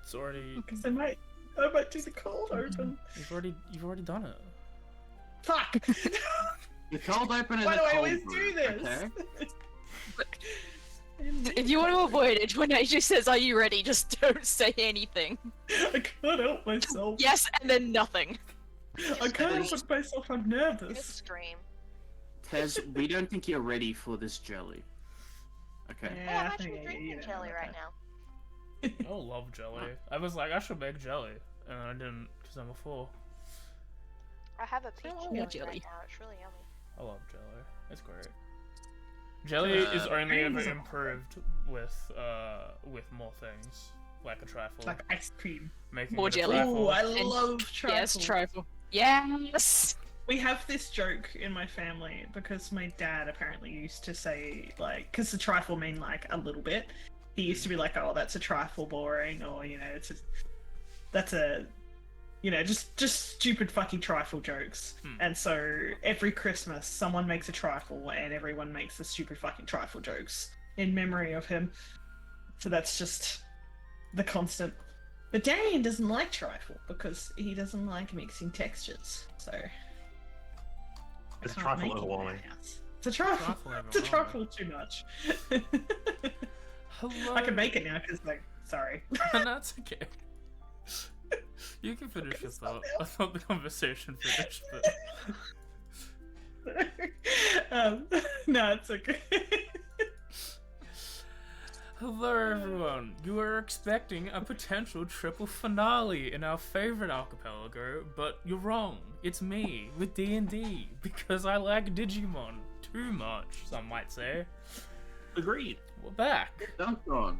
It's already. Because I might do the cold open. You've already done it. Fuck! The cold open is Why a do I cold always brew, do this? okay? If you want to avoid it, when AJ says, "Are you ready?" just don't say anything. I can't help myself. Yes, and then nothing. I can't help myself. I'm Good nervous. scream. Tez, we don't think you're ready for this jelly. Okay. Oh, Yeah, I'm actually yeah, drinking you know, jelly right okay. now. I love jelly. I was like, I should make jelly, and I didn't because I'm a fool. I have a peach Oh, jelly, jelly. right now. It's really yummy. I love jelly. It's great. Jelly is only ever improved with more things, like a trifle. Like ice cream. Making More it a jelly. trifle. Ooh, I And- love trifle. Yes, trifle. Yes. We have this joke in my family because my dad apparently used to say, like, because the trifle mean like a little bit. He used to be like, "Oh, that's a trifle boring," or that's a, just stupid fucking trifle jokes. And so every Christmas, someone makes a trifle, and everyone makes the stupid fucking trifle jokes in memory of him. So that's just the constant. But Darian doesn't like trifle because he doesn't like mixing textures. So. It's I can't trifle make it in overwhelming. my house. It's a trifle. Trifle It's a trifle too much. Hello. I can make it now because, sorry. And that's okay. You can finish your thought. I thought the conversation finished, but No, it's okay. hello everyone. You are expecting a potential triple finale in our favorite archipelago, but you're wrong. It's me with D&D because I like Digimon too much. Some might say. Agreed. We're back. Dunked on.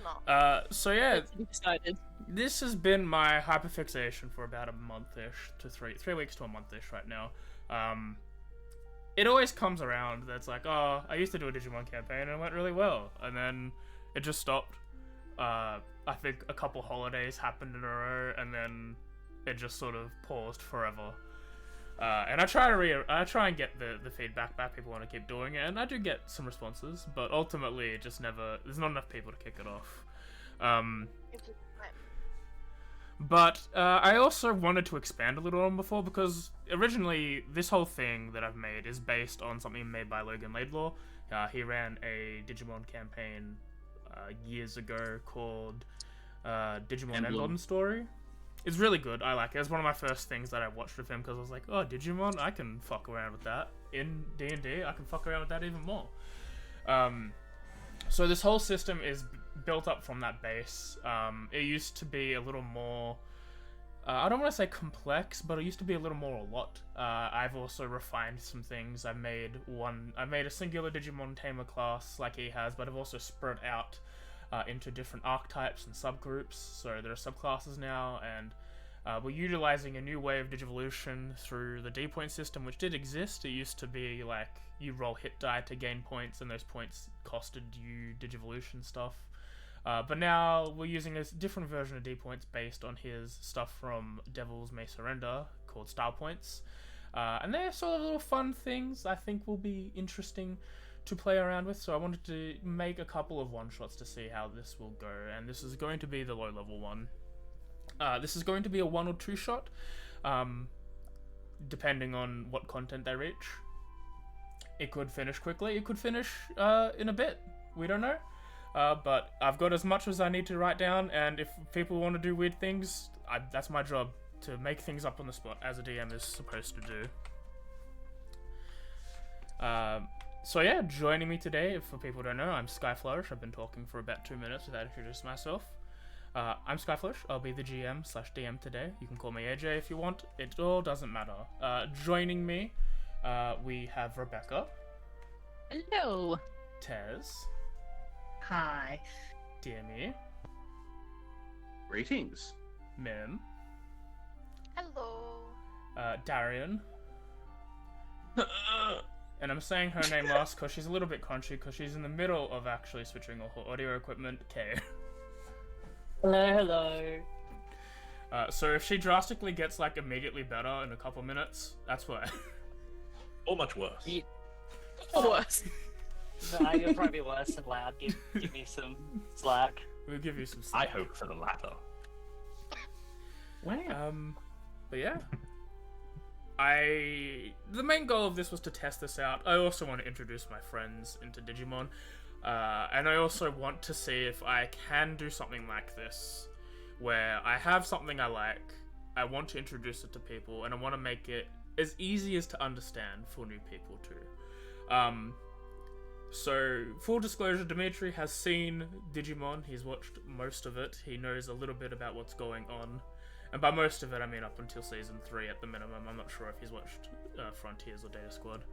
Not. So yeah, Excited. this has been my hyperfixation for about a month-ish to 3 weeks to a month-ish right now. It always comes around that's like, oh, I used to do a Digimon campaign and it went really well, and then it just stopped. I think a couple holidays happened in a row, and then it just sort of paused forever. And I try and get the feedback back. People want to keep doing it, and I do get some responses, but ultimately it just never. There's not enough people to kick it off. But I also wanted to expand a little on before, because originally this whole thing that I've made is based on something made by Logain Laidlaw. He ran a Digimon campaign years ago called Digimon Emblem Story. It's really good. I like it. It's one of my first things that I watched with him, because I was like, oh, Digimon, I can fuck around with that. In D&D, I can fuck around with that even more. So this whole system is built up from that base. It used to be a little more, I don't want to say complex, but it used to be a little more a lot. I've also refined some things. I made a singular Digimon tamer class like he has, but I've also spread out into different archetypes and subgroups. So there are subclasses now, and we're utilizing a new way of Digivolution through the D-point system, which did exist. It used to be like you roll hit die to gain points, and those points costed you Digivolution stuff. But now we're using a different version of D-points based on his stuff from Devil's May Surrender called Style Points. And they're sort of little fun things I think will be interesting to play around with, so I wanted to make a couple of one-shots to see how this will go, and this is going to be the low-level one. This is going to be a 1 or 2 shot, depending on what content they reach. It could finish quickly, it could finish in a bit, we don't know. But I've got as much as I need to write down, and if people want to do weird things, that's my job, to make things up on the spot, as a DM is supposed to do. So yeah, joining me today, for people who don't know, I'm SkyFlourish. I've been talking for about 2 minutes without introducing myself. I'm SkyFlourish. I'll be the GM/DM today. You can call me AJ if you want. It all doesn't matter. Joining me, we have Rebecca. Hello. Tez. Hi. Demi. Greetings. Mim. Hello. Darian. And I'm saying her name last because she's a little bit crunchy, because she's in the middle of actually switching all her audio equipment. Kay. Hello. So if she drastically gets like immediately better in a couple minutes, that's why. Or much worse. Or worse. No, you'll probably be worse than loud. Give me some slack. We'll give you some. I hope for the latter. Wow. But yeah. The main goal of this was to test this out. I also want to introduce my friends into Digimon. And I also want to see if I can do something like this, where I have something I like, I want to introduce it to people, and I want to make it as easy as to understand for new people too. So, full disclosure, Dimitri has seen Digimon, he's watched most of it, he knows a little bit about what's going on. And by most of it, I mean up until Season 3 at the minimum. I'm not sure if he's watched Frontiers or Data Squad.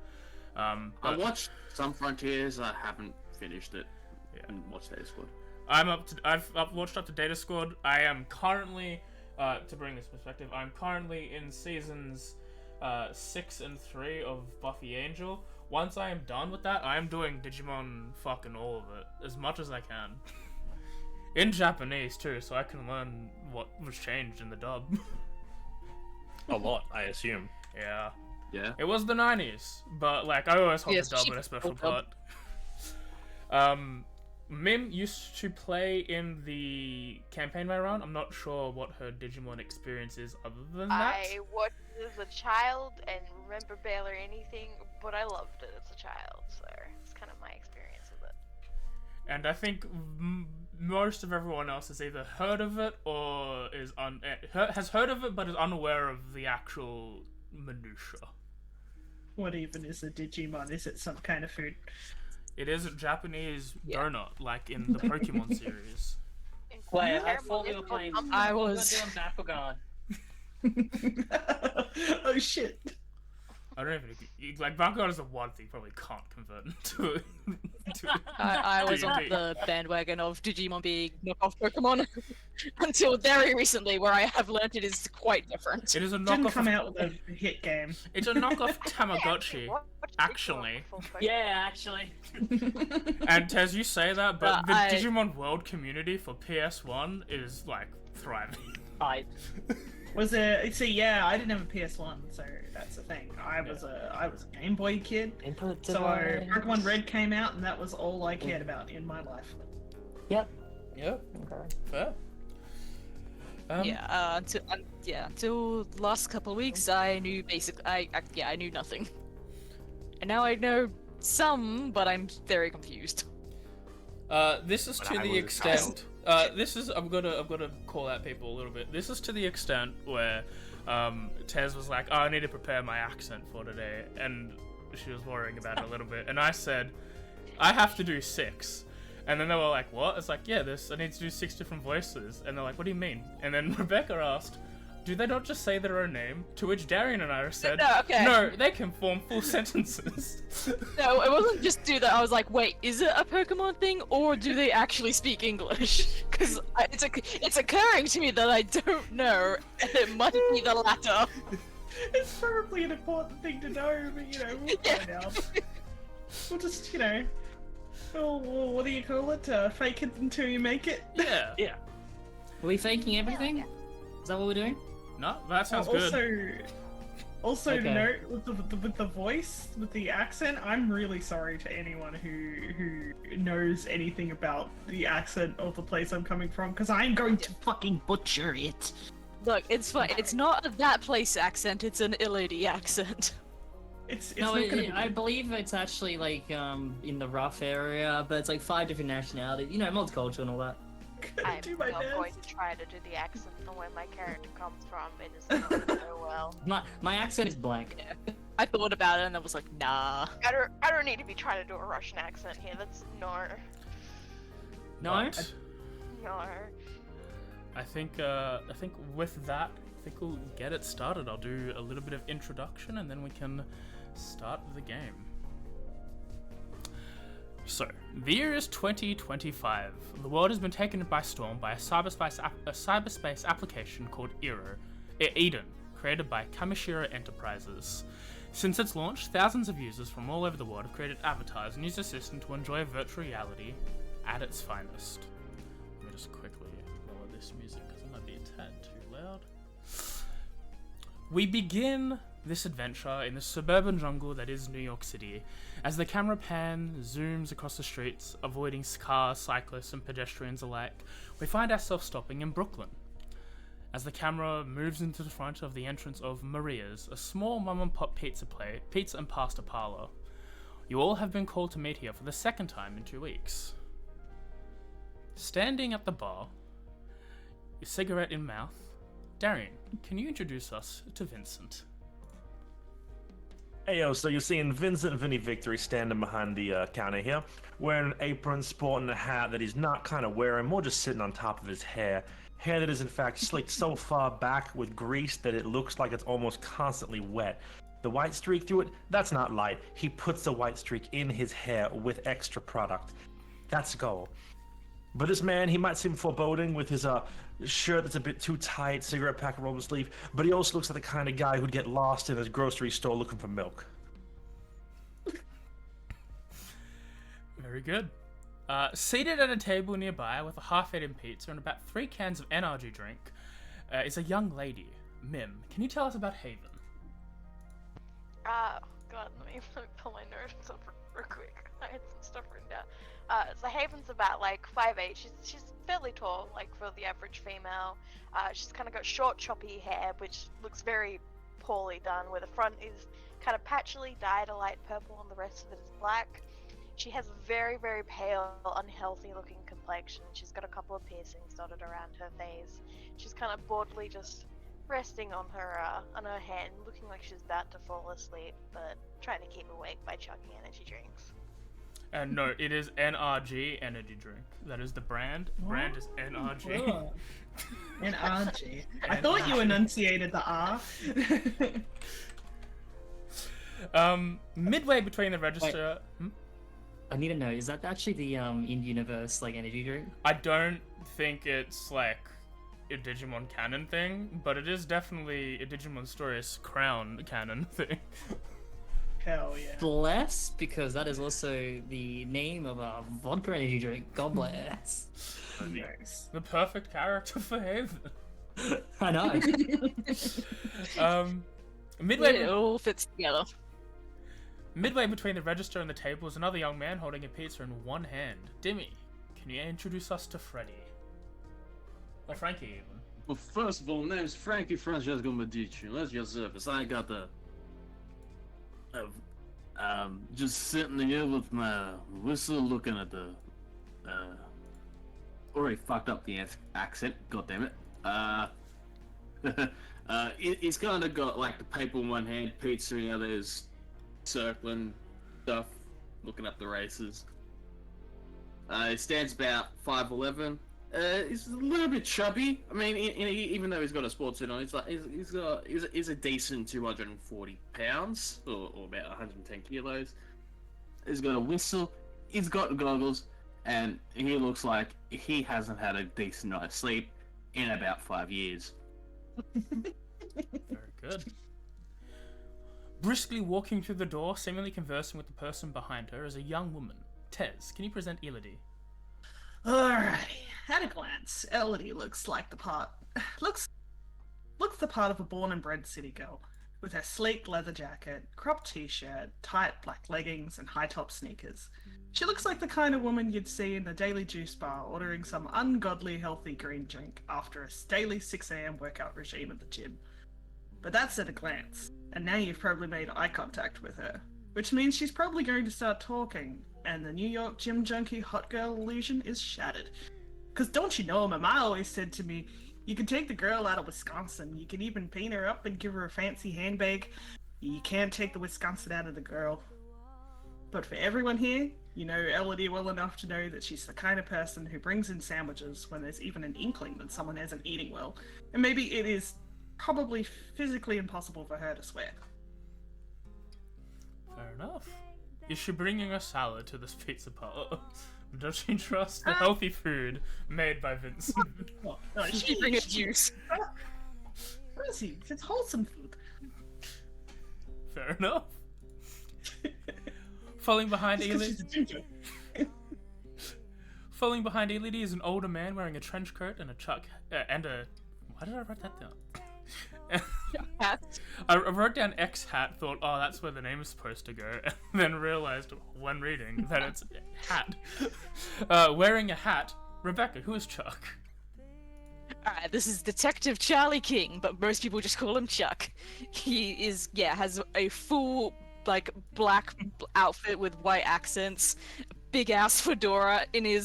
I watched some Frontiers, I haven't finished it. Yeah. And watched Data Squad. I've watched up to Data Squad. I am currently, to bring this perspective, I'm currently in Seasons 6 and 3 of Buffy Angel. Once I am done with that, I am doing Digimon fucking all of it, as much as I can. In Japanese too, so I can learn what was changed in the dub. A lot, I assume. Yeah. Yeah. It was the 90s, but like I always hold Yes, the dub she- in a special dub. part. Mim used to play in the campaign I run. I'm not sure what her Digimon experience is other than that. I watched it as a child and remember barely anything, but I loved it as a child, so it's kind of my experience with it. And I think most of everyone else has either heard of it or has heard of it but is unaware of the actual minutia. What even is a Digimon? Is it some kind of food? It is a Japanese donut, like in the Pokemon series. Wait, I Terrible, thought we were it's playing. called I We were was. doing Bakugan. Oh shit. I don't even like Bakugan is the one thing you probably can't convert into. I was on D&D. the bandwagon of Digimon being knockoff Pokemon until very recently, where I have learnt it is quite different. It is a Didn't knockoff. come out with a hit game. It's a knockoff Tamagotchi. Watch actually. Digimon before Yeah, actually. And Tez, you say that, but the I- Digimon World community for PS1 is like thriving. Hype. Was it? See, yeah, I didn't have a PS1, so that's the thing. I was a Game Boy kid, Input so Pokemon Red came out, and that was all I cared about in my life. Yep. Yep. Okay. Fair. Until the last couple of weeks, I knew I knew nothing, and now I know some, but I'm very confused. This is When to I the was a extent. This is I'm gonna call out people a little bit. This is to the extent where Tez was like, "Oh, I need to prepare my accent for today," and she was worrying about it a little bit. And I said, "I have to do 6." And then they were like, "What?" It's like, "Yeah, I need to do 6 different voices." And they're like, "What do you mean?" And then Rebecca asked, "Do they not just say their own name?" To which Darian and I said, No, okay. "No, they can form full sentences." No, it wasn't just do that. I was like, wait, is it a Pokemon thing, or do they actually speak English? Because it's occurring to me that I don't know, and it might be the latter. It's probably an important thing to know, but we'll find out. We'll just, well, what do you call it? Fake it until you make it. Yeah. Yeah. Are we faking everything? Yeah. Is that what we're doing? No, that sounds good. Also to Okay. note with the voice, with the accent, I'm really sorry to anyone who knows anything about the accent of the place I'm coming from, because I'm going to fucking butcher it. Look, it's fine. It's not a that place accent. It's an Elodie accent. It's No, not gonna be. I believe it's actually like in the rough area, but it's like 5 different nationalities. Multicultural and all that. gonna I'm do my not going best. to try to do the accent the way my character comes from. It is not going so well. My accent is blank. I thought about it and I was like, nah. I don't need to be trying to do a Russian accent here. That's no. No? But No. I think with that, I think we'll get it started. I'll do a little bit of introduction and then we can start the game. So, the year is 2025. The world has been taken by storm by a cyberspace application called Eden, created by Kamishiro Enterprises. Since its launch, thousands of users from all over the world have created avatars and used the system to enjoy virtual reality at its finest. Let me just quickly lower this music because it might be a tad too loud. We begin this adventure in the suburban jungle that is New York City. As the camera zooms across the streets, avoiding cars, cyclists, and pedestrians alike, we find ourselves stopping in Brooklyn. As the camera moves into the front of the entrance of Maria's, a small mom-and-pop pizza and pasta parlor. You all have been called to meet here for the second time in 2 weeks. Standing at the bar, your cigarette in mouth, Darian, can you introduce us to Vincent? Hey yo, so you're seeing Vincent Vinny Victory standing behind the counter here, wearing an apron, sporting a hat that he's not kind of wearing, more just sitting on top of his hair. Hair that is in fact slicked so far back with grease that it looks like it's almost constantly wet. The white streak through it, that's not light. He puts the white streak in his hair with extra product. That's gold. But this man, he might seem foreboding with his shirt that's a bit too tight, cigarette pack rolled the sleeve, but he also looks like the kind of guy who'd get lost in his grocery store looking for milk. Very good. Seated at a table nearby with a half-eaten pizza and about 3 cans of energy drink is a young lady, Mim. Can you tell us about Haven? God, let me pull my notes up real quick. I had some stuff written down. So Haven's about like 5'8". She's fairly tall, like for the average female. She's kind of got short, choppy hair, which looks very poorly done, where the front is kind of patchily dyed a light purple and the rest of it is black. She has a very, very pale, unhealthy-looking complexion. She's got a couple of piercings dotted around her face. She's kind of boredly just resting on her hand, looking like she's about to fall asleep, but trying to keep awake by chugging energy drinks. And no, it is NRG energy drink. That is the brand. Brand is NRG. Oh. NRG. I thought you enunciated the R. Midway between the register. I need to know, is that actually the in-universe like energy drink? I don't think it's like a Digimon canon thing, but it is definitely a Digimon Stories crown canon thing. Hell yeah. Bless, because that is also the name of a vodka energy drink. God bless. Nice. The perfect character for Haven. I know. Midway. It all fits together. Midway between the register and the table is another young man holding a pizza in one hand. Dimmy, can you introduce us to Freddy? Or Frankie, even. Well, first of all, my name's Frankie Francesco Medici. Let's your service. I got the... just sitting here with my whistle looking at the... already fucked up the accent, goddammit. He's kind of got like the paper in one hand, pizza in the other, is circling stuff, looking up the races. He stands about 5'11". He's a little bit chubby. I mean, even though he's got a sports suit on, he's a decent 240 pounds, or about 110 kilos. He's got a whistle, he's got goggles, and he looks like he hasn't had a decent night's sleep in about 5 years. Very good. Briskly walking through the door, seemingly conversing with the person behind her, is a young woman. Tez, can you present Elodie? Alrighty. At a glance, Elodie looks like the part. Looks the part of a born and bred city girl, with her sleek leather jacket, cropped t-shirt, tight black leggings, and high-top sneakers. She looks like the kind of woman you'd see in the daily juice bar ordering some ungodly healthy green drink after a daily 6 a.m. workout regime at the gym. But that's at a glance, and now you've probably made eye contact with her, which means she's probably going to start talking, and the New York gym junkie hot girl illusion is shattered. Cause don't you know, my ma always said to me, you can take the girl out of Wisconsin, you can even paint her up and give her a fancy handbag, you can't take the Wisconsin out of the girl. But for everyone here, you know Elodie well enough to know that she's the kind of person who brings in sandwiches when there's even an inkling that someone isn't eating well, and maybe it is probably physically impossible for her to swear. Fair enough. Is she bringing a salad to this pizza parlor? Does she trust the healthy food made by Vincent? No, She bring a juice. What is he? It's wholesome food. Fair enough. Following behind Just 'cause Elodie. she's a ginger. Following behind Elodie is an older man wearing a trench coat and a chuck and a. Why did I write that down? Hat. I wrote down X hat, thought, oh, that's where the name is supposed to go, and then realized when reading that it's hat. Wearing a hat, Rebecca, who is Chuck? Alright, this is Detective Charlie King, but most people just call him Chuck. He is, has a full, like, black outfit with white accents, big ass fedora. In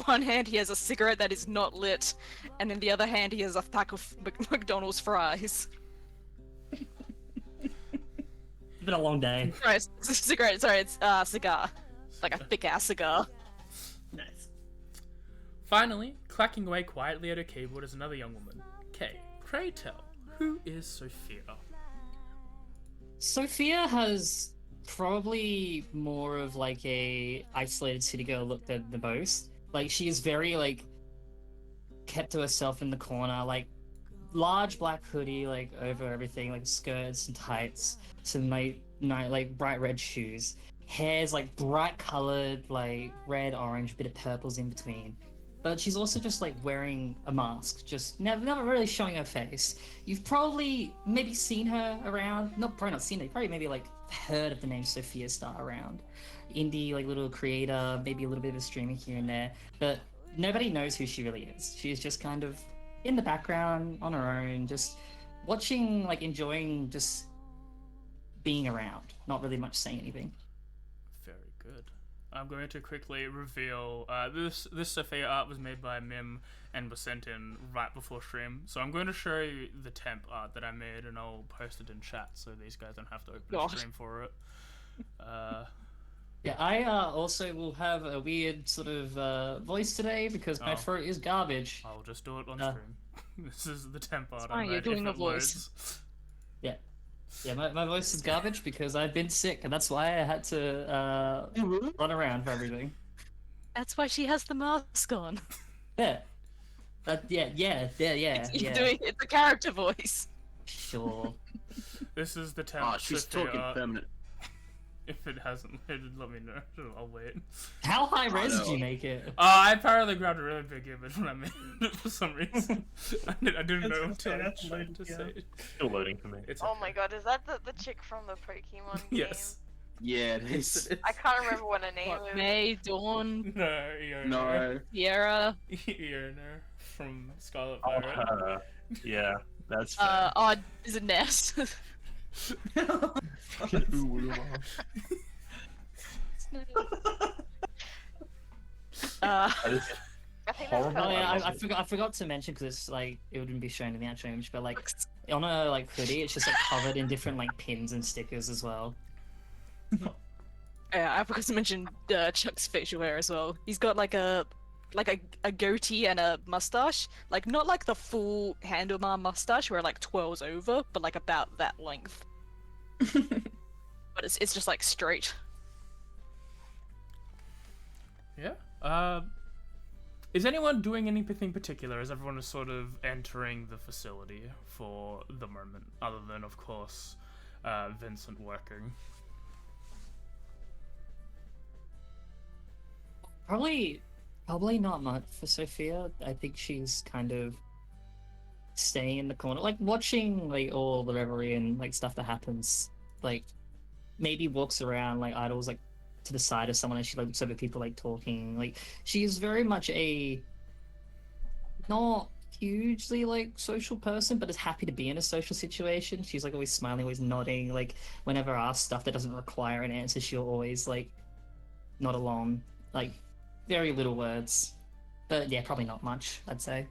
one hand he has a cigarette that is not lit, and in the other hand he has a pack of McDonald's fries. It's been a long day. Sorry, it's a cigarette, sorry, it's cigar. Like a thick ass cigar. Nice. Finally, clacking away quietly at her keyboard is another young woman. Kay, pray tell, who is Sophia? Sophia has probably more of like a isolated city girl look than the most. Like she is very like kept to herself in the corner, like large black hoodie like over everything, like skirts and tights, some like bright red shoes. Hair's like bright colored, like red, orange, bit of purples in between. But she's also just like wearing a mask, just never really showing her face. You've probably maybe seen her around, probably not seen her, probably maybe like heard of the name Sophia Star around. Indie, like little creator, maybe a little bit of a streamer here and there, but nobody knows who she really is. She's just kind of in the background on her own, just watching, like enjoying just being around, not really much saying anything. Very good. I'm going to quickly reveal this Sophia art was made by Mim and was sent in right before stream. So I'm going to show you the temp art that I made and I'll post it in chat so these guys don't have to open a stream for it. Yeah, I also will have a weird sort of voice today because my throat is garbage. I'll just do it on stream. This is the temp art I fine, made. you're doing if a it voice. loads. Yeah, my voice is garbage because I've been sick and that's why I had to run around for everything. That's why she has the mask on. Yeah. Yeah. It's a character voice. Sure. This is the temp. Oh, she's Sophia talking art. permanent. If it hasn't loaded, let me know. I'll wait. How high res did you make it? I apparently grabbed a really big image when I made it for some reason. I didn't know until I that's tried to loaded, say it. Still loading for me. It's Oh okay. my god, is that the chick from the Pokemon game? Yes. Yeah, it is. I can't remember what her name What, is. May, Dawn, No, Iona. No. Sierra, Iona from Scarlet Oh, Pirate. yeah, that's fair. is it Ness? Who would have That is I think horrible. that's Oh yeah, I I forgot to mention because it's like it wouldn't be shown in the actual image, but like on a like hoodie, it's just like covered in different like pins and stickers as well. Yeah, I forgot to mention Chuck's facial hair as well. He's got like a goatee and a mustache, like not like the full handlebar mustache where it like twirls over, but like about that length. But it's just like straight. Yeah. Is anyone doing anything particular as everyone is sort of entering the facility for the moment, other than, of course, Vincent working? Probably not much for Sophia. I think she's kind of staying in the corner, like watching like all the revelry and like stuff that happens. Like maybe walks around like idols like to the side of someone and she like looks over people like talking. Like she's very much a not hugely like social person, but is happy to be in a social situation. She's like always smiling, always nodding. Like whenever asked stuff that doesn't require an answer, she'll always like nod along. Like very little words, but yeah, probably not much, I'd say.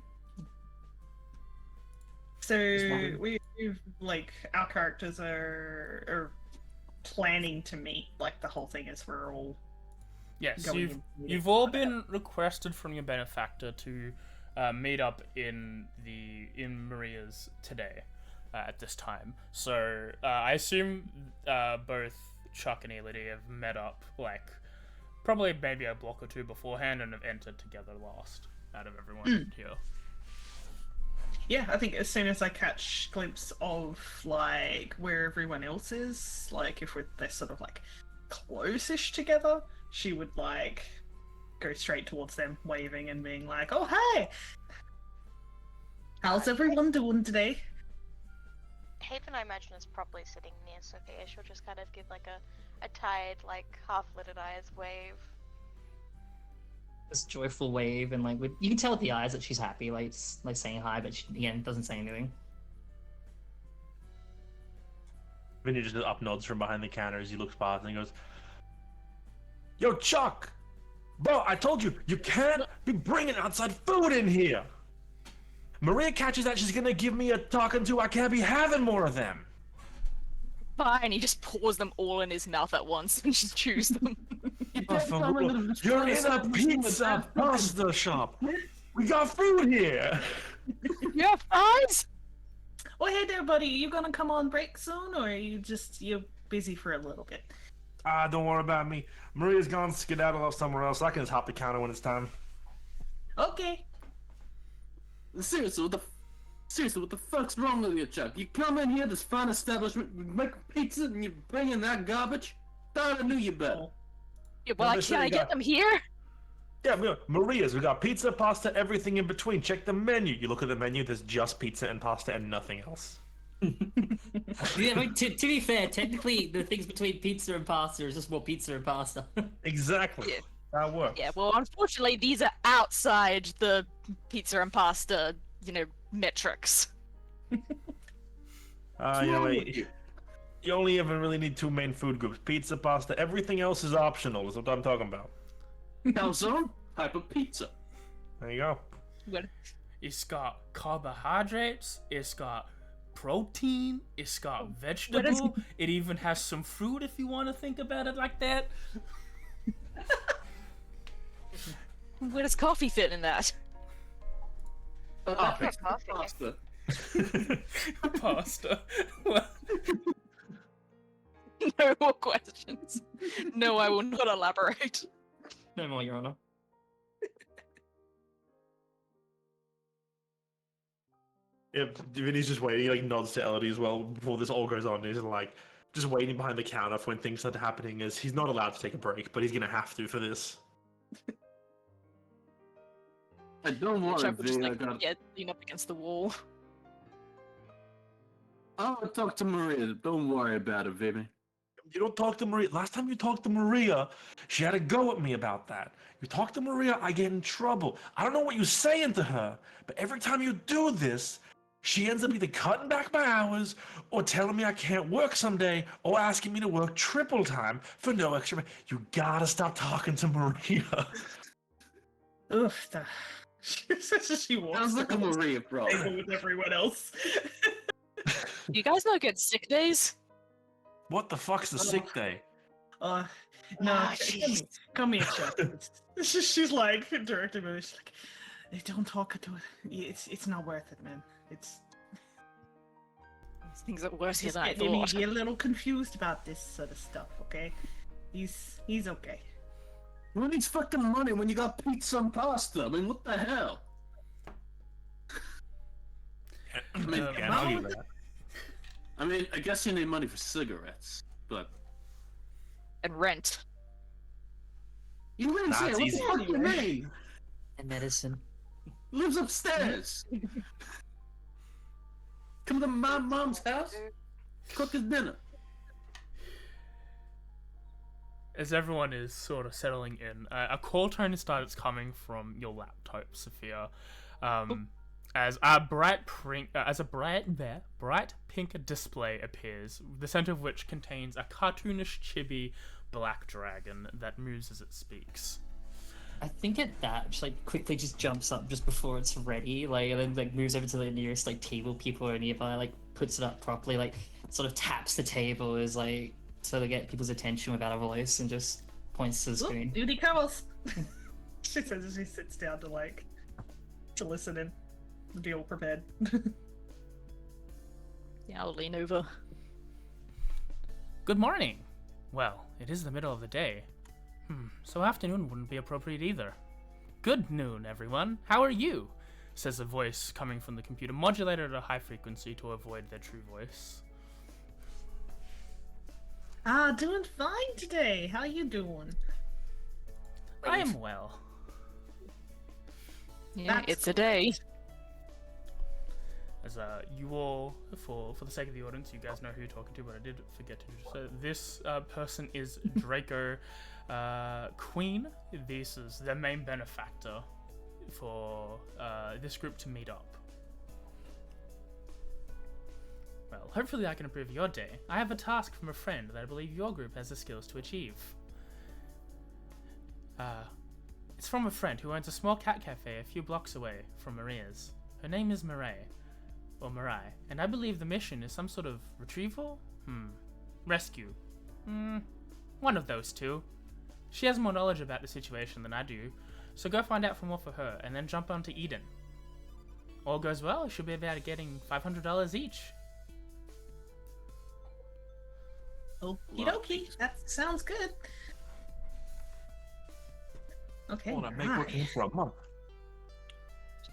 So we've like our characters are planning to meet. Like the whole thing is we're all Yes, going you've into you've all been requested from your benefactor to meet up in Maria's today at this time. So I assume both Chuck and Elodie have met up like probably maybe a block or two beforehand and have entered together last out of everyone here. Yeah, I think as soon as I catch glimpse of like where everyone else is, like if they're sort of like close-ish together, she would like go straight towards them, waving and being like, "Oh hey, how's everyone doing today?" Haven, I imagine, is probably sitting near Sophia. She'll just kind of give like a tired, like half-lidded eyes wave. This joyful wave, and like you can tell with the eyes that she's happy, like saying hi, but she, again doesn't say anything. Vinny just up nods from behind the counter as he looks past and he goes, "Yo, Chuck! Bro, I told you, you can't be bringing outside food in here! Maria catches that, she's gonna give me a talking to, I can't be having more of them!" Fine, he just pours them all in his mouth at once and just chews them. You're in a pizza pasta shop! We got food here! You have fries? Oh, hey there, buddy. You gonna come on break soon, or are you're busy for a little bit? Don't worry about me. Maria's gone skedaddle off somewhere else. I can just hop the counter when it's time. Okay. Seriously, what the fuck's wrong with you, Chuck? You come in here, this fine establishment, you make pizza, and you bring in that garbage? Thought I knew you better. Yeah, well, can I get them here? Yeah, we got Maria's. We got pizza, pasta, everything in between. Check the menu. You look at the menu, there's just pizza and pasta and nothing else. Yeah, I mean, to be fair, technically the things between pizza and pasta is just more pizza and pasta. Exactly. Yeah. That works. Yeah, well, unfortunately, these are outside the pizza and pasta, metrics. You only ever really need two main food groups. Pizza, pasta, everything else is optional, is what I'm talking about. Calzone, type of pizza. There you go. What? It's got carbohydrates, it's got protein, it's got vegetable, it even has some fruit if you want to think about it like that. Where does coffee fit in that? Pasta. Pasta. Well, No more questions. No, I will not elaborate. No more, Your Honor. Yeah, Vinny's just waiting. He like nods to Elodie as well before this all goes on. He's like just waiting behind the counter for when things start happening. As he's not allowed to take a break, but he's gonna have to for this. Don't worry, Chuck will just Vinny. lean up against the wall. I'll talk to Maria. Don't worry about it, Vinny. You don't talk to Maria. Last time you talked to Maria, she had a go at me about that. You talk to Maria, I get in trouble. I don't know what you're saying to her, but every time you do this, she ends up either cutting back my hours or telling me I can't work someday or asking me to work triple time for no extra. You gotta stop talking to Maria. Oof. She walks Sounds like a around Maria the problem. table with everyone else. You guys not get sick days? What the fuck's the sick day? No, Ah, come here, Chuck. She's like directing me. She's like, "Hey, don't talk to it. It's not worth it, man. It's Things are worse just than I getting me thought. to be a little confused about this sort of stuff. Okay, he's okay. Who needs fucking money when you got pizza and pasta? I mean, what the hell? I mean, I guess you need money for cigarettes, but And rent. you didn't say it. That's What easy. the fuck you mean? And medicine. Lives upstairs. Come to my mom's house, cook his dinner. as everyone is sort of settling in, a call tone starts coming from your laptop, Sophia. As a bright pink display appears, the center of which contains a cartoonish chibi black dragon that moves as it speaks. I think at that, she like quickly just jumps up just before it's ready, like, and then like moves over to the nearest like table people are nearby, like puts it up properly, like sort of taps the table as like so to get people's attention without a voice, and just points to the screen. Duty calls. She says as she sits down to listen in, to be all prepared. Yeah, I'll lean over. Good morning. Well, it is the middle of the day. So afternoon wouldn't be appropriate either. Good noon, everyone. How are you? Says a voice coming from the computer, modulated at a high frequency to avoid their true voice. Doing fine today. How you doing? I am well. Yeah, That's it's a day. As you all, for the sake of the audience, you guys know who you're talking to, but I did forget to do so. This person is Draco Queen. This is the main benefactor for this group to meet up. Well, hopefully I can improve your day. I have a task from a friend that I believe your group has the skills to achieve. It's from a friend who owns a small cat cafe a few blocks away from Maria's. Her name is Mirai, and I believe the mission is some sort of retrieval? Rescue. One of those two. She has more knowledge about the situation than I do, so go find out more for her, and then jump onto Eden. All goes well, she'll be about getting $500 each. Okie dokie, that sounds good. Okay, Wanna make Mirai. working for a month.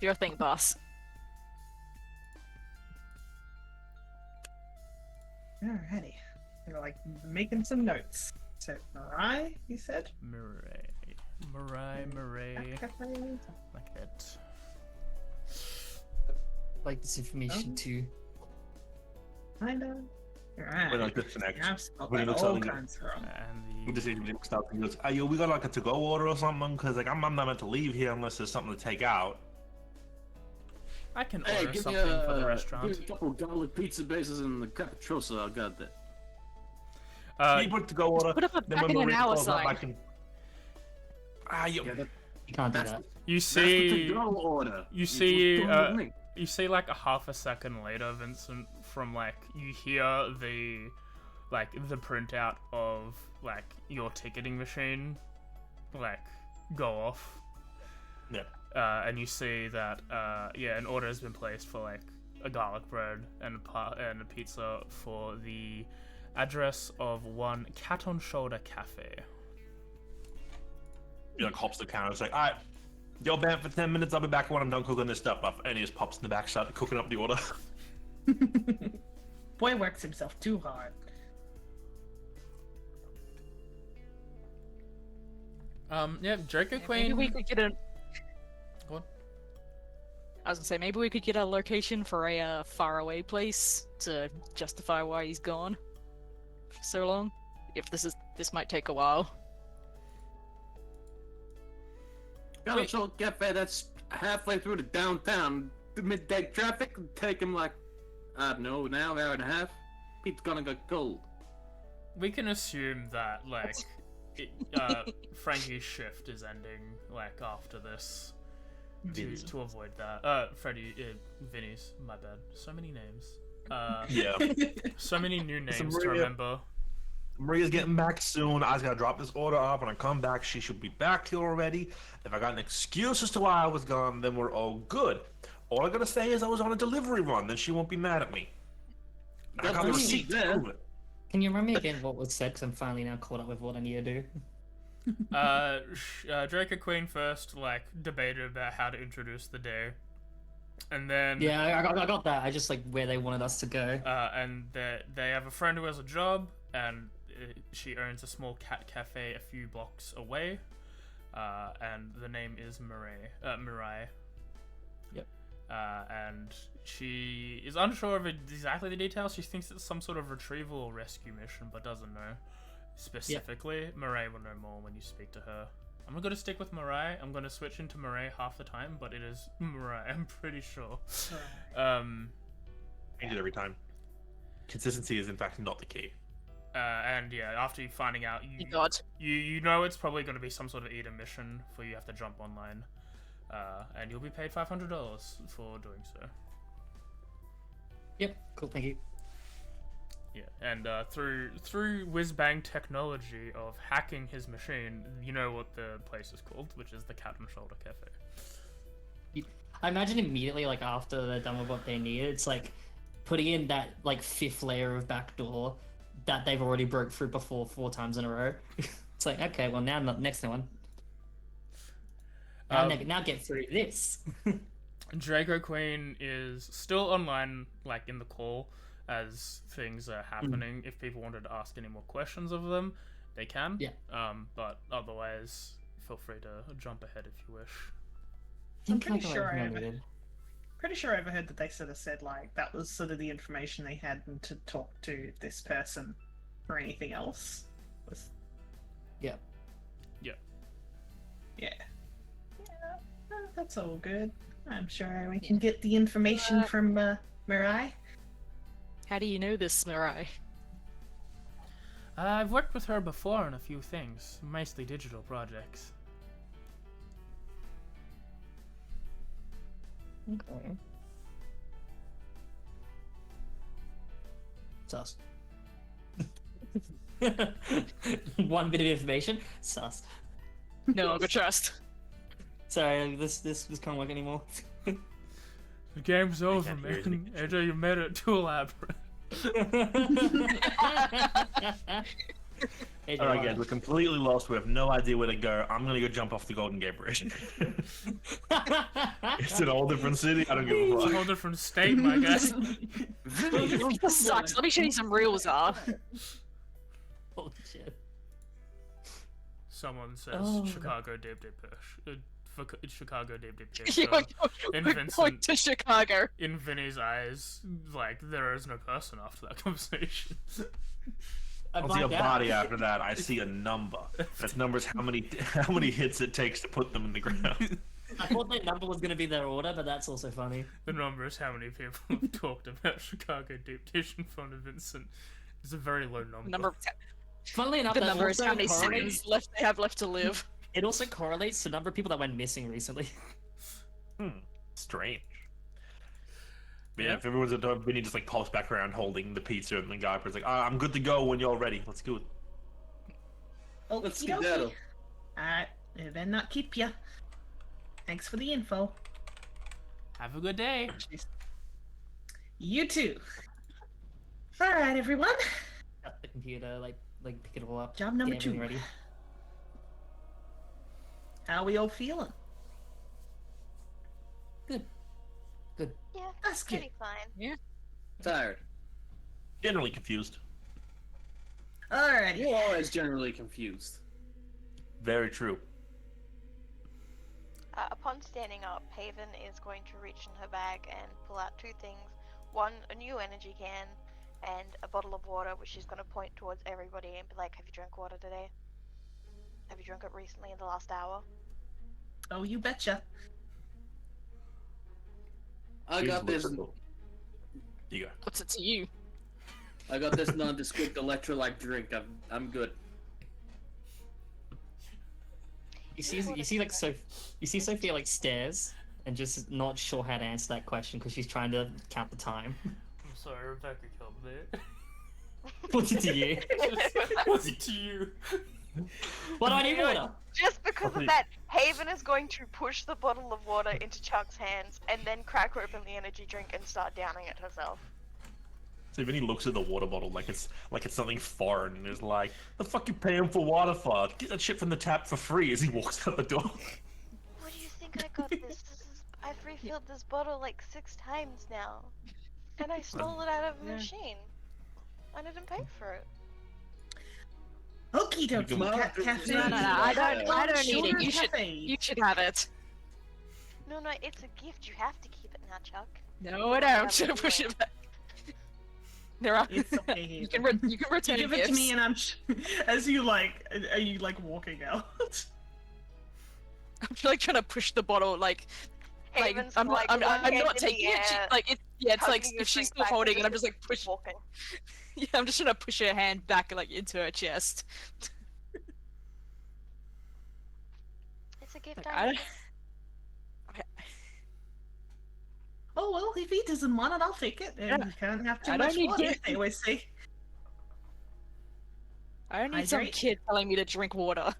Your thing, boss. Alrighty. They're like making some notes. So, Mirai, you said? Mirai. Cafe. Like that. Like this information too. Kinda. Alright. We're not disconnect. Yeah, I've spelled When he that looks all at you. kinds wrong. And We the just need to stop and goes, "Hey, yo, we got like a to-go order or something? Because like I'm not meant to leave here unless there's something to take out." I can Hey, order give me something for the restaurant. give me a couple garlic pizza bases and the capricciosa. I got that. Keep it to-go order. Put up a Then back when in an Maria hour calls up, I sign. can. You can't do That's that. You That's the see, to-go order. you see, what's wrong with me? you see like a half a second later, Vincent, from like you hear the printout of like your ticketing machine like go off. Yeah. And you see that an order has been placed for like a garlic bread and a pizza for the address of 1 Cat on Shoulder Cafe. He like hops the counter. It's like, "All right, you're banned for 10 minutes. I'll be back when I'm done cooking this stuff up." And he just pops in the back, started cooking up the order. Boy works himself too hard. Draco Maybe Queen. we could get a. Go on. I was gonna say maybe we could get a location for a faraway place to justify why he's gone for so long. If this might take a while. Capricciosa Cafe, that's halfway through the downtown. The midday traffic would take him like, I don't know, an hour and a half. Pete's gonna get cold. We can assume that like Frankie's shift is ending like after this to avoid that. Vinny's, my bad. So many names. Yeah. So many new names to Maria. remember. Maria's getting back soon. I just gotta drop this order off. When I come back, she should be back here already. If I got an excuse as to why I was gone, then we're all good. All I gotta say is I was on a delivery run, then she won't be mad at me. I got the That's receipt to there. prove it. Can you remind me again what was said? Because I'm finally now caught up with what I need to do. Draco Queen first like debated about how to introduce the day, and then Yeah, I got that. I just like where they wanted us to go. and they have a friend who has a job, and she owns a small cat cafe a few blocks away, and the name is Mirai. Yep. And she is unsure of exactly the details. She thinks it's some sort of retrieval or rescue mission, but doesn't know specifically. Mirai will know more when you speak to her. I'm not going to stick with Mirai. I'm going to switch into Mirai half the time, but it is Mirai, I'm pretty sure. Change it every time. Consistency is in fact not the key. And yeah, after you finding out, God. you know it's probably going to be some sort of Eden mission for you have to jump online, and you'll be paid $500 for doing so. Yep, cool, thank you. Yeah, and through whiz-bang technology of hacking his machine, you know what the place is called, which is the Cat on Shoulder Cafe. I imagine immediately, like after they're done with what they need, it's like putting in that like 5th layer of backdoor that they've already broke through before 4 times in a row. It's like, okay, well now next one. Now get through this. Draco Queen is still online, like in the call, as things are happening. If people wanted to ask any more questions of them, they can. Yeah. But otherwise, feel free to jump ahead if you wish. I'm pretty sure I have pretty sure I overheard that they sort of said like that was sort of the information they had and to talk to this person or anything else. Was... Yeah. Yeah. That's all good. I'm sure we can get the information from Mirai. How do you know this, Mirai? I've worked with her before on a few things, mostly digital projects. Okay. Sus. One bit of information. Sus. No longer trust. Sorry, this can't work anymore. The game's over, can't hear man. AJ, you made it too elaborate. Alright guys, we're completely lost. We have no idea where to go. I'm gonna go jump off the Golden Gate Bridge. It's an all different city. I don't give a It's a fuck. whole different state, my guy. This sucks. Let me show you some reels are. Holy shit. Someone says Oh. Chicago Deep Push. Chicago Deep Push. You're In going Vincent, to Chicago. in Vinny's eyes, like there is no person after that conversation. I I see a blacked out. body after that. I see a number. That number's how many hits it takes to put them in the ground. I thought that number was gonna be their order, but that's also funny. The number is how many people have talked about Chicago Deep Dish in front of Vincent. It's a very low number. Funnily enough, The that number is also how many correlates- seconds left they have left to live. It also correlates to the number of people that went missing recently. Strange. But yeah, if everyone's at Vinny just like pops back around holding the pizza and the guy is like, I'm good to go when you're ready. Let's go. Let's Okie see dokie. that. Alright, it better not keep ya. Thanks for the info. Have a good day. You too. Alright, everyone. At the computer, like pick it all up. Job number get everything 2. ready. How we all feeling? Good. Yeah, That's good. pretty fine. Tired. Generally confused. Alrighty. You're always generally confused. Very true. Upon standing up, Haven is going to reach in her bag and pull out 2 things. One, a new energy can, and a bottle of water, which she's going to point towards everybody and be like, have you drank water today? Have you drunk it recently in the last hour? Oh, you betcha. I got this. You go. What's it to you? I got this nondescript electrolyte drink. I'm good. You see Sophia like stares and just not sure how to answer that question because she's trying to count the time. I'm sorry, Rebecca killed me. What's it to you? What's it to you? What do I need water? Just because of that, Haven is going to push the bottle of water into Chuck's hands and then crack open the energy drink and start downing it herself. So Vinny looks at the water bottle like it's something foreign and is like, "The fuck you paying for water for? Get that shit from the tap for free." As he walks out the door. What do you think I got this? I've refilled this bottle like 6 times now. And I stole it out of a machine. I didn't pay for it. Okie dokie. Well, Cafe. No, I don't need it. You Cafe. You should have it. No, it's a gift. You have to keep it now, Chuck. No, I don't. Should have pushed it back. There are. It's okay. You can You return give it gifts. to me, and I'm. As you like, are you like walking out? I'm like trying to push the bottle, like Haven's I'm like, not one hand in taking the it. air, It's like tugging if his she's drink still back holding and it, I'm just like push. walking. Yeah, I'm just trying to push her hand back like into her chest. It's a gift. Like, I I need. Oh well, if he doesn't want it, I'll take it. And Yeah. you can't have too I don't much need water. gift. They always say. I don't need some Hydrate. kid telling me to drink water.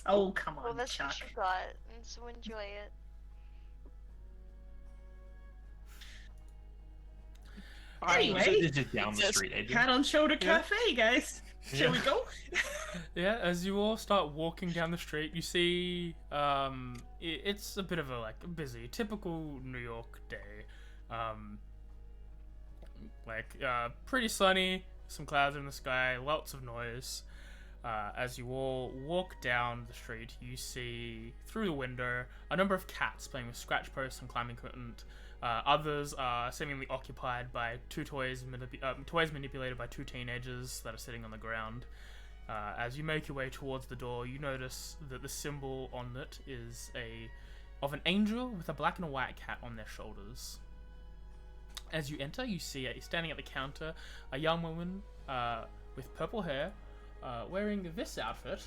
Oh come Well, on, that's Chuck. what you got, and so enjoy it. Anyway, So this is down the Yes. street, Adrian. Cat on shoulder Yeah. cafe, guys. Shall we go? Yeah, as you all start walking down the street, you see it's a bit of a like busy, typical New York day. Pretty sunny, some clouds in the sky, lots of noise. As you all walk down the street, you see through the window a number of cats playing with scratch posts and climbing equipment. Others are seemingly occupied by two toys manipulated by two teenagers that are sitting on the ground. As you make your way towards the door, you notice that the symbol on it is of an angel with a black and a white cat on their shoulders. As you enter, you see standing at the counter a young woman with purple hair, wearing this outfit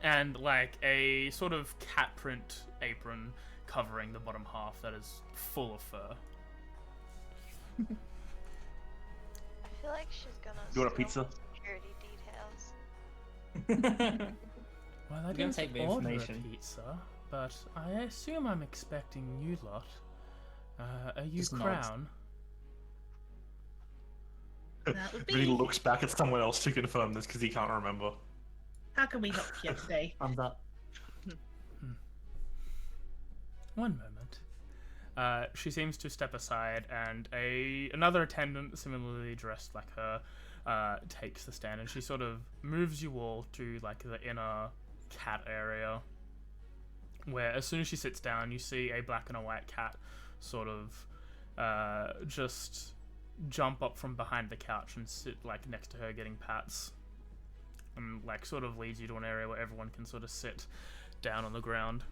and like a sort of cat print apron covering the bottom half that is full of fur. I feel like she's gonna You want a steal pizza? security details. Well, I Gonna didn't take the order a information. pizza, but I assume I'm expecting you lot. Are you Just nods. Crown? That would Vinny be. looks back at someone else to confirm this because he can't remember. How can we help you today? Thumbs up. One moment. She seems to step aside, and another attendant, similarly dressed like her, takes the stand, and she sort of moves you all to like the inner cat area, where as soon as she sits down, you see a black and a white cat sort of just jump up from behind the couch and sit like next to her getting pats, and like sort of leads you to an area where everyone can sort of sit down on the ground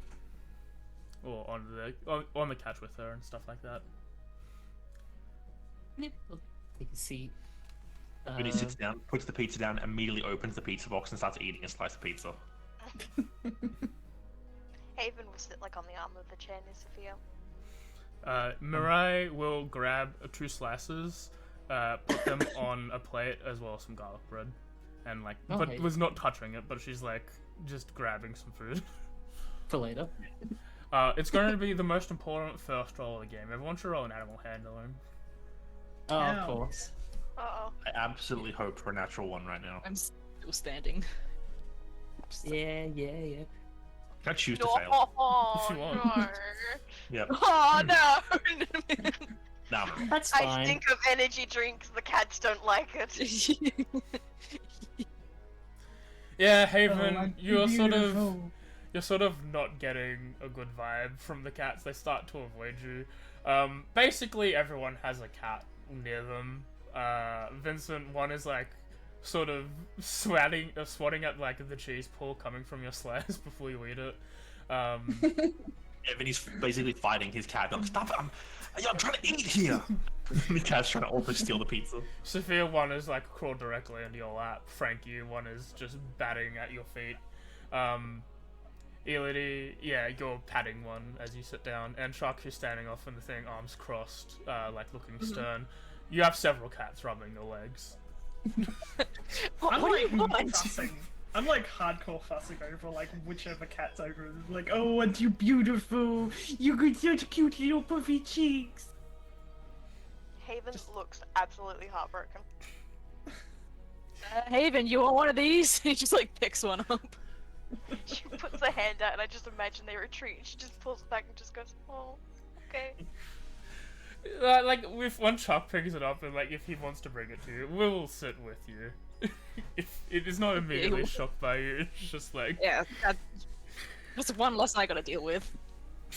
or on the couch with her and stuff like that. Yep, we'll take a seat. Vinny sits down, puts the pizza down, immediately opens the pizza box and starts eating a slice of pizza. Haven will sit like on the arm of the chair near Sophia. Mirai will grab two slices, put them on a plate as well as some garlic bread, and like, but Okay. was not touching it, but she's like just grabbing some food. For later. It's going to be the most important first roll of the game. Everyone should roll an animal handling. Oh, Ow. of course. Uh-oh. I absolutely hope for a natural one right now. I'm still standing. Yeah. Can I choose to No, fail? If you want. no. Yep. Oh no! Nah. That's I fine. think of energy drinks. The cats don't like it. Yeah, Oh, Haven, I'm you're sort beautiful. of not getting a good vibe from the cats. They start to avoid you. Basically, everyone has a cat near them. Vincent, one is like sort of swatting at like the cheese pull coming from your slice before you eat it. Yeah, Vinny's basically fighting his cat. Like, stop it! I'm trying to eat here. The cat's trying to also steal the pizza. Sophia, one is like crawled directly into your lap. Frankie, one is just batting at your feet. Elodie, yeah, you're patting one as you sit down, and Shark is standing off in the thing, arms crossed, like looking stern. You have several cats rubbing your legs. I'm What do like you want? fussing. I'm like hardcore fussing over like whichever cat's over. Like, oh, aren't you beautiful? You got such cute little puffy cheeks. Haven looks absolutely heartbroken. Haven, you want one of these? He just like picks one up. She puts her hand out, and I just imagine they retreat. And she just pulls it back and just goes, "Oh, okay." Like, if one Chuck picks it up and like if he wants to bring it to you, we'll sit with you. If it is not immediately shocked by you, it's just like, Yeah, that's one less I gotta deal with.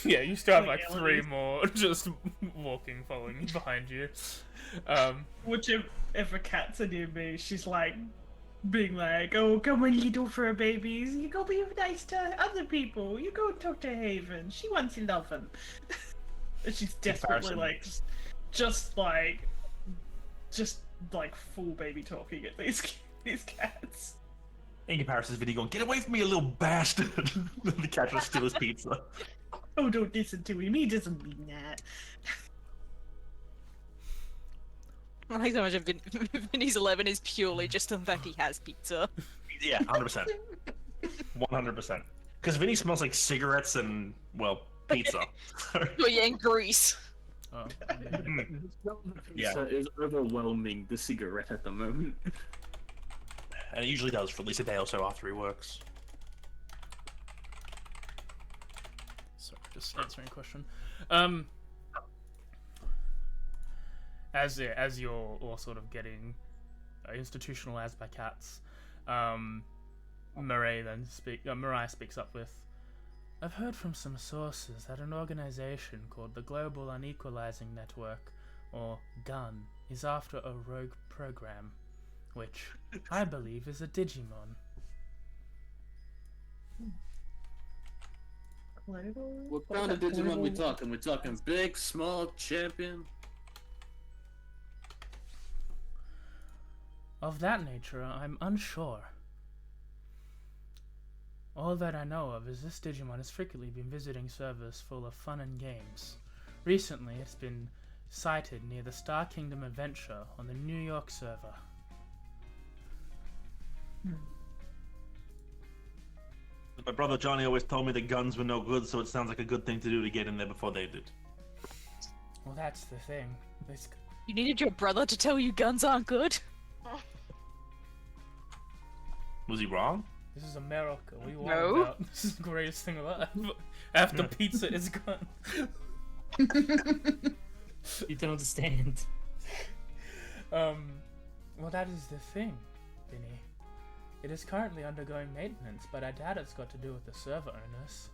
yeah, you still have Like like three Elodie's. more just walking, following behind you. Whichever cats are near me, she's like being like, oh, come on, little fur babies. You go be nice to other people. You go talk to Haven. She wants to love him. And she's desperately Comparison. like, just like full baby talking at these cats. In comparison, Vinny going, "Get away from me, you little bastard!" The cat tries to steal his pizza. Oh, don't listen to him. He doesn't mean that. I like so much of Vinny's 11 is purely just the fact he has pizza. Yeah, 100%. 100%. Because Vinny smells like cigarettes and, well, pizza. Oh yeah, and grease. Oh, Yeah. So it's overwhelming the cigarette at the moment. And it usually does for at least a day or so after he works. sorry, just answering a question. As you're all sort of getting institutionalized by cats, Mirai speaks up with, I've heard from some sources that an organization called the Global Unequalizing Network, or GUN, is after a rogue program, which I believe is a Digimon. What kind of Digimon we talking? We talking big, small, champion? Of that nature, I'm unsure. All that I know of is this Digimon has frequently been visiting servers full of fun and games. Recently, it's been sighted near the Star Kingdom Adventure on the New York server. My brother Johnny always told me the guns were no good, so it sounds like a good thing to do to get in there before they did. Well, that's the thing. You needed your brother to tell you guns aren't good? Was he wrong? This is America. What are you on No. about? This is the greatest thing alive. After pizza is gone. You don't understand. Well, that is the thing, Vinny. It is currently undergoing maintenance, but I doubt it's got to do with the server owners.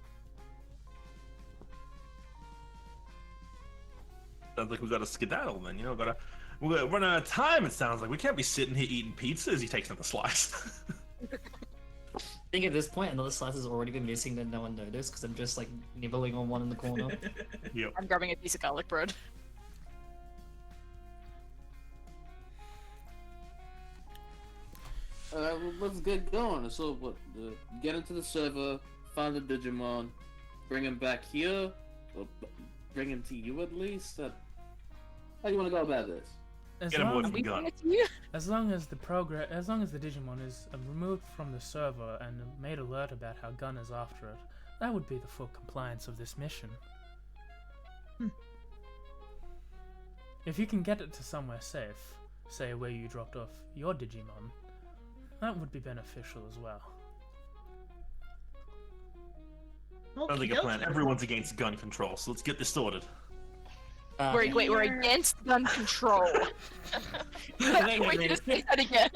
Sounds like we got to skedaddle then, we're running out of time, it sounds like. We can't be sitting here eating pizza as he takes another slice. I think at this point, another slice has already been missing that no one noticed because I'm just like nibbling on one in the corner. Yep. I'm grabbing a piece of garlic bread. Let's get going. So, get into the server, find the Digimon, bring him back here, or bring him to you at least? How do you want to go about this? As Get him away long, from the gun. as long as the Digimon is removed from the server and made alert about how Gun is after it, that would be the full compliance of this mission. If you can get it to somewhere safe, say where you dropped off your Digimon, that would be beneficial as well. Sounds like a plan. Everyone's against gun control, so let's get this sorted. Wait, we're against gun control. Wait, you just say that again.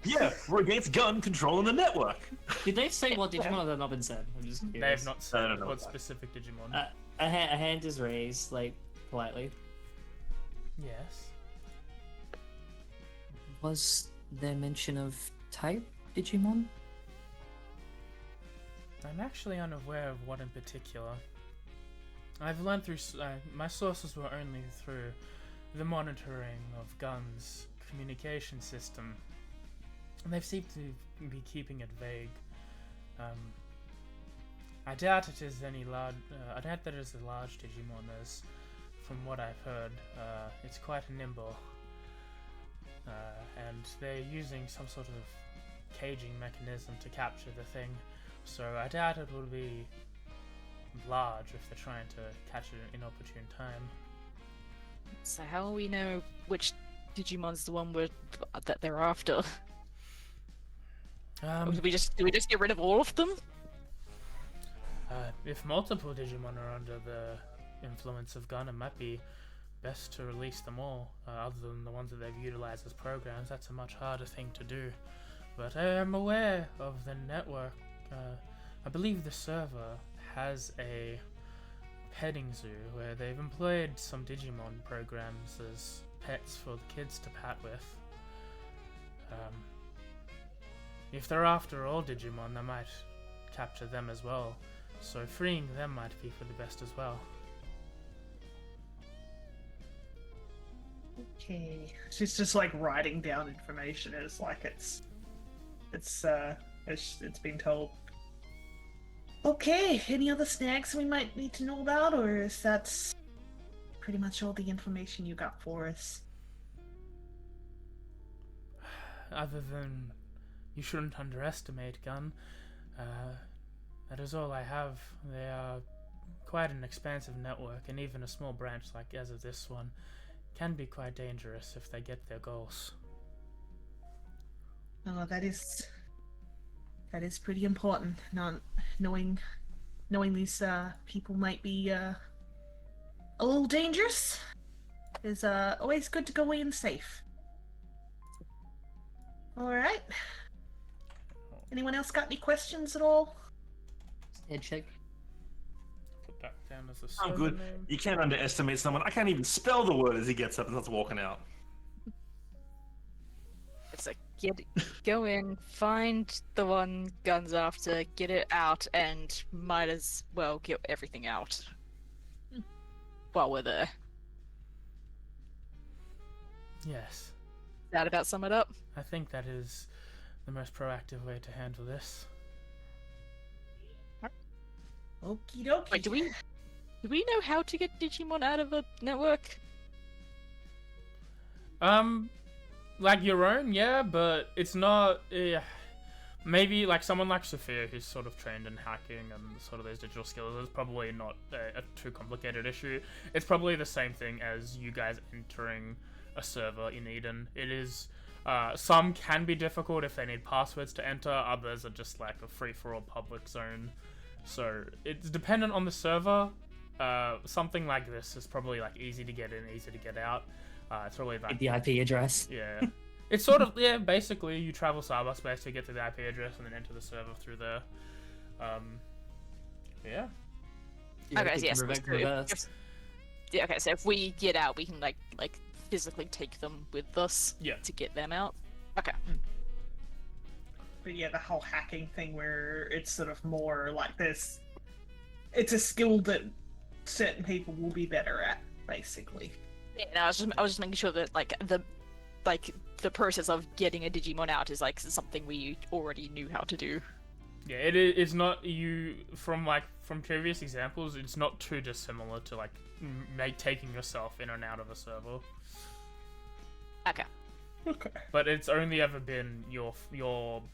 Yeah, we're against gun control in the network. Did they say what Digimon have not been said? I'm just curious. They have not I said don't know what that. specific Digimon. A hand is raised, like, politely. Yes. Was there mention of type Digimon? I'm actually unaware of what in particular. I've learned through my sources were only through the monitoring of Gun's communication system, and they've seemed to be keeping it vague. I doubt it is any large. I doubt that it is a large Digimon, as from what I've heard, it's quite nimble, and they're using some sort of caging mechanism to capture the thing. So I doubt it will be large if they're trying to catch it at an inopportune time. So how will we know which Digimon's the one that they're after? Or do we just get rid of all of them? If multiple Digimon are under the influence of Gun, it might be best to release them all, other than the ones that they've utilized as programs. That's a much harder thing to do. But I am aware of the network. I believe the server has a petting zoo where they've employed some Digimon programs as pets for the kids to pat with. If they're after all Digimon, they might capture them as well, so freeing them might be for the best as well. Okay. She's just like writing down information as like it's been told. Okay, any other snacks we might need to know about, or is that pretty much all the information you got for us? Other than you shouldn't underestimate Gun, that is all I have. They are quite an expansive network, and even a small branch like as of this one can be quite dangerous if they get their goals. Oh, that is pretty important. Not knowing these people might be a little dangerous is always good to go in safe. All right. Anyone else got any questions at all? Head check. Put that down as a I'm server good. name. You can't underestimate someone. I can't even spell the word as he gets up and starts walking out. It's like go in, find the one guns after, get it out, and might as well get everything out while we're there. Yes, That about sum it up? I think that is the most proactive way to handle this. Okie dokie. Wait, do we know how to get Digimon out of a network? Like your own, yeah, but it's not. Maybe like someone like Sophia, who's sort of trained in hacking and sort of those digital skills, is probably not a too complicated issue. It's probably the same thing as you guys entering a server in Eden. It is. Some can be difficult if they need passwords to enter. Others are just like a free-for-all public zone. So it's dependent on the server. Something like this is probably like easy to get in, easy to get out. It's probably like The IP address. yeah. It's sort of basically you travel cyberspace to get to the IP address and then enter the server through there. Yeah. Okay, we yes. can reverse. Yeah, okay, so if we get out, we can like physically take them with us Yeah. to get them out. Okay. But yeah, the whole hacking thing where it's sort of more like this. It's a skill that certain people will be better at, basically. Yeah, no, I was just making sure that the process of getting a Digimon out is like something we already knew how to do. Yeah, it's not from previous examples, it's not too dissimilar to like taking yourself in and out of a server. Okay. Okay. But it's only ever been your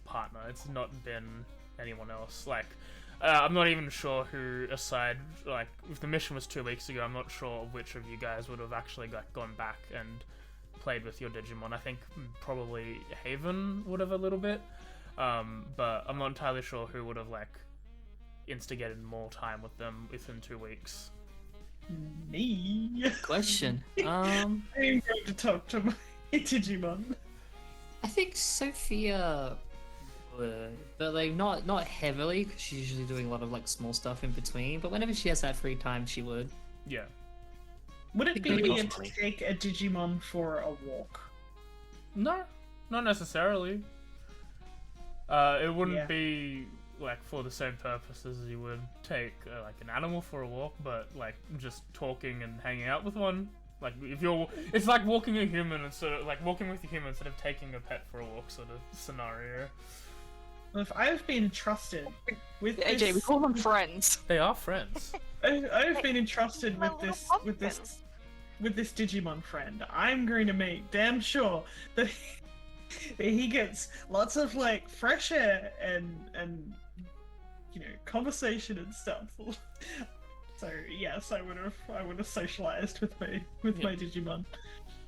partner. It's not been anyone else. Like, I'm not even sure who, aside, like, if the mission was 2 weeks ago, I'm not sure which of you guys would have actually gone back and played with your Digimon. I think probably Haven would have a little bit, but I'm not entirely sure who would have, like, instigated more time with them within 2 weeks. Me. Question. I'm going to talk to my Digimon. I think Sophia would, but like not heavily, because she's usually doing a lot of like small stuff in between. But whenever she has that free time, she would. Yeah. Would it be Maybe weird to take a Digimon for a walk? No, not necessarily. It wouldn't Yeah. be like for the same purposes as you would take like an animal for a walk, but like just talking and hanging out with one. Like it's like walking a human instead of like walking with a human instead of taking a pet for a walk sort of scenario. Well, if I've been entrusted with AJ, this, we call them friends. They are friends. I've been entrusted My with little this Digimon friend. I'm going to make damn sure that he gets lots of like fresh air and conversation and stuff. So yes, I would have socialized with my Digimon.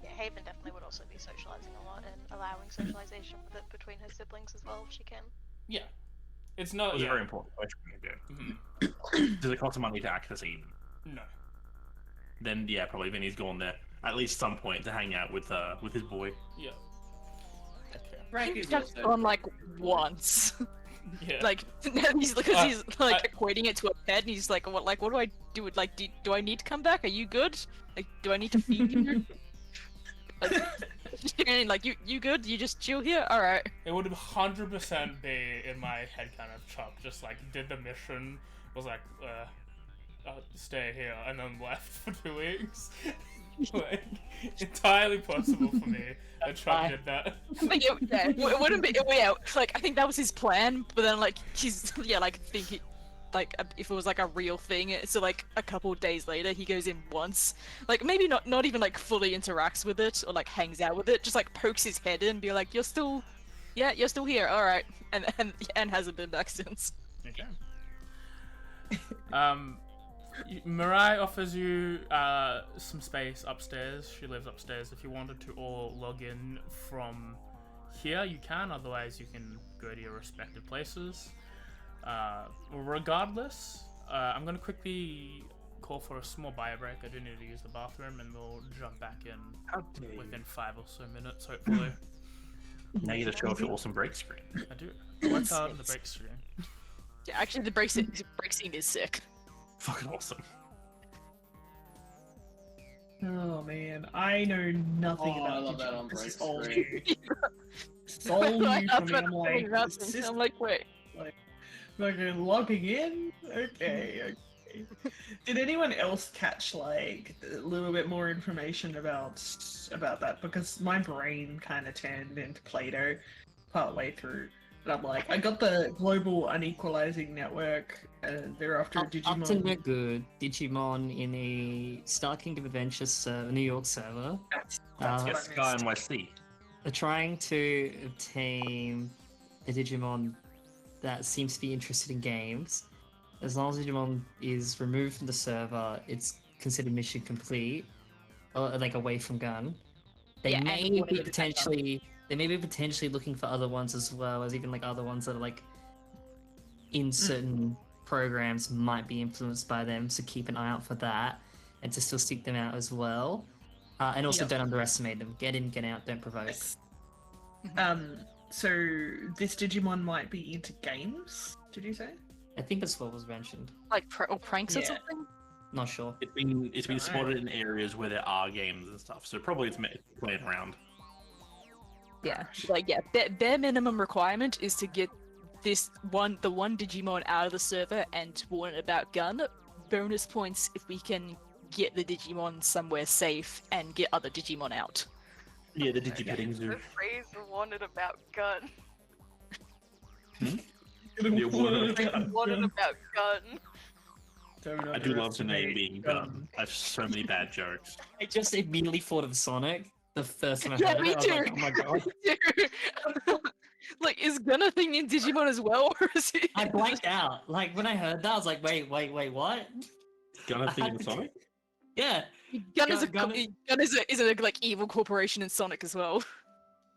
Yeah, Haven definitely would also be socializing a lot and allowing socialization with it between her siblings as well if she can. Yeah. It's not. That was Yeah. a very important question. Mhm. Does it cost money to access Eden? No. Then yeah, probably Vinny's gone there at least some point to hang out with his boy. Yeah. Okay. Frankie's Just also gone like once. Yeah. Like he's equating it to a pet, and he's like, what do I do? Like, do I need to come back? Are you good? Like, do I need to feed you? Like, you good? You just chill here? All right. It would 100% be in my head kind of Chuck, just like did the mission, was like, stay here, and then left for 2 weeks. Like, entirely possible for me that Chuck did that. Like, it wouldn't be. Yeah, like I think that was his plan, but then like he's thinking. Like if it was like a real thing, so like a couple days later he goes in once, like maybe not even like fully interacts with it or like hangs out with it, just like pokes his head in and be like, you're still here, all right, and hasn't been back since. Okay. Mirai offers you some space upstairs. She lives upstairs. If you wanted to all log in from here, you can. Otherwise, you can go to your respective places. Regardless, I'm going to quickly call for a small bio break. I do need to use the bathroom, and we'll jump back in within 5 or so minutes, hopefully. Now you get to show off your awesome break screen. I do. I worked hard on the break screen. Yeah, actually, the break scene is sick. Fucking awesome. Oh man, I know nothing Oh, I about love that Digimon. on This break is all screen. new. It's all new I for was me. about to say that This thing, is I'm like, wait. like logging in. Okay. Did anyone else catch like a little bit more information about that? Because my brain kind of turned into Play-Doh partway through. And I'm like, I got the global unequalizing network, and they're after Up to Digimon. no good. Digimon in a Star Kingdom Adventure server, New York server. That's Uh, what Yes, I Sky missed. NYC. They're trying to obtain a Digimon that seems to be interested in games. As long as Digimon is removed from the server, it's considered mission complete, or like away from Gun. They Yeah, and may whatever be the potentially looking for other ones as well, as even like other ones that are like in certain programs might be influenced by them. So keep an eye out for that, and to still seek them out as well. And also Yep. don't underestimate them. Get in, get out, don't provoke. Yes. So this Digimon might be into games. Did you say? I think that's what was mentioned. Like or pranks or Yeah. something? Not sure. It's been Alright. spotted in areas where there are games and stuff, so probably it's playing around. Yeah. Like, yeah, their minimum requirement is to get the one Digimon out of the server and to warn about Gun. Bonus points if we can get the Digimon somewhere safe and get other Digimon out. Yeah, the Digipetting The Zoo. phrase wanted about gun. Yeah, Wanted about gun. I do love the name being Gun. I have so many bad jokes. I just immediately thought of Sonic the first time I Yeah, heard me it. I was like, too. oh my god. Like, is Gun a thing in Digimon as well, or is it? I blanked out. Like when I heard that, I was like, wait, what? Gun a thing in Sonic? Yeah. Gun is a Gun- is a like evil corporation in Sonic as well.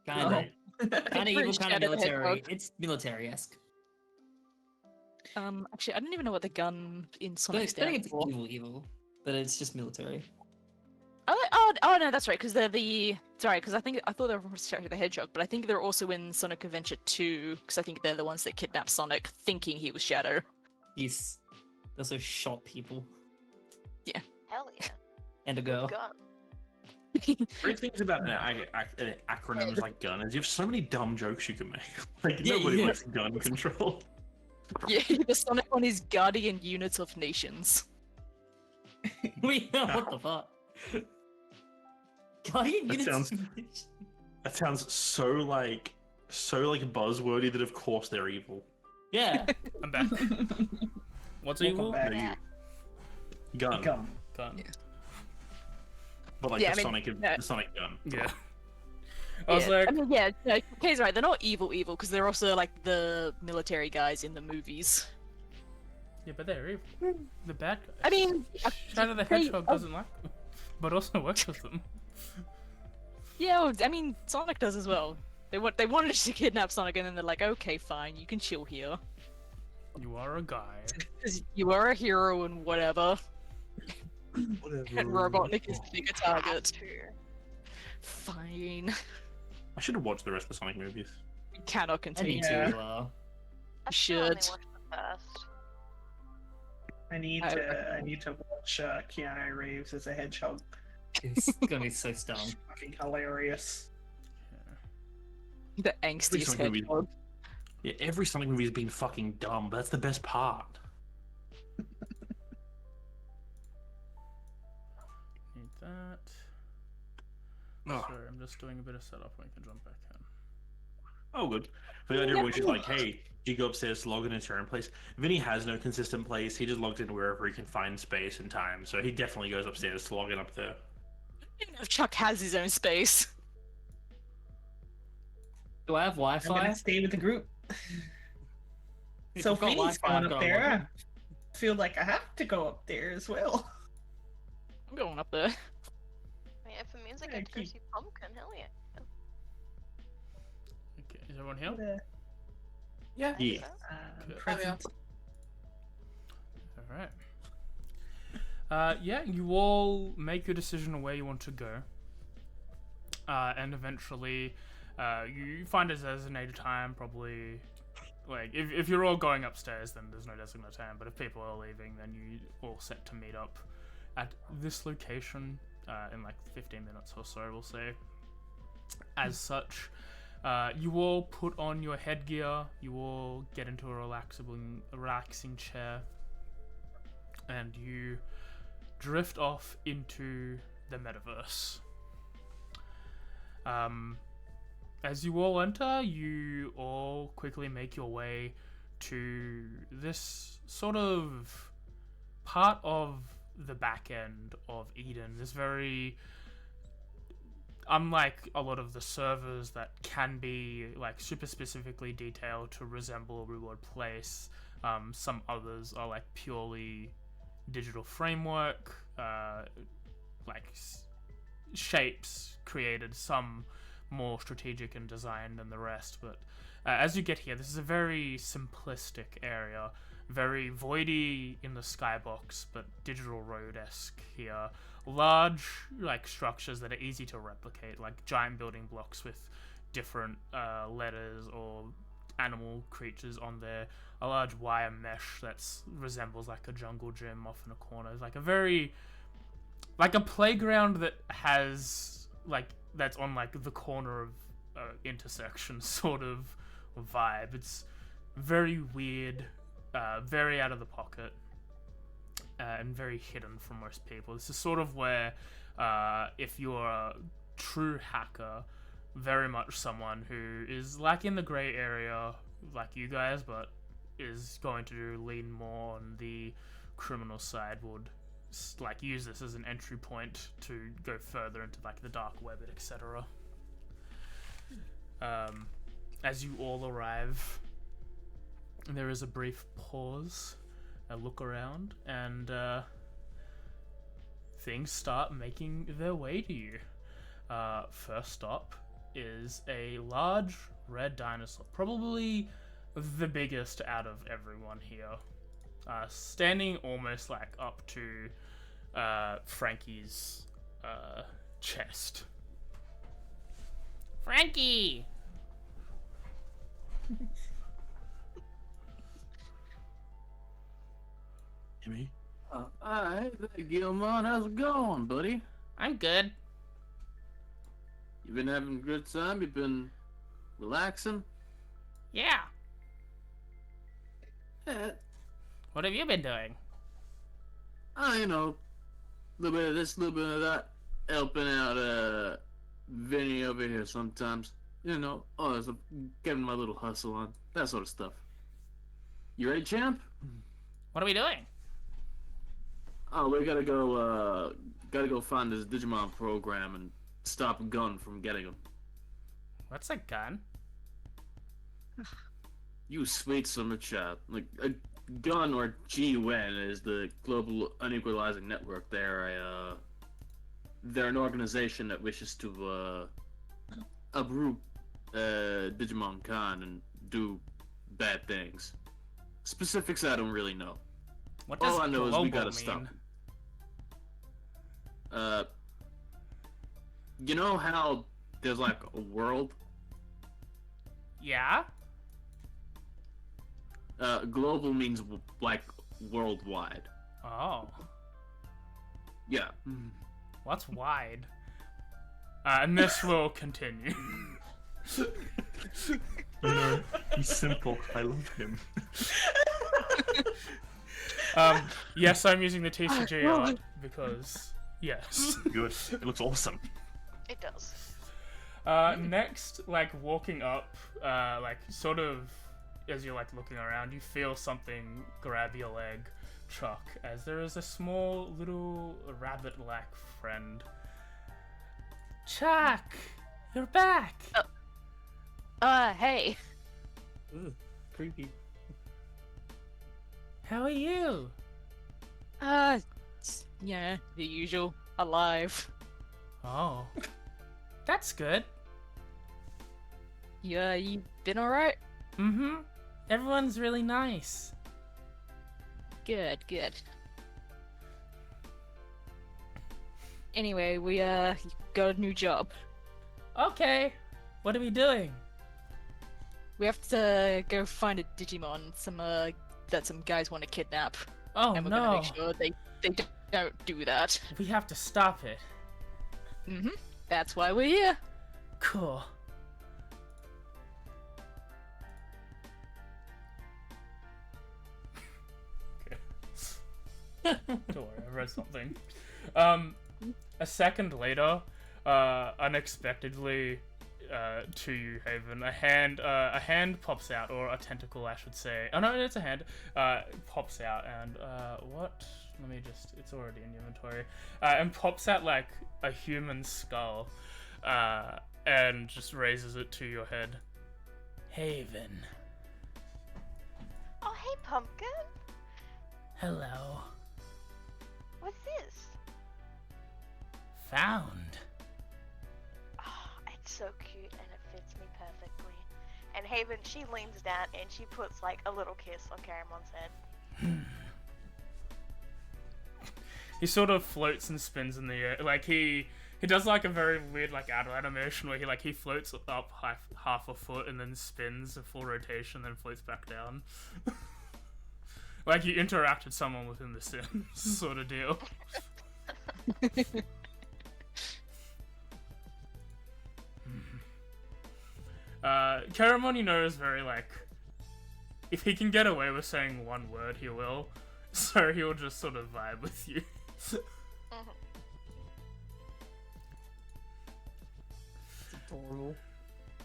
Kind of. Kind of evil, British kind of Shadow the military. Hedgehog. It's military-esque. Actually, I don't even know what the gun in But Sonic I think stands it's for. evil. But it's just military. Oh no, that's right. Because they're because I thought they were from Shadow the Hedgehog, but I think they're also in Sonic Adventure 2. Because I think they're the ones that kidnapped Sonic, thinking he was Shadow. He's also shot people Hell yeah. and a girl. Gun. Great things about acronyms like Gun is you have so many dumb jokes you can make. Like Yeah, nobody yeah. likes gun control. Yeah, the Sonic one is Guardian Units of Nations. What the fuck? Guardian That Units. That sounds so buzzwordy that of course they're evil. Yeah. I'm back. What's Welcome evil? back. Yeah. Gun. Gun. Gun. But like Yeah, the I mean, Sonic gun. Yeah. I was Yeah, like, I mean, yeah, no, Kay's right. They're not evil because they're also like the military guys in the movies. yeah, but they're evil. The bad guys. I mean, Shadow the Kay- Hedgehog doesn't like them, but also works with them. yeah, well, I mean, Sonic does as well. They wanted to kidnap Sonic, and then they're like, okay, fine, you can chill here. You are a guy. 'Cause you are a hero and whatever. And Robotnik is the bigger target. Fine. I should have watched the rest of the Sonic movies. We cannot I continue. need Yeah. to. I Should. only watched the first. I need to watch Keanu Reeves as a hedgehog. It's gonna be so dumb. Fucking hilarious. The angstiest Sonic movie- hedgehog. Yeah, every Sonic movie has been fucking dumb, but that's the best part. Need that. Oh, Sorry, I'm just doing a bit of setup when I can jump back in. oh good. The idea of which is like, hey, you go upstairs to log in into your own place. Vinny has no consistent place. He just logs in wherever he can find space and time. So he definitely goes upstairs to log in up there. Even if Chuck has his own space. Do I have I'm Wi-Fi? gonna stay with the group. If So I've got Vinny's Wi-Fi, going I've up got a there. login. I feel like I have to go up there as well. I'm going up there. I mean, if it means I Yeah, get to go keep- see Pumpkin, hell yeah. Okay, is everyone here? Yeah. Yeah. Good. Present. Alright. Yeah, you all make your decision on where you want to go. And eventually, You find a designated time, probably. Like, if you're all going upstairs, then there's no designated time. But if people are leaving, then you all set to meet up at this location in like 15 minutes or so, we'll say. As such, you all put on your headgear. You all get into a relaxing chair, and you drift off into the metaverse. As you all enter, you all quickly make your way to this sort of part of the back end of Eden. This very, unlike a lot of the servers that can be like super specifically detailed to resemble a reward place, some others are like purely digital framework, like shapes created, some more strategic and designed than the rest. But as you get here, this is a very simplistic area, very voidy in the skybox, but digital road-esque here. Large like structures that are easy to replicate, like giant building blocks with different letters or animal creatures on there. A large wire mesh that resembles like a jungle gym off in a corner. It's like a very, like a playground that has like, that's on like the corner of intersection sort of vibe. It's very weird, very out of the pocket, and very hidden from most people. This is sort of where, if you're a true hacker, very much someone who is like in the grey area like you guys, but is going to lean more on the criminal side, would like use this as an entry point to go further into like the dark web, etc. As you all arrive, there is a brief pause, a look around, and things start making their way to you. First stop is a large red dinosaur, probably the biggest out of everyone here, standing almost like up to Frankie's chest. Frankie! Jimmy? Hey there, G.U.N. How's it going, buddy? I'm good. You been having a good time? You been relaxing? Yeah. Yeah. What have you been doing? You know, a little bit of this, a little bit of that. Helping out, Vinny over here sometimes. You know, so getting my little hustle on. That sort of stuff. You ready, champ? What are we doing? Oh, we gotta go find this Digimon program and stop G.U.N from getting him. What's a gun? You sweet summer child. Like, G.U.N or G.U.N is the Global Unequalizing Network. They're an organization that wishes to, uproot, Digimon Con and do bad things. Specifics I don't really know. What does All I know is we gotta mean? stop him. You know how there's like a world? Yeah? Global means like worldwide. Oh. Yeah. What's wide? And this will continue. No, he's simple. I love him. Yes, I'm using the TCG art because, yes. Good. It looks awesome. It does. Next, like walking up, like sort of as you're like looking around, you feel something grab your leg, Chuck, as there is a small little rabbit-like friend. Chuck, you're back. Hey. Ooh, creepy. How are you? Yeah, the usual. Alive. Oh, that's good. Yeah, you been alright? Mm-hmm. Everyone's really nice. Good, good. Anyway, we got a new job. Okay. What are we doing? We have to go find a Digimon. That some guys want to kidnap. Oh And we're no. gonna make sure they don't do that. We have to stop it. That's why we're here. Cool. Okay. Don't worry, I read something. A second later, unexpectedly, to you, Haven, a hand pops out, or a tentacle, I should say. Oh no, it's a hand. Pops out, and what? Let me just. It's already in inventory. And pops out like a human skull, and just raises it to your head. Haven. Oh, hey, Pumpkin. Hello. What's this? Found. Oh, it's so cute and it fits me perfectly. And Haven, she leans down and she puts like a little kiss on Caramon's head. He sort of floats and spins in the air. Like he does like a very weird like adult animation where he floats up half a foot and then spins a full rotation, then floats back down. Like he interacted with someone within The Sims sort of deal. Caramon, you know, is very like, if he can get away with saying one word, he will. So he'll just sort of vibe with you. Adorable.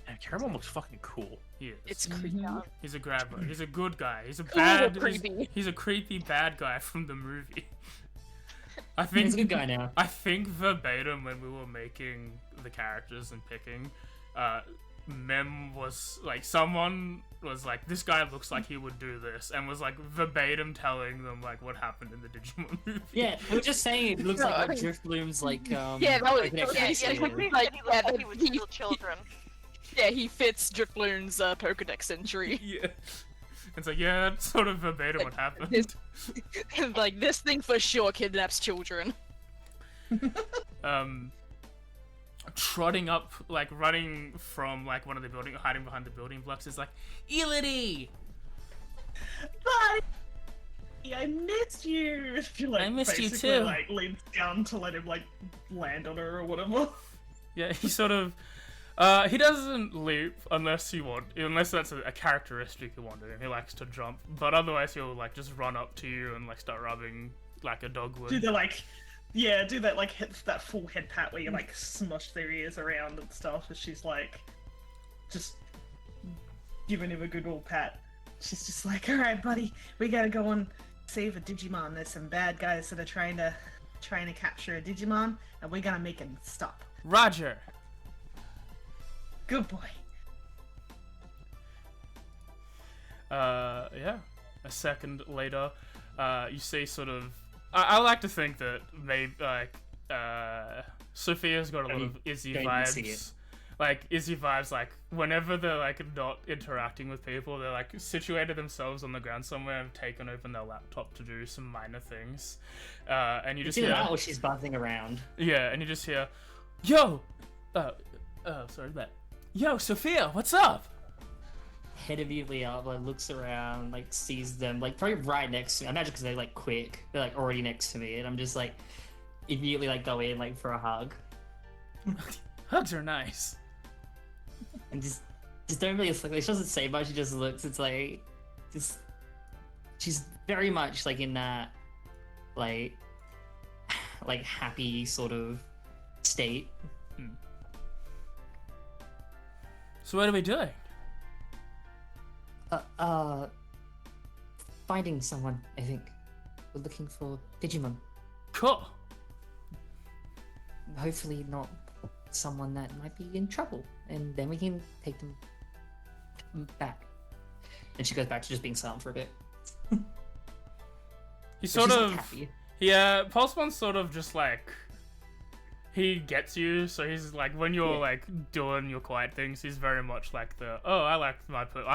And Caramel looks fucking cool. He is. It's creepy. He's a grabber. He's a good guy. He's a Cool, bad. creepy. He's a creepy bad guy from the movie. I He's think. a good guy now. I think verbatim when we were making the characters and picking, Mem was like, someone was like, this guy looks like he would do this, and was like verbatim telling them like what happened in the Digimon movie. Yeah, we were just saying it looks like what Driftbloom's like. Yeah, that was- like an yeah, extra yeah, scene. like, he yeah, looked like but he would he- steal children. Yeah, he fits Driftloon's Pokedex entry. Yeah. It's like, yeah, that's sort of verbatim what happened. This- Like, this thing for sure kidnaps children. Trotting up, like running from like one of the building, hiding behind the building blocks is like, Elodie! Buddy, I missed you. She, like, I missed you basically, too. Like leans down to let him like land on her or whatever. Yeah, he sort of, he doesn't leap unless that's a characteristic you want of him. He likes to jump, but otherwise he'll like just run up to you and like start rubbing like a dog would. Do the like, yeah, do that like hit that full head pat where you like smush their ears around and stuff. And she's like, just giving him a good old pat. She's just like, all right, buddy, we gotta go and save a Digimon. There's some bad guys that are trying to capture a Digimon, and we gotta make him stop. Roger. Good boy. Yeah. A second later, you see sort of. I like to think that maybe like Sophia's got a lot of Izzy don't even see vibes. it. Like Izzy vibes, like whenever they're like not interacting with people, they're like situated themselves on the ground somewhere and taken open their laptop to do some minor things. And you It's just either hear, that or she's buzzing around. yeah, and you just hear, yo, sorry that, yo, Sophia, what's up? Head immediately up, like looks around, like sees them, like probably right next to me. I imagine because they're like quick, they're like already next to me, and I'm just like immediately like go in like for a hug, Hugs are nice. and just don't really like. She doesn't say much. She just looks. It's like just she's very much like in that like happy sort of state. So what are we doing? Finding someone. I think we're looking for Digimon. Cool. Hopefully not someone that might be in trouble, and then we can take them back. And she goes back to just being silent for a bit. He But sort she's, like, of, happy. yeah, Pulsemon's sort of just like, he gets you, so he's like, when you're like doing your quiet things, he's very much like I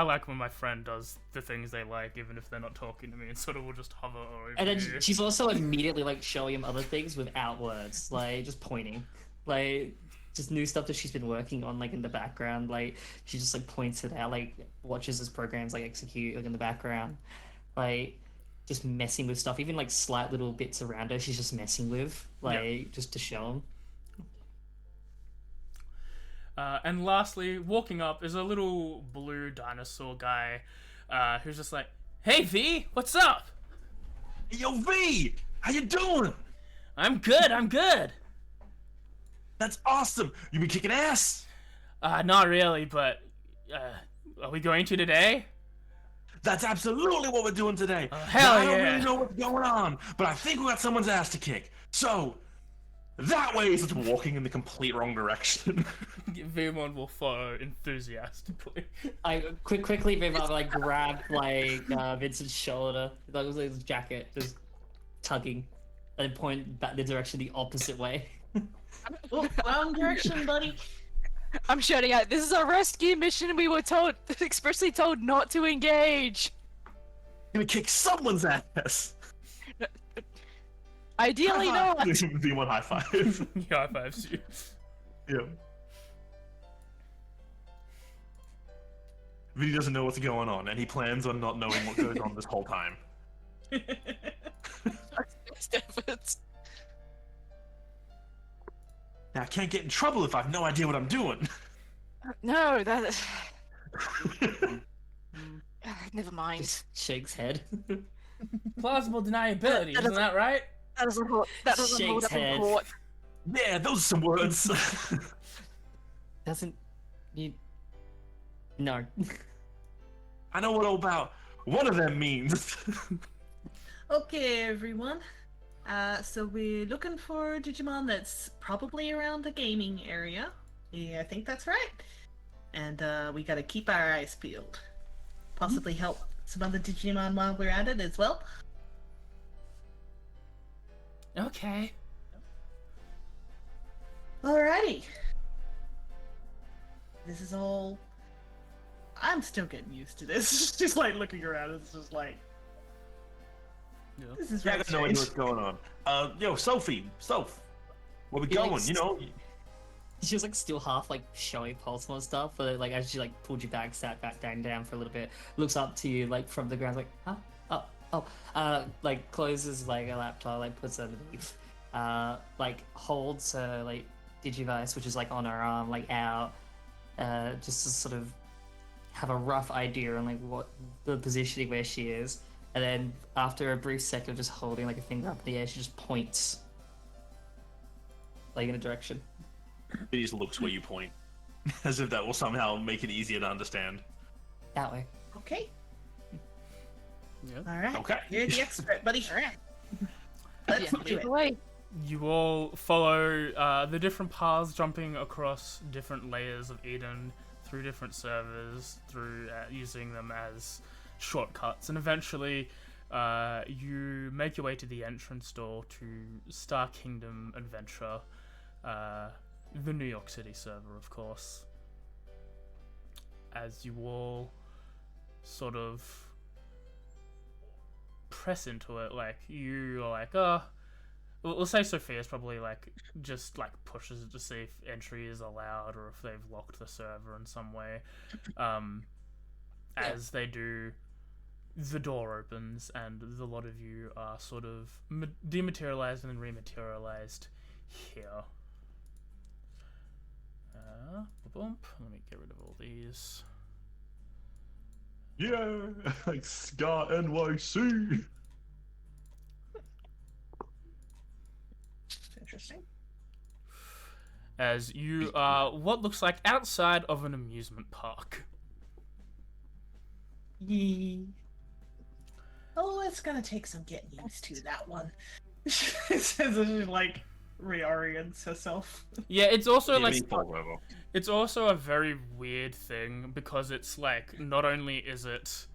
like when my friend does the things they like, even if they're not talking to me, and sort of will just hover over And then you. she's also immediately like showing him other things without words, like just pointing. Like just new stuff that she's been working on, like in the background. Like she just like points it out, like watches as programs like execute like in the background, like just messing with stuff. Even like slight little bits around her, she's just messing with, like just to show them. And lastly, walking up is a little blue dinosaur guy, who's just like, "Hey V, what's up?" Yo, V! How you doing? I'm good. I'm good. That's awesome! You been kicking ass? Not really, but are we going to today? That's absolutely what we're doing today. Hell Now, I don't yeah. really know what's going on, but I think we got someone's ass to kick. So, that way is walking in the complete wrong direction. Vimon will follow enthusiastically. I quickly Viva like grab like Vincent's shoulder, like his jacket, just tugging, and point back the direction the opposite way. Oh, wrong direction, buddy. I'm shouting out, "This is a rescue mission. We were told, expressly told not to engage." Gonna kick someone's ass. Ideally not. V1 high five. He high fives you. Yeah. Vinny doesn't know what's going on, and he plans on not knowing what goes on this whole time. Best efforts. Now, I can't get in trouble if I have no idea what I'm doing. No, that. Never mind. Just shakes head. Plausible deniability, isn't that right? That doesn't hold. That doesn't hold Shakes up in head. court. Yeah, those are some words. Doesn't you? No. I know what all about one of them means. Okay, everyone. So we're looking for Digimon that's probably around the gaming area. Yeah, I think that's right. And we gotta keep our eyes peeled. Possibly help some other Digimon while we're at it as well. Okay. Alrighty. This is all. I'm still getting used to this. It's just like looking around. It's just like. Yeah. This is Yeah, I very got no idea strange. what's going on. Yo, Sophie, where we Yeah, going? like, You know, She was like still half like showing pulse and stuff, but like as she like pulled you back, sat back down for a little bit, looks up to you like from the ground, like, huh? Like closes like a laptop, like puts it underneath, like holds her like Digivice, which is like on her arm, like out, just to sort of have a rough idea on like what the positioning where she is, and then after a brief second of just holding like a finger up in the air, she just points like in a direction. he just looks where you point, as if that will somehow make it easier to understand. That way. Okay. Yeah. Alright. Okay. You're the expert, buddy. Let's do Lead it. the way. You all follow the different paths, jumping across different layers of Eden, through different servers, through using them as shortcuts, and eventually you make your way to the entrance door to Star Kingdom Adventure, the New York City server, of course. As you all sort of press into it, like you are like, we'll say Sophia's probably like just like pushes it to see if entry is allowed or if they've locked the server in some way. As they do, the door opens and the lot of you are sort of dematerialized and then rematerialized here. Let me get rid of all these. Yeah, like Scar NYC. Interesting. As you are what looks like outside of an amusement park. Yee. Oh, it's gonna take some getting used to that one. It says as she like reorients herself. Yeah, it's also like Over. it's also a very weird thing because it's like not only is it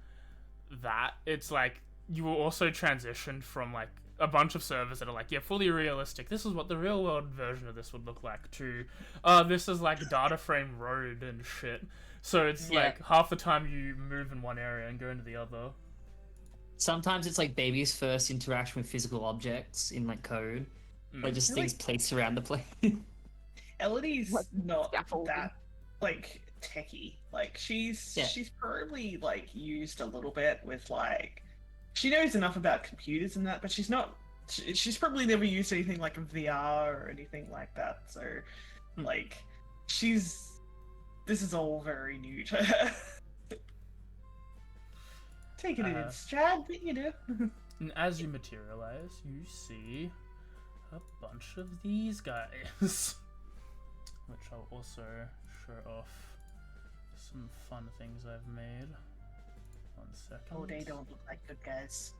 that, it's like you will also transition from like a bunch of servers that are like, yeah, fully realistic, this is what the real world version of this would look like, to this is like data frame road and shit. So it's Yeah. like half the time you move in one area and go into the other. Sometimes it's like baby's first interaction with physical objects in like code, like just Really? things placed around the place. Elodie's What not scaffolding? that like techie. Like she's Yeah. she's probably like used a little bit with like she knows enough about computers and that, but she's not. She's probably never used anything like VR or anything like that. So, like, this is all very new to her. Taking it in stride, but you know. And as you materialize, you see a bunch of these guys, which I'll also show off some fun things I've made. 1 second. Oh, they don't look like good guys.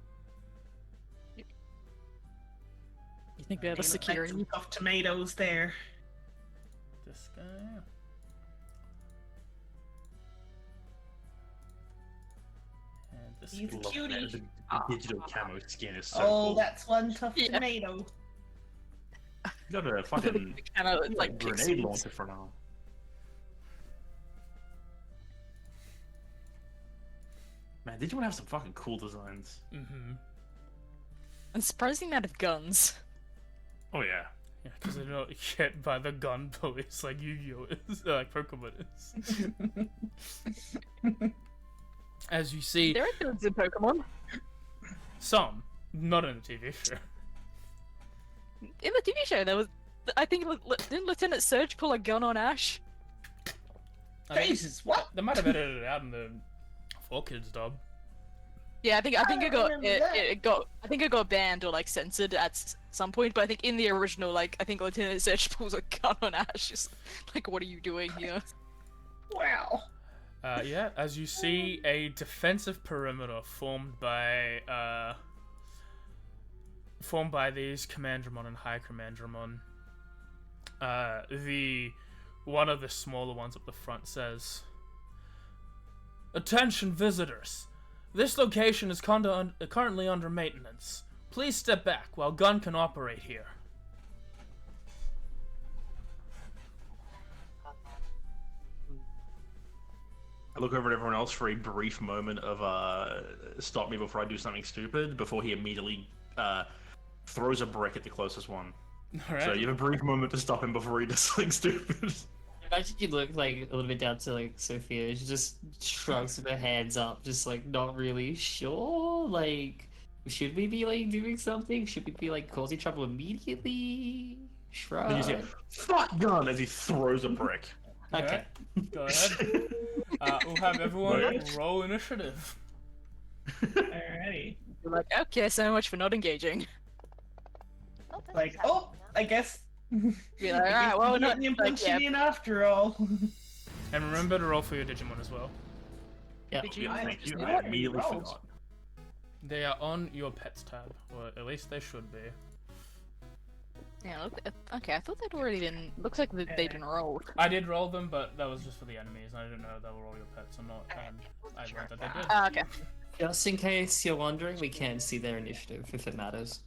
You think we have They a look like security? some tough tomatoes there. This guy. And this He's guy. a cutie. The digital camo skin is so Oh, cool. that's one tough Yeah. tomato. You got a fucking Kind of like grenade pixels. launcher for now. Man, Digimon have some fucking cool designs. Mm-hmm. And surprising amount of guns. Oh yeah. Yeah, because they don't get by the gun police like Yu-Gi-Oh is, like Pokemon is. As you see, There are guns in Pokemon. some, not in the TV show. In the TV show, there was. I think didn't Lieutenant Surge pull a gun on Ash? I mean, Jesus, what? they might have edited it out in the 4Kids dub. Yeah, I think don't it got remember that. I think it got banned or like censored at some point. But I think in the original, like I think Lieutenant Surge pulls a gun on Ash. Just like, what are you doing here? Wow. Yeah, as you see, a defensive perimeter formed by these Commandramon and High Commandramon. The one of the smaller ones up the front says, "Attention visitors! This location is currently under maintenance. Please step back while Gun can operate here." I look over at everyone else for a brief moment of stop me before I do something stupid, before he immediately throws a brick at the closest one. Alright. So you have a brief moment to stop him before he does something stupid. Imagine you look like a little bit down to like Sophia. She just shrugs with her hands up, just like not really sure. Like, should we be like doing something? Should we be like causing trouble immediately? Shrug. And you say, "Fuck Gun!" as he throws a brick. Okay. Go ahead. We'll have everyone Right. roll initiative. Alrighty. You're like, okay, so much for not engaging. Oh, this Like, is oh, happening I guess. Be like, alright, well, not not the like, yeah, in after all. And remember to roll for your Digimon as well. Yeah. Did you- Yeah, thank you. I I immediately rolled. forgot. They are on your pets tab, or at least they should be. Yeah, okay, I thought they'd already been. Looks like they've been rolled. I did roll them, but that was just for the enemies. I didn't know they were all your pets or not, Okay, and wasn't I sure learned that if they did. Ah, okay. Just in case you're wondering, we can see their initiative if it matters.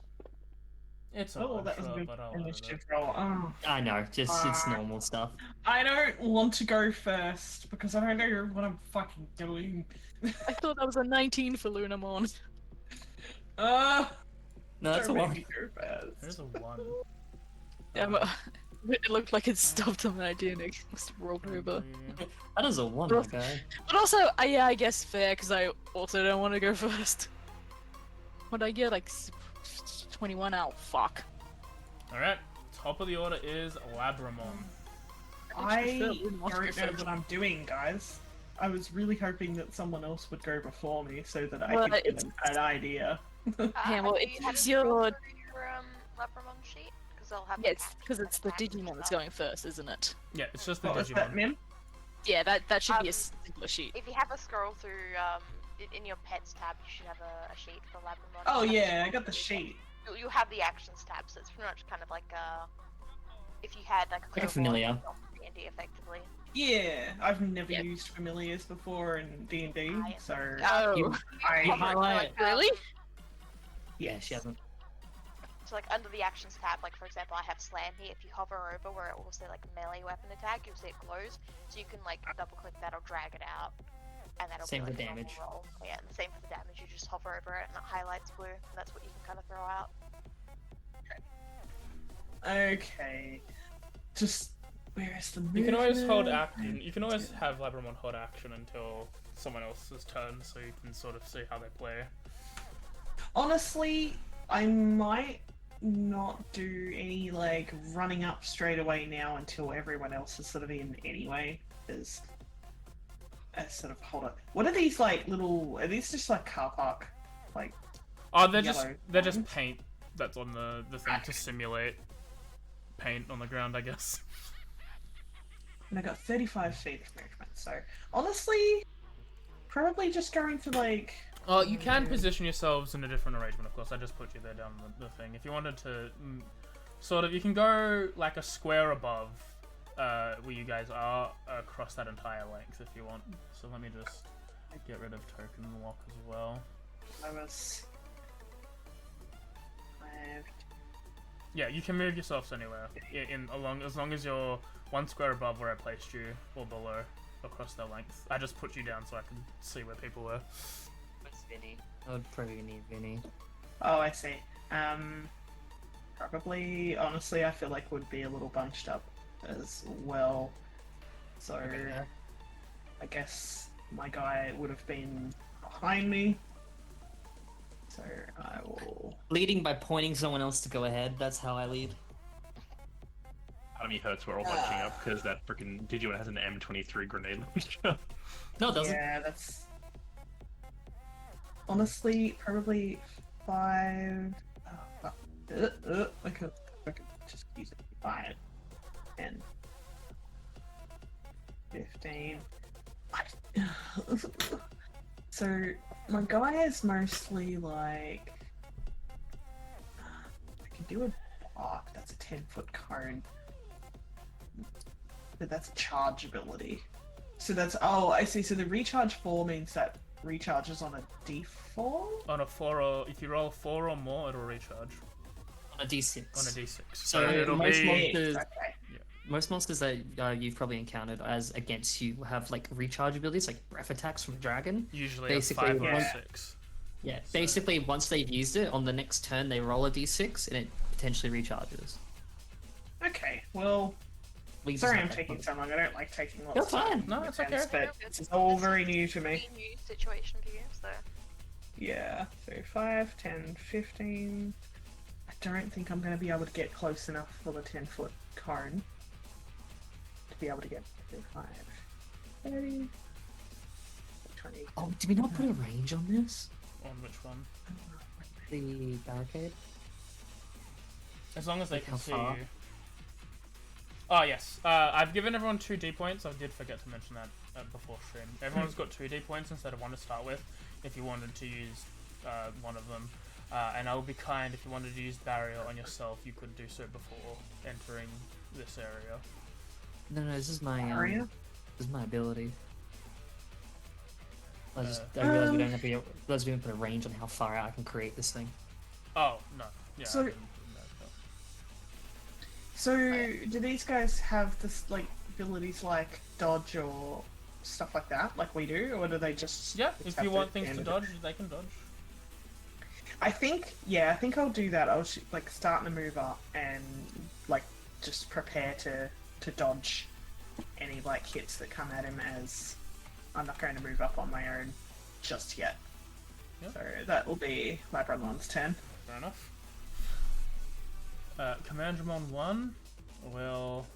It's Oh, all that was a sure, good but I'll edit it. initiative roll. Oh. I know, just it's normal stuff. I don't want to go first because I don't know what I'm fucking doing. I thought that was a 19 for Lunamon. Uh, No, that's a don't make one. me go first. There's a 1. It looked like it stopped on 19. It must have rolled over. That is a one, my guy. But also, yeah, I guess fair because I also don't want to go first. What'd I get? Like 21 out. Fuck. Alright, top of the order is Labramon. I prefer Moon don't Monster know first. what I'm doing, guys. I was really hoping that someone else would go before me so that I Well, could get it's- an idea. Yeah, well, have you had it's a your- roll for your Labramon sheet? Because they'll have Yeah, like, it's because it's the actions and Digimon that's stuff. going first, isn't it? Yeah, it's just the What was that, Digimon. Mim? Yeah, that should be a Um, simpler sheet. If you have a scroll through in your pets tab, you should have a sheet for Labramon. Oh You have yeah, I to got the scroll through sheet. it. You have the actions tab, so it's pretty much kind of like if you had like a Like a familiar. D&D effectively. Yeah, I've never Yep. used familiars before in D&D, I- so Oh, You I highlight. really? Yeah, she hasn't. So like under the actions tab, like for example, I have slam here. If you hover over where it will say like melee weapon attack, you'll see it glows. So you can like double click that or drag it out, and that'll Same be for like a normal damage. roll. Yeah, and the same for the damage. You just hover over it and it highlights blue. And that's what you can kind of throw out. Okay. Just Where is the You can always hold movement? action. You can always have Labramon hold action until someone else's turn, so you can sort of see how they play. Honestly, I might not do any like running up straight away now until everyone else is sort of in anyway. Is sort of hold it. What are these like little? Are these just like car park? Like Oh, they're yellow just lines? paint that's on the thing to simulate paint on the ground, I guess. And I got 35 feet of movement. So honestly, probably just going for like. Oh, you can position yourselves in a different arrangement, of course. I just put you there down the thing. If you wanted to, sort of, you can go like a square above where you guys are across that entire length if you want. So let me just get rid of token lock as well. I was. Yeah, you can move yourselves anywhere as long as you're one square above where I placed you or below across the length. I just put you down so I can see where people were. Where's Vinny? I would probably need Vinny. Oh, I see. Probably, honestly, I feel like would be a little bunched up as well. So, Okay. I guess my guy would have been behind me. So I will. Leading by pointing someone else to go ahead. That's how I lead. Part of me hurts we're all bunching up because that freaking Digimon has an M23 grenade launcher. No, it doesn't. Yeah, that's honestly probably 5. I could just use it. 5, 10, 15. So my guy is mostly like I can do a block. That's a 10-foot cone, but that's a charge ability. So that's I see. So the recharge 4 means that recharges on a D4. On a 4 or if you roll 4 or more, it'll recharge On a D6. on a D6. So it'll most be monsters, Okay. most monsters that you've probably encountered as against you have like recharge abilities, like breath attacks from Dragon. usually basically a 5 or a one- 6. Yeah, basically once they've used it, on the next turn they roll a D6 and it potentially recharges. Okay. Well, Leaves sorry, us I'm at taking that so long. I don't like taking lots You're of time. fine. No, it's Defense, okay. But it's all very new to me. New situation for you, so. Yeah. So 5, 10, 15. I don't think I'm going to be able to get close enough for the 10-foot cone to be able to get 5, 30, 20. Oh, did we not put a range on this? On which one? The barricade? As long as they Like can how see far? you. Oh yes, I've given everyone 2 D points. I did forget to mention that before stream. Everyone's got 2 D points instead of 1 to start with. If you wanted to use one of them, and I will be kind. If you wanted to use barrier on yourself, you could do so before entering this area. No, this is my Barrier? this is my ability. I realize we don't have to realize we don't put a range on how far out I can create this thing. Oh no, yeah. So- I didn't know that. So, do these guys have this like abilities like dodge or stuff like that, like we do, or do they just? Yeah, just if have you want things to stand- dodge, they can dodge. I think I'll do that. I'll like start to move up and like just prepare to dodge any like hits that come at him, as I'm not going to move up on my own just yet. Yep. So that will be Labramon's turn. Fair enough. Commandramon 1 will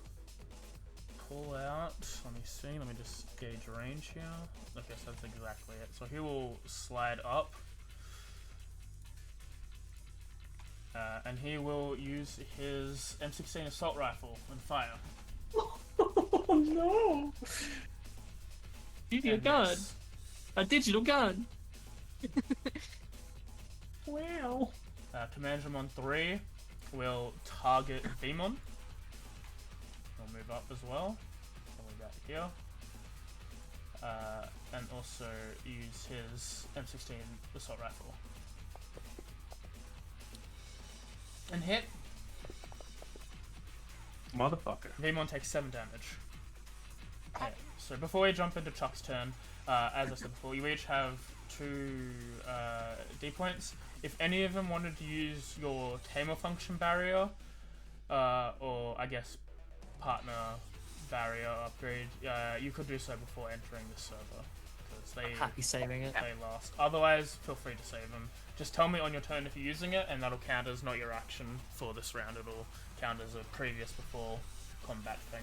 pull out. Let me see. Let me just gauge range here. I guess that's exactly it. So he will slide up. And he will use his M16 assault rifle and fire. Oh no! Digital And gun. miss. A digital gun. Wow. Commandramon 3 will target Demon. He'll move up as well. All the way back here. And also use his M16 assault rifle. And hit. Motherfucker. Demon takes 7 damage. Okay, so before we jump into Chuck's turn, as I said before, you each have 2 D points. If any of them wanted to use your tamer function barrier, or I guess partner barrier upgrade, you could do so before entering the server, because Happy saving it. they last. Otherwise, feel free to save them. Just tell me on your turn if you're using it, and that'll count as not your action for this round. It'll count as a previous before combat thing.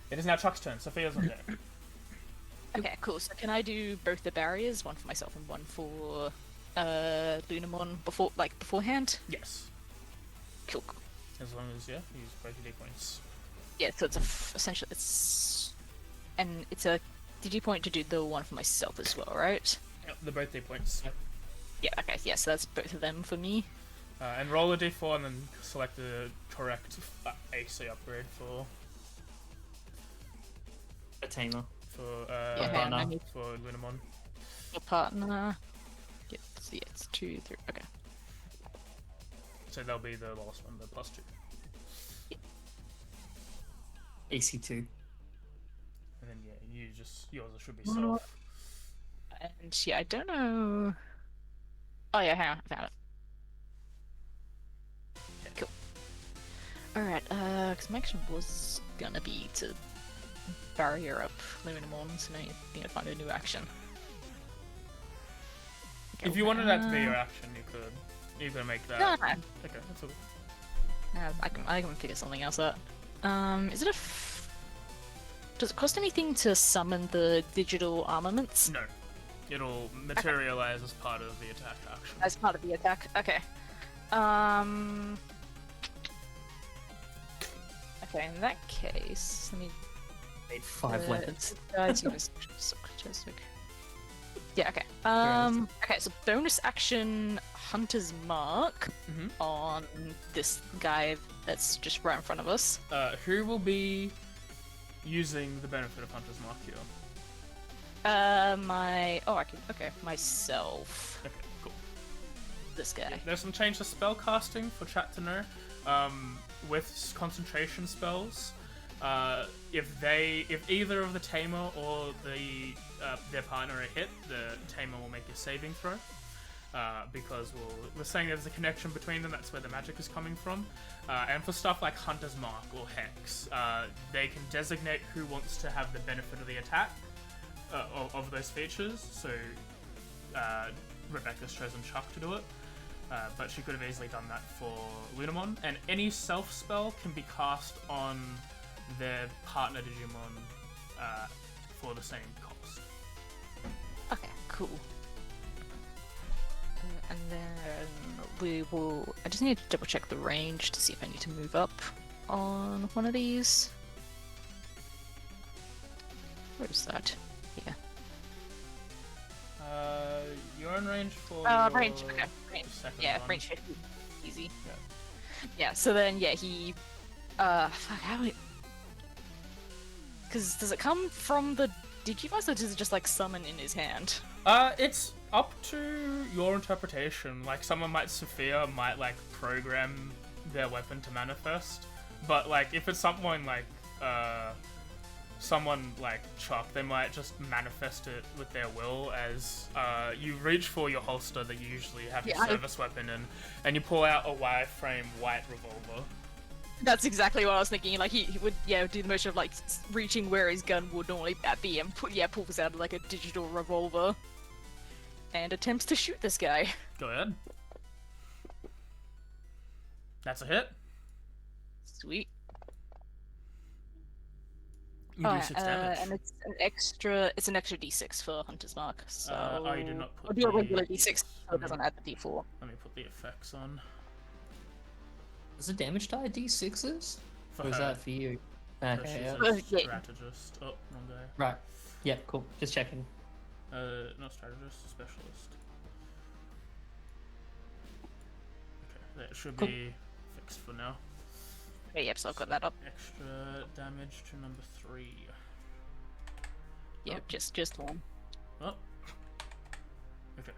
It is now Chuck's turn. Sophia's on deck. Okay, cool. So can I do both the barriers, one for myself and one for Lunamon beforehand? Yes. Cool. As long as, you use both your D-points. Yeah, so it's essentially it's a Digipoint to do the one for myself as well, right? Yep, they're both D-points. Yeah, okay, yeah, so that's both of them for me. And roll a D4 and then select the correct AC upgrade for A tamer. Partner. for Lunamon. Your partner. Yeah, it's 2, 3. Okay. So that'll be the last one, the +2. AC2. And then yours should be self. And yeah, I don't know. Oh yeah, hang on, I found it. Cool. Alright, because my action was gonna be to barrier up Lunamon, so now you need to find a new action. Okay, If you wanted that to be your action, you could. You could make that. No. Okay, that's all good. I can figure something else out. Is it does it cost anything to summon the digital armaments? No. It'll materialize as part of the attack action. As part of the attack? Okay. Okay, in that case, let me... Made 5 weapons. Yeah, okay. Okay, so bonus action Hunter's Mark on this guy that's just right in front of us. Who will be using the benefit of Hunter's Mark here? Myself. Okay, cool. This guy. There's some change to spell casting for chat to know. With concentration spells, if either of the tamer or their partner are hit, the tamer will make a saving throw. Because we're saying there's a connection between them, that's where the magic is coming from. And for stuff like Hunter's Mark or Hex, they can designate who wants to have the benefit of the attack of those features. So Rebecca's chosen Chuck to do it, but she could have easily done that for Lunamon. And any self spell can be cast on their partner Digimon for the same cost. Okay, cool. And then we will... I just need to double check the range to see if I need to move up on one of these. Where is that? Yeah. You're in range for range, okay. Yeah, one. range 50. Easy. Yeah, so then, yeah, he... fuck, how do we... Because does it come from the Digivice, or does it just, like, summon in his hand? It's up to your interpretation. Like, Sophia might, like, program their weapon to manifest. But, like, if it's someone like Chuck, they might just manifest it with their will as you reach for your holster that you usually have your service weapon in, and you pull out a wireframe white revolver. That's exactly what I was thinking. Like, he would, do the motion of, like, reaching where his gun would normally be and pulls out, like, a digital revolver and attempts to shoot this guy. Go ahead. That's a hit. Sweet. You do 6 damage. And it's an extra d6 for Hunter's Mark. So you did not put I'll do a regular d6 so it doesn't add the d4. Let me put the effects on. Is the damage die D6s? For Or is her. that for you? Okay, yeah. She's a strategist. Oh, wrong guy. Right. Yeah, cool. Just checking. Not strategist, specialist. Okay, that should be fixed for now. Okay, yep, so I've got that up. Extra damage to number 3. Yep, just one. Oh. Okay.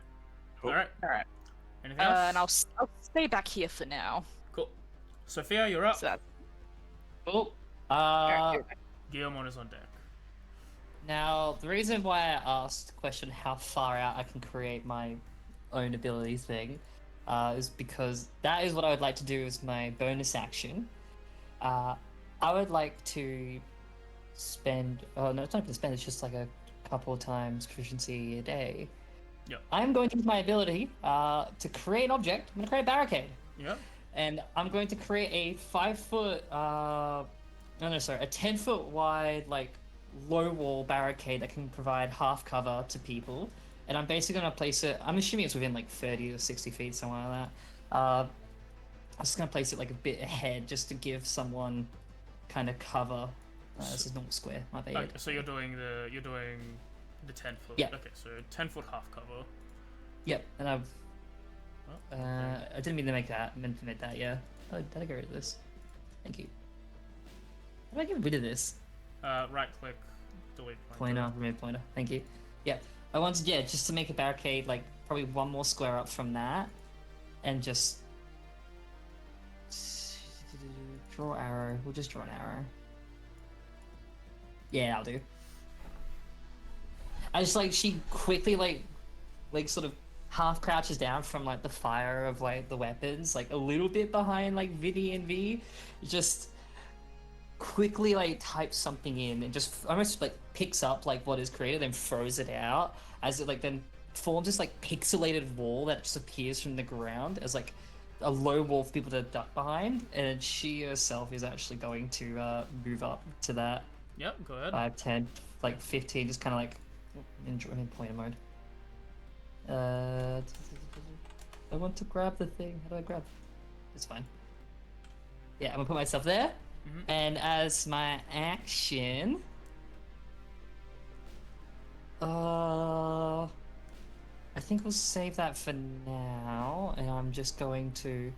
Cool. Alright. Alright. Anything else? And I'll stay back here for now. Cool. Sophia, you're up. So that's... Cool. G.U.N is on deck. Now, the reason why I asked the question how far out I can create my own abilities thing is because that is what I would like to do as my bonus action. I would like to spend. Oh no, it's not gonna spend. It's just like a couple times proficiency a day. Yep. I'm going to use my ability to create an object. I'm gonna create a barricade, Yep. and I'm going to create a 5-foot. No, no, sorry, a 10-foot wide like low wall barricade that can provide half cover to people. And I'm basically gonna place it. I'm assuming it's within like 30 or 60 feet, somewhere like that. I'm just gonna place it like a bit ahead, just to give someone kind of cover. This is not square. My bad. Okay, so you're doing the 10 foot. Yeah. Okay, so 10-foot half cover. Yep, and I've. Oh, I didn't mean to make that. I meant to make that. Yeah. Oh, did I get rid of this? Thank you. How do I get rid of this? Right click, delete Pointer, remove pointer. Thank you. Yeah, I wanted, yeah, just to make a barricade, like probably one more square up from that, and just draw arrow. We'll just draw an arrow. Yeah, that'll do. I just like she quickly like sort of half crouches down from like the fire of like the weapons, like a little bit behind like Vinny and V, just quickly like types something in and just almost like picks up like what is created and throws it out as it like then forms this like pixelated wall that just appears from the ground as like a low wall for people to duck behind, and she herself is actually going to move up to that. Yep, go ahead. 5, 10, like 15, just kind of like in pointer mode. I want to grab the thing. How do I grab? It's fine. Yeah, I'm gonna put myself there. Mhm. And as my action, I think we'll save that for now, and I'm just going to.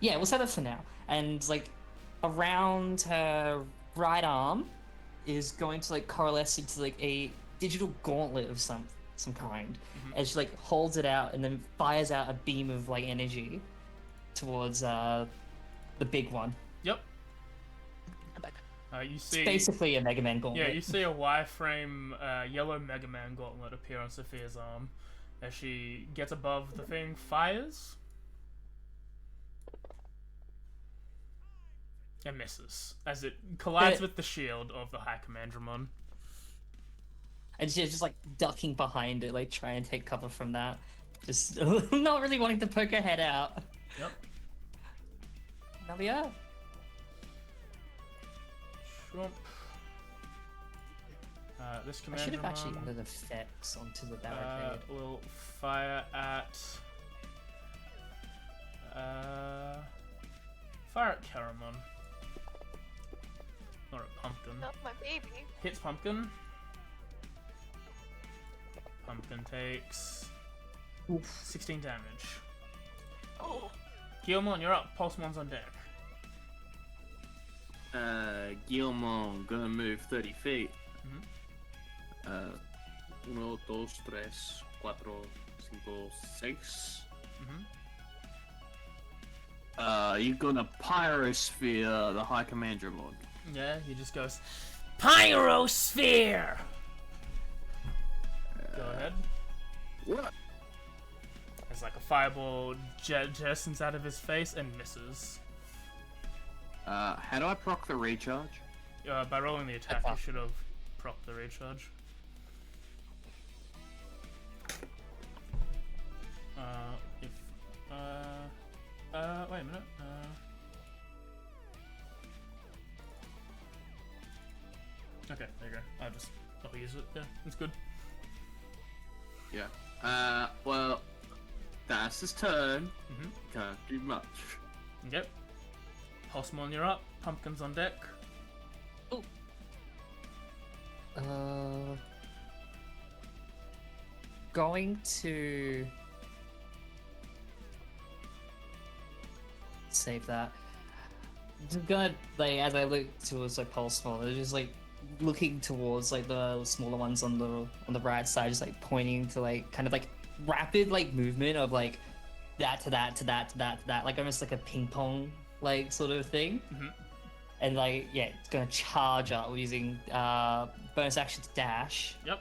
Yeah, we'll set that for now, and like around her right arm is going to like coalesce into like a digital gauntlet of some kind, and she like holds it out and then fires out a beam of like energy towards the big one. Yep. You see. It's basically a Mega Man gauntlet. Yeah, you see a wireframe yellow Mega Man gauntlet appear on Sophia's arm as she gets above the thing, fires, and misses as it collides with the shield of the High Commandramon. And she's just like ducking behind it, like trying to take cover from that. Just not really wanting to poke her head out. Yep. Now we are. Sure. This I should have actually Commandramon added effects onto the barricade. will fire at Caramon. Or a Pumpkin. Not my baby. Hits Pumpkin. Pumpkin takes 16 damage. Oh. Guillemon, you're up. Pulsemon's on deck. Guillemon gonna move 30 feet. Mhm. 1, 2, 3, 4, 5, 6. You're gonna pyrosphere the High Commandramon. Yeah, he just goes, Pyrosphere! Go ahead. What? It's like a fireball jettisons out of his face and misses. How do I proc the recharge? By rolling the attack, you should have procced the recharge. Wait a minute. Okay, there you go. I'll use it. Yeah, it's good. Yeah. Well, that's his turn. Can't do much. Yep. Pulsemon, you're up. Pumpkin's on deck. Going to save that. Just gonna like as I look towards like Pulsemon, they're just like looking towards like the smaller ones on the right side, just like pointing to like kind of like rapid like movement of like that to that to that to that to that, like almost like a ping pong like sort of thing. And like yeah, it's gonna charge up using bonus action to dash. Yep.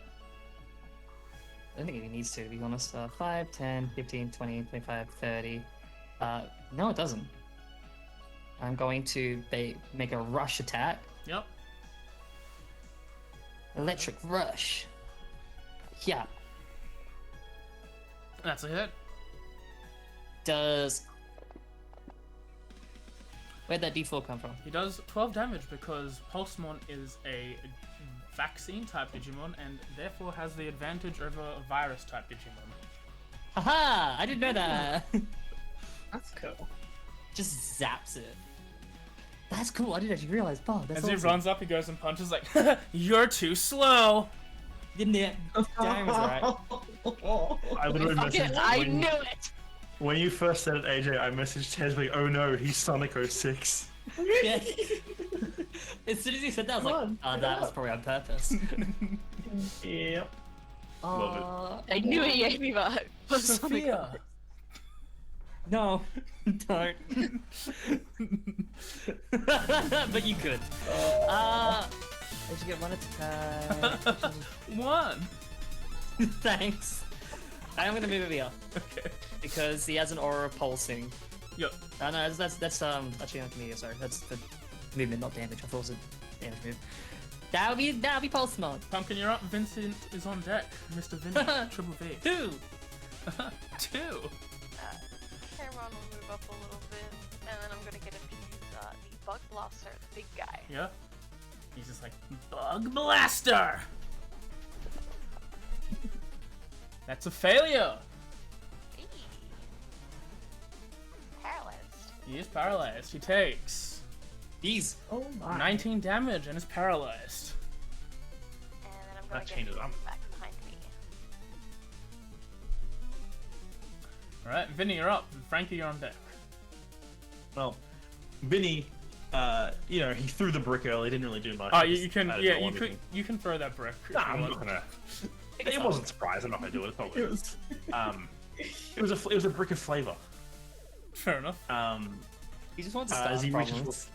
I don't think it needs to be honest. 5, 10, 15, 20, 25, 30. No, it doesn't. I'm going to make a rush attack. Yep. Electric rush. Yeah. That's a hit. Where'd that D4 come from? He does 12 damage because Pulsemon is a vaccine type Digimon and therefore has the advantage over a virus type Digimon. Haha! I didn't know that. That's cool. Just zaps it. That's cool. I didn't actually realize. Oh, that's As he awesome. runs up, he goes and punches like, "You're too slow." Didn't it? Darren was right. I literally Fuck it, messaged I when, knew it! when you first said it, AJ. I messaged Tez like, "Oh no, he's Sonic 06." Yeah. As soon as he said that, I was like, oh, that was probably on purpose. Yep. Love I knew it gave me that. Sophia. No, don't. But you could. Did you get one attack? One. Thanks. I'm gonna move it here Okay. because he has an aura pulsing. Yep. No, that's actually not me. Sorry, that's the movement, not damage. I thought it was a damage move. That'll be pulse mode. Pumpkin, you're up. Vincent is on deck. Mr. Vinny, Triple V. 2. 2. Cameron will move up a little bit, and then I'm gonna get him to use the Bug Blaster, the big guy. Yeah. He's just like, Bug Blaster! That's a failure! Eee. Paralyzed. He is paralyzed. He takes Jeez. Oh my. 19 damage and is paralyzed. And then I'm gonna That get changes him up. back behind me. Alright, Vinny, you're up. Frankie, you're on deck. Well, Vinny, he threw the brick early. Didn't really do much. Oh, Just you can, added yeah, the you one could, thing. you can throw that brick. if Nah, you I'm want. not gonna. It wasn't surprised. I'm not gonna do it. It's not It weird. was. It was a brick of flavor. Fair enough. He just wants to As start he problems.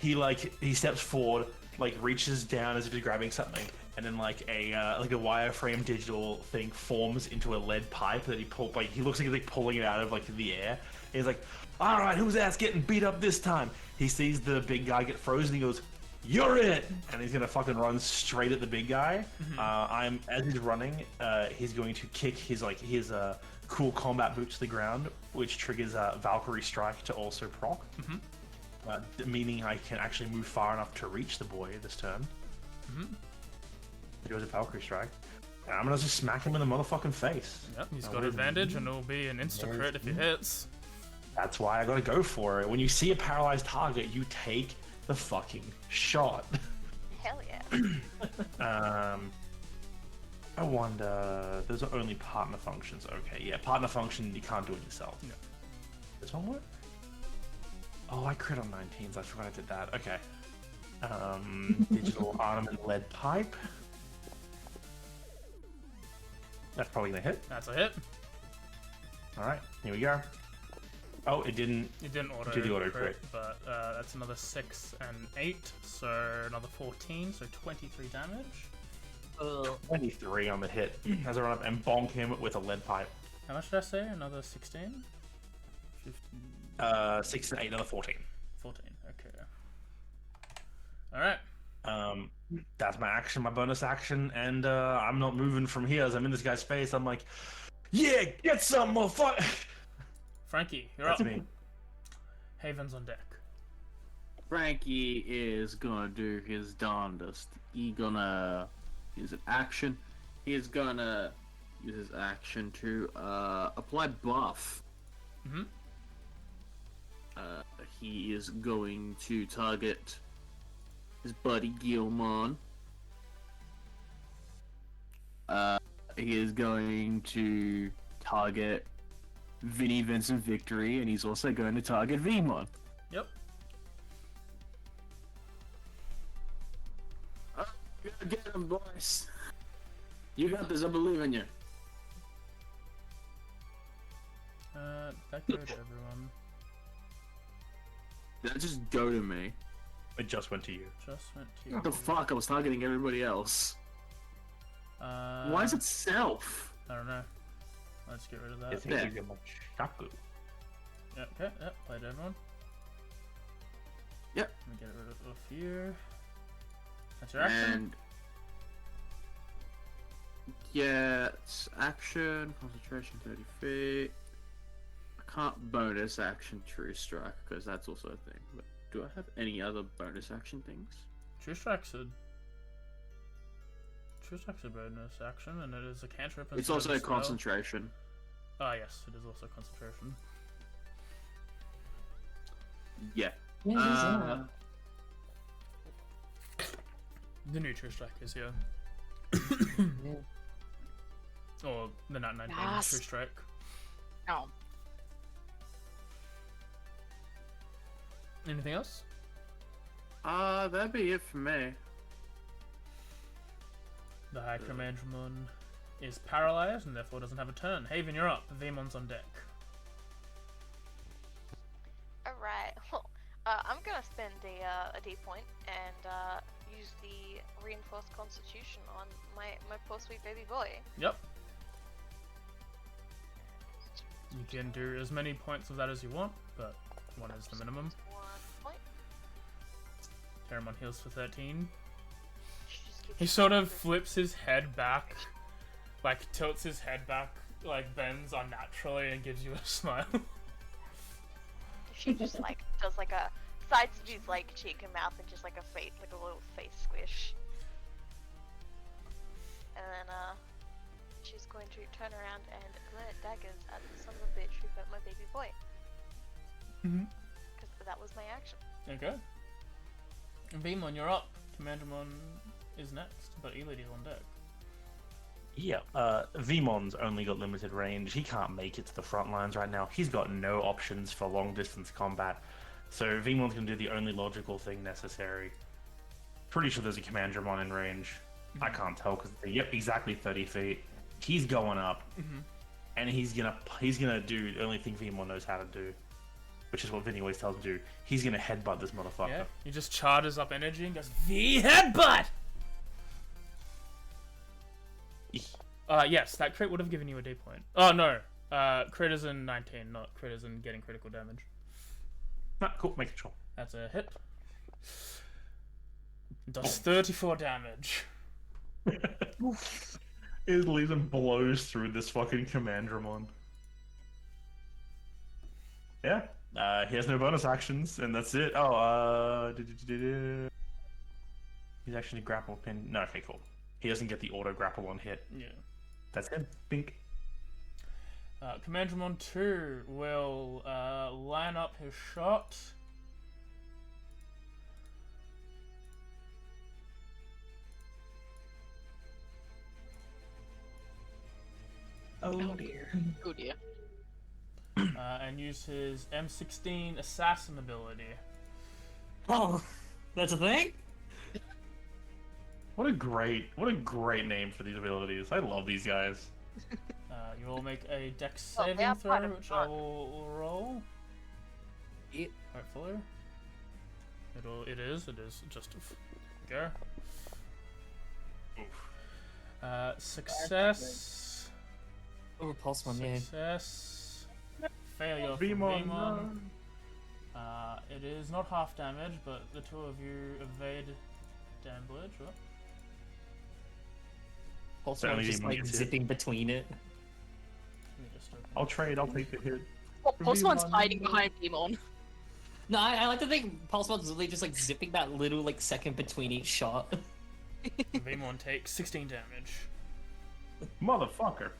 reaches, he steps forward, like reaches down as if he's grabbing something, and then like a wireframe digital thing forms into a lead pipe that he he looks like he's like pulling it out of like the air. And he's like, "All right, whose ass getting beat up this time?" He sees the big guy get frozen. He goes, "You're it!" And he's gonna fucking run straight at the big guy. As he's running, he's going to kick his cool combat boot to the ground, which triggers Valkyrie Strike to also proc. Meaning I can actually move far enough to reach the boy this turn. It goes a Valkyrie Strike. And I'm gonna just smack him in the motherfucking face. Yep, he's got advantage and it'll be an insta crit if he hits. That's why I gotta go for it. When you see a paralyzed target, you take the fucking shot. Hell yeah. I wonder. Those are only partner functions. Okay, yeah, partner function. You can't do it yourself. No. This one work? Oh, I crit on 19s. I forgot I did that. Okay. Digital armament lead pipe. That's probably gonna hit. That's a hit. All right, here we go. Oh, it didn't. It didn't auto Do the auto crit, crit. but that's another 6 and 8, so another 14, so 23 damage. 23 on the hit as I run up and bonk him with a lead pipe. How much did I say? Another 16? 15, 6 and 8, another 14. 14, okay. Alright. That's my action, my bonus action, and I'm not moving from here as I'm in this guy's face. I'm like, yeah, get some, motherfucker. Frankie, you're That's up. me. Haven's on deck. Frankie is gonna do his darndest. He gonna use an action. He is gonna use his action to apply buff. He is going to target his buddy Gilmon. He is going to target Vinny, Vincent, Victory, and he's also going to target Vmon. Yep. Get him, boys. You got this. I believe in you. That go to everyone. Did that just go to me? It just went to you. Just went to you. What the fuck? I was targeting everybody else. Why is it self? I don't know. Let's get rid of that. It's Yeah. Shaku. Yeah, okay, yep, played everyone. Yep. Let me get rid of here. That's your action. And yeah, it's action, concentration 30 feet. I can't bonus action True Strike because that's also a thing. But do I have any other bonus action things? True Strike's a bonus action, and it is a cantrip. It's instead of also a spell. concentration. Ah, yes, it is also concentration. Yeah. Yeah, Uh, The new True Strike is here. yeah. Or the Nat 19 Yes. True Strike. Oh. Anything else? that'd be it for me. The High Commandramon is paralyzed and therefore doesn't have a turn. Haven, you're up. Vemon's on deck. Alright, well, I'm gonna spend a D point and use the reinforced constitution on my poor sweet baby boy. Yep. You can do as many points of that as you want, but one is the minimum. 1 point. Caramon heals for 13. Just keep He sort of flips his head back, like tilts his head back, like bends unnaturally and gives you a smile. She just like does like a sides of his like cheek and mouth and just like a face, like a little face squish. And then she's going to turn around and glare daggers at the son of a bitch who hurt my baby boy. Mhm. Because that was my action. Okay. Vemon, you're up. Commandramon is next, but Elodie's on deck. Yeah, Vemon's only got limited range. He can't make it to the front lines right now. He's got no options for long distance combat. So Vemon's gonna do the only logical thing necessary. Pretty sure there's a Commandramon in range. I can't tell because yep, exactly 30 feet. He's going up, and he's gonna do the only thing Vemon knows how to do, which is what Vinny always tells him to do. He's gonna headbutt this motherfucker. Yeah, he just charges up energy and goes V headbutt. Yes, that crit would have given you a D point. Oh no, crit is in 19, not crit is in getting critical damage. Ah, cool, make it sure. That's a hit. Does 34 damage. It leaves him blows through this fucking Commandramon. Yeah, he has no bonus actions, and that's it. Oh, he's actually grapple pin. No, okay, cool. He doesn't get the auto grapple on hit. Yeah. That's him. Bink. Commandramon 2 will line up his shot. Oh dear. Oh dear. And use his M16 assassin ability. Oh, that's a thing? What a great name for these abilities. I love these guys. You will make a dex Well, they saving are throw, part of which the I fun. will roll. Yeah. Hopefully. It is just go. Success. Oh, repulse one, yeah. Success. Failure from Vemon, Vemon. It is not half damage, but the two of you evade damage. What? Pulse Only one just Vemon like gets hit. zipping between it. Let me just open I'll trade. I'll take the hit. Pulse one's Vemon. hiding behind Demon. No, I like to think Pulse one's literally just like zipping that little like second between each shot. Vemon takes 16 damage. Motherfucker.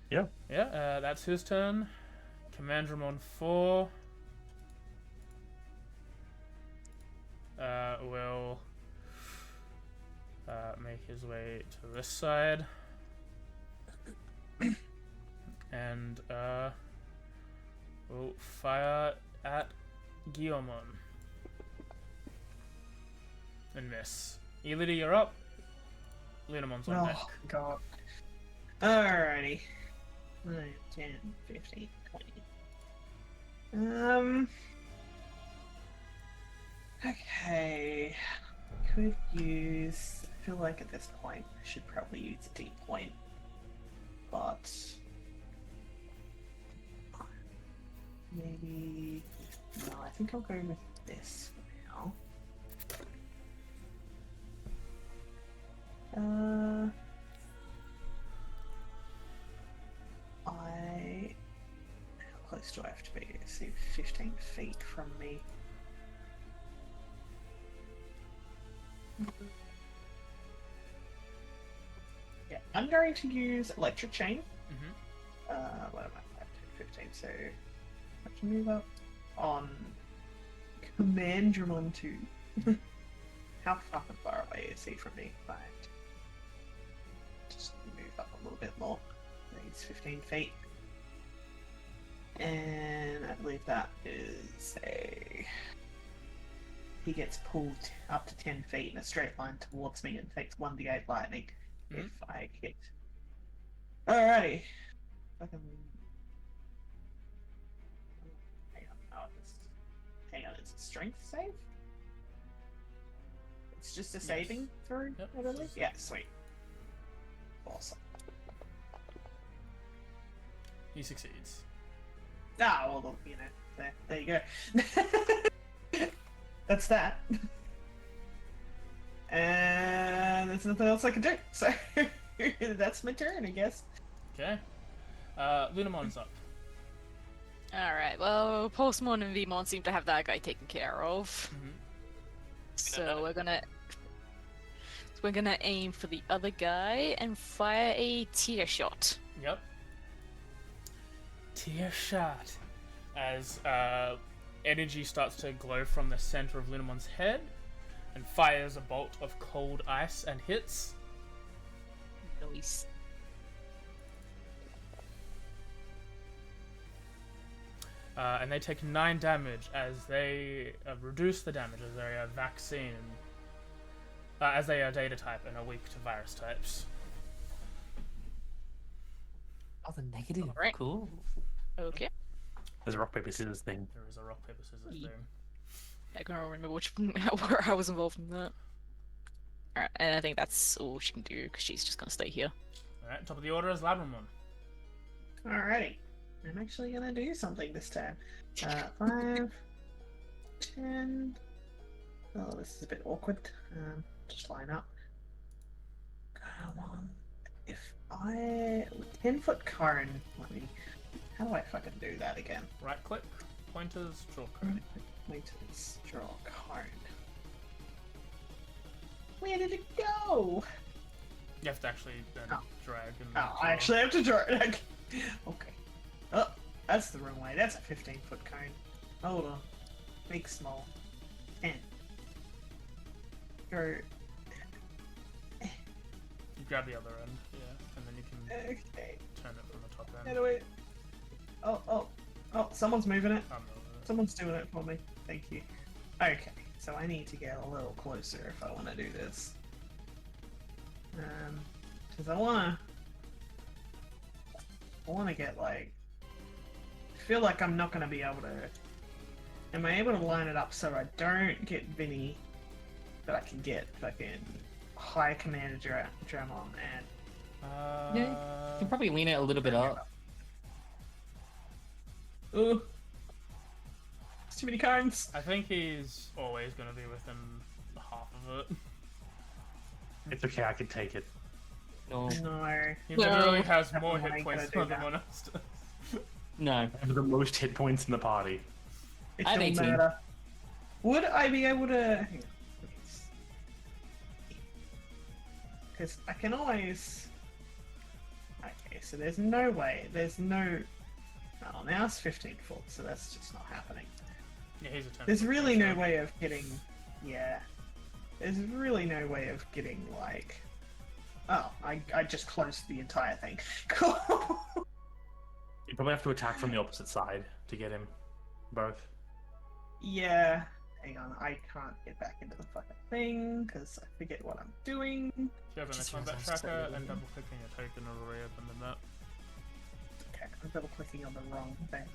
Yeah. Yeah, that's his turn. Commandramon 4 will make his way to this side and will fire at G.U.N. and miss. Elodie, you're up. Lunamon's on deck. Oh god. Alrighty. 9, 10, 15, 20. Okay. Could use. I feel like at this point I should probably use a D point. But. maybe... No, I think I'll go with this for now. How close do I have to be? Let's see, 15 feet from me. Yeah, I'm going to use electric chain. What am I? 15, so I can move up on Command Dramon 2. How fucking far away is he from me? Right. Just move up a little bit more. He's 15 feet. And I believe that is a... He gets pulled up to 10 feet in a straight line towards me and takes 1d8 lightning if I hit. Alrighty. Fucking... Hang on, it's a strength save? It's just a saving throw, I believe? Yeah, sweet. Awesome. He succeeds. Ah, well, you know, there you go. That's that. And there's nothing else I can do, so that's my turn, I guess. Okay. Lunamon's up. Alright, well, Postmon and Vmon seem to have that guy taken care of. So we're gonna aim for the other guy and fire a tear shot. Yep. Tear shot. As energy starts to glow from the center of Lunamon's head and fires a bolt of cold ice and hits. Nice. And they take 9 damage as they reduce the damage as they are vaccine, as they are data type and are weak to virus types. Oh, the negative. Alright. Cool. Okay. There's a rock, paper, scissors thing. There is a rock, paper, scissors thing. I can't remember where I was involved in that. Alright, and I think that's all she can do because she's just gonna stay here. Alright, top of the order is Labramon. Alrighty. I'm actually gonna do something this time. 5, 10. Oh, this is a bit awkward. Just line up. Come on. If I 10-foot cone. How do I fucking do that again? Right click, pointers, draw cone. Pointers, draw cone. Where did it go? You have to actually then drag and. Oh, I actually have to draw it. Okay. Oh, that's the wrong way. That's a 15-foot cone. Hold on. Make small. 10. Go. You grab the other end, yeah, and then you can Okay. turn it from the top How end. do I... Oh, someone's moving it. I'm moving it. Someone's doing it for me. Thank you. Okay, so I need to get a little closer if I want to do this. Because I want to get, like... I feel like I'm not going to be able to... Am I able to line it up so I don't get Vinny, but I can get fucking High Commander Dramon and... Yeah, you can probably lean it a little bit up. Ugh. It's too many cones. I think he's always going to be within half of it. It's okay, I can take it. No. No. He No. literally has more I'm hit not points gonna do than that. anyone else does. No. I have the most hit points in the party. It I have don't 18. matter. Would I be able to... Because I can always... Okay, so there's no way. There's no... Oh, now it's 15 foot, so that's just not happening. Yeah, he's a 10. There's really no way of getting... Yeah. There's really no way of getting, like... Oh, I just closed the entire thing. Cool. You probably have to attack from the opposite side to get him. Both. Yeah. Hang on, I can't get back into the fucking thing, because I forget what I'm doing. If you have a Just combat realized tracker that- and double clicking a token, it'll reopen the map. Okay, I'm double clicking on the wrong thing.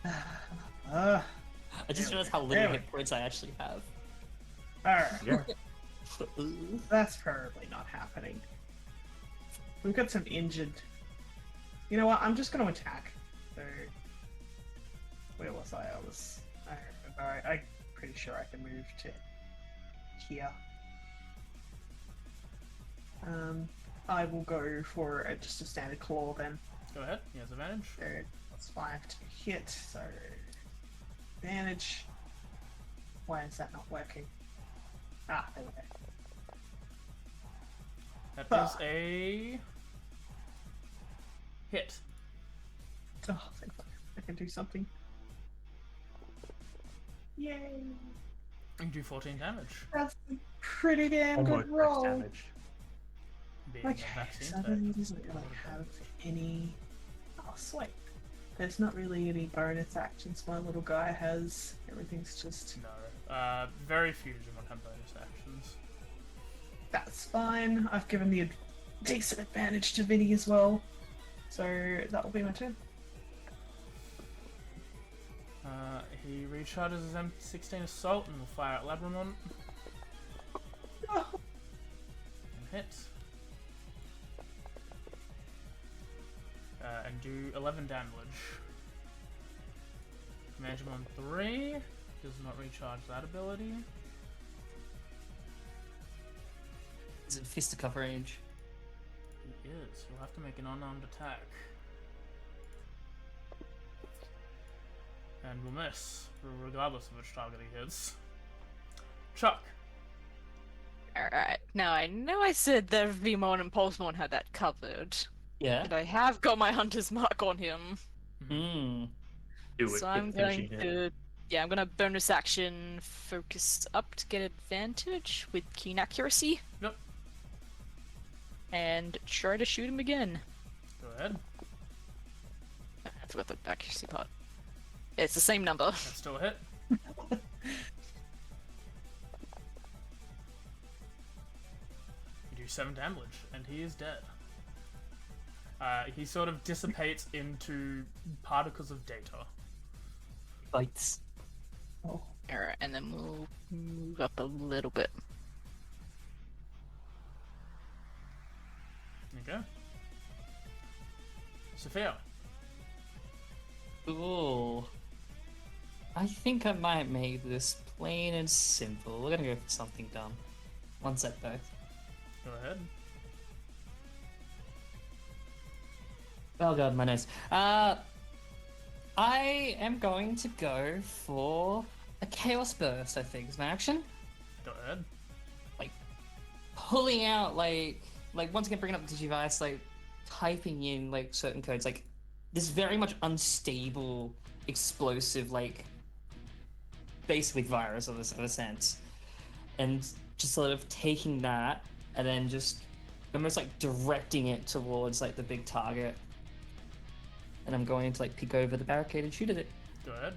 I just There we realized go. how There little we hit points I actually have. Alright, Yeah. that's probably not happening. We've got some injured... You know what, I'm just going to attack. So... Where was I? I don't remember. I'm pretty sure I can move to here. I will go for just a standard claw then. Go ahead. He has advantage. So that's 5 to hit. So advantage. Why is that not working? Ah, there we go. That is a hit. Oh, thank fuck. I can do something. Yay! You do 14 damage. That's a pretty damn Almost good max roll. damage. Being a Okay, vaccine so type. then he doesn't really have any. Oh, sweet. There's not really any bonus actions my little guy has. Everything's just. No. Very few Digimon have bonus actions. That's fine. I've given the decent advantage to Vinny as well. So that will be my turn. He recharges his M16 Assault and will fire at Labramon. Oh, And hit. And do 11 damage. Digimon 3 does not recharge that ability. Is it fisticuff range? He is. He'll have to make an unarmed attack. And will miss, regardless of which target he hits. Chuck! Alright, now I know I said that Vmon and Pulsemon had that covered, Yeah. but I have got my Hunter's Mark on him. Hmm. Do it. So Hit I'm finishing going hit. to, yeah, I'm gonna bonus action focus up to get advantage with keen accuracy. Yep. And try to shoot him again. Go ahead. I forgot the accuracy part. Yeah, it's the same number. That's still a hit. You do 7 damage, and he is dead. He sort of dissipates into particles of data. Bites. oh. Alright, and then we'll move up a little bit. There you go. Sophia. Ooh. I think I might make this plain and simple. We're gonna go for something dumb. One sec though. Go ahead. Oh god, my nose. I am going to go for a Chaos Burst, I think, is my action. Go ahead. Pulling out, like once again bringing up the Digivice, like, typing in, like, certain codes, like, this very much unstable, explosive, like, basically virus of a sense. And just sort of taking that, and then just almost, like, directing it towards, like, the big target. And I'm going to, like, peek over the barricade and shoot at it. Go ahead.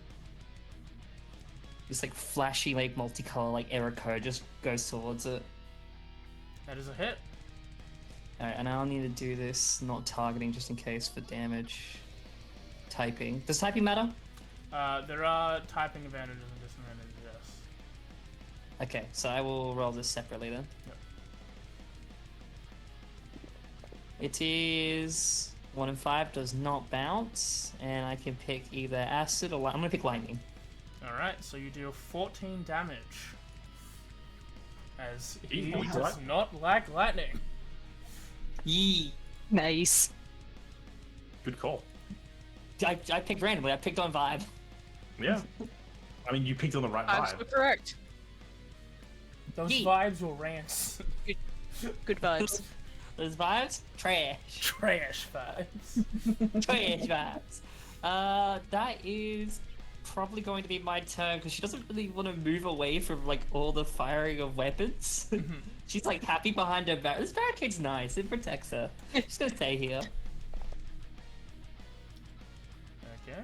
This, like, flashy, like, multicolor, like, error code just goes towards it. That is a hit. Alright, and I'll need to do this, not targeting, just in case for damage. Typing. Does typing matter? There are typing advantages and disadvantages, yes. Okay, so I will roll this separately then. Yep. It is 1 and 5, does not bounce, and I can pick either acid or I'm gonna pick lightning. Alright, so you deal 14 damage. As he He does does. not like lightning. Yee! Nice. Good call. I picked randomly, I picked on vibe. Yeah. I mean, you picked on the right I'm so vibe. correct. Those Yeet. vibes were rants. Good vibes. Those vibes? Trash. Trash vibes. Trash vibes. That is probably going to be my turn, because she doesn't really want to move away from, like, all the firing of weapons. She's, like, happy behind her back. This barricade's nice, it protects her. She's gonna stay here. Okay.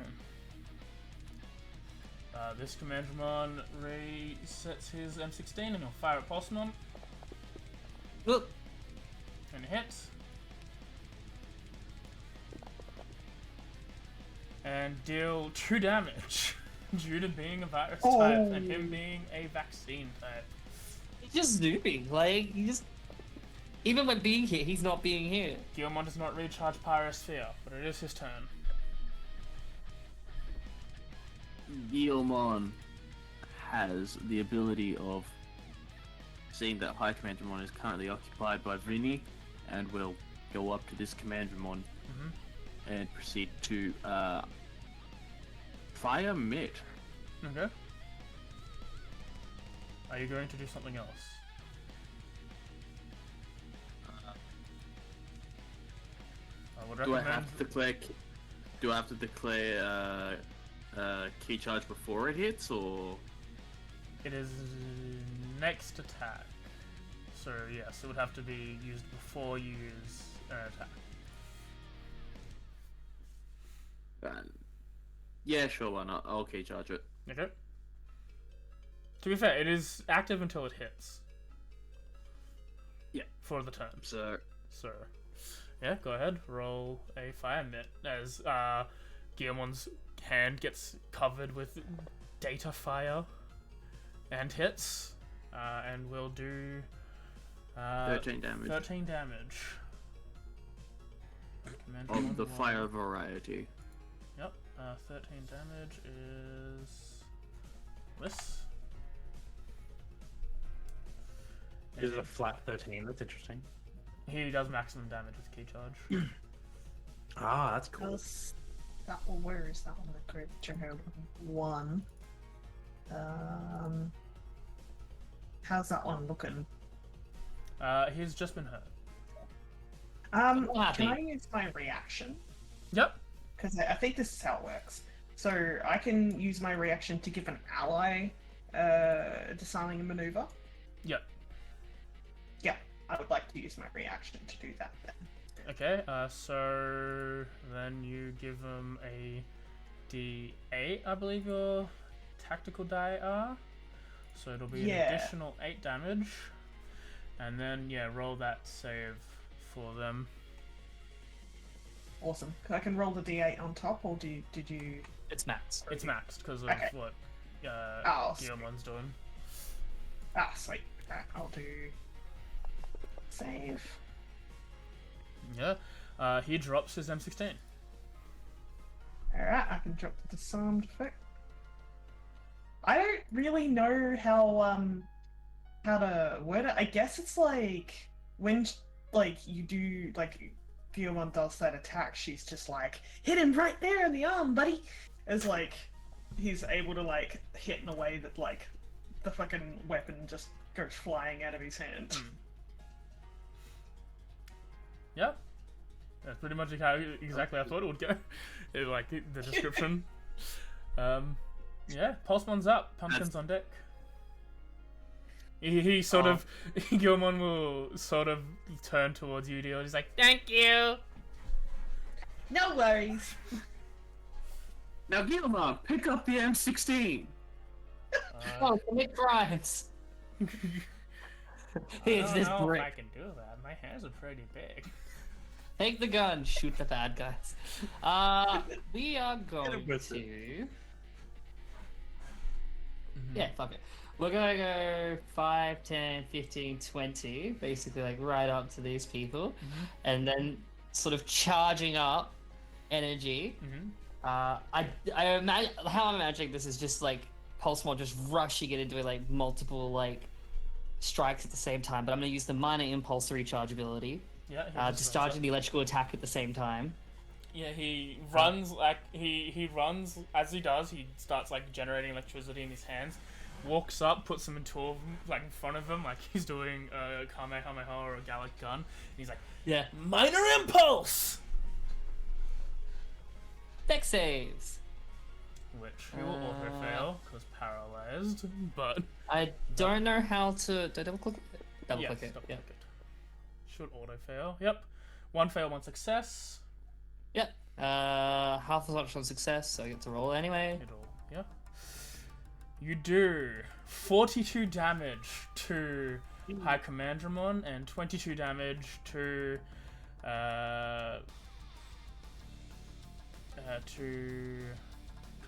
This Commandramon resets his M16 and he'll fire at Pulsemon Look, and hits. And deal 2 damage due to being a virus type and him being a vaccine type. he's just snooping. Like, he just... Even when being here, he's not being here. G.U.N does not recharge Pyrosphere, but it is his turn. G.U.N has the ability of seeing that High Commandramon is currently occupied by Vinny, and will go up to this Commandramon and proceed to fire Mitt. Okay. Are you going to do something else? I would Do I recommend. have to declare? Do I have to declare key charge before it hits, or? It is next attack. So yes, it would have to be used before you use an attack. Yeah, sure, why not? I'll key charge it. Okay. To be fair, it is active until it hits. Yeah. For the turn. So, Yeah, go ahead. Roll a fire mitt as G.U.N's hand gets covered with data fire and hits. And we'll do 13 damage. 13 damage. Of the fire variety. Yep. 13 damage is this. Is it a flat 13? That's interesting. He does maximum damage with key charge. Ah, that's cool. That one, where is that one? The group trigger one. How's that one looking? He's just been hurt. Can I use my reaction? Yep. Because I think this is how it works. So I can use my reaction to give an ally disarming a maneuver. Yep. Yeah, I would like to use my reaction to do that then. Okay, so then you give him a D8, I believe your tactical die are. So it'll be an additional 8 damage. And then, yeah, roll that save for them. Awesome. I can roll the D8 on top, or did you... It's maxed. It's maxed because of what G.U.N's doing. Ah, sweet. Alright, I'll do... Save. Yeah, he drops his M16. Alright, I can drop the disarmed effect. I don't really know how to word it. I guess it's like when you do G.U.N does that attack, she's just like, hit him right there in the arm, buddy. It's like he's able to hit in a way that the fucking weapon just goes flying out of his hand. Yeah. That's pretty much how exactly I thought it would go. The description. Yeah, Pulsemon's up, Pumpkin's on deck. He sort of, G.U.N will sort of turn towards you, Dio. He's like, thank you! No worries. Now, G.U.N, pick up the M16! Oh, commit crimes! Here's this I don't know brick. if I can do that. My hands are pretty big. Take the gun, shoot the bad guys. We are going to... Yeah, fuck it. We're gonna go 5, 10, 15, 20, basically right up to these people, and then sort of charging up energy. I imagine how I'm imagining this is just Pulsemon just rushing it into multiple strikes at the same time, but I'm gonna use the minor impulse to recharge ability. Yeah. Discharging the electrical attack at the same time. Yeah, he runs he runs as he does. He starts generating electricity in his hands. Walks up, puts them in two of them, in front of him, like he's doing a Kamehameha or a Gallic gun. And he's like, yeah, minor impulse. Dex saves. Which he will auto fail because paralyzed. But I don't know how to double click it. Double click it. Click it. Should auto fail. Yep. 1 fail, 1 success. Yep. Half as much on success, so I get to roll anyway. Yeah. You do 42 damage to High Commandramon and 22 damage to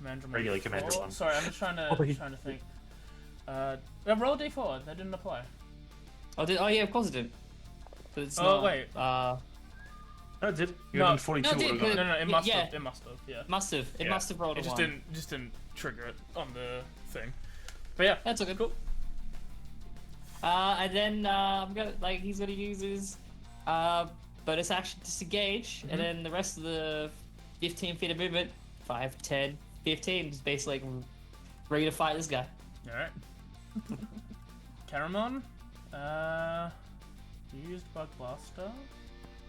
Commandramon. Regular Commandramon. Sorry, I'm just trying to think. Roll a d4. That didn't apply. Oh yeah, of course it did. But it's wait. No, it did. You No. had 42. No, it did, would've but- got it. No, it must Yeah. have. It must have. Yeah. Must have. It Yeah. must have rolled It a just one. didn't trigger it on the thing. But yeah, That's okay. cool. And then he's gonna use his bonus action to disengage, and then the rest of the 15 feet of movement, 5, 10, 15, is basically like ready to fight this guy. Alright. Caramon, you used Bug Blaster.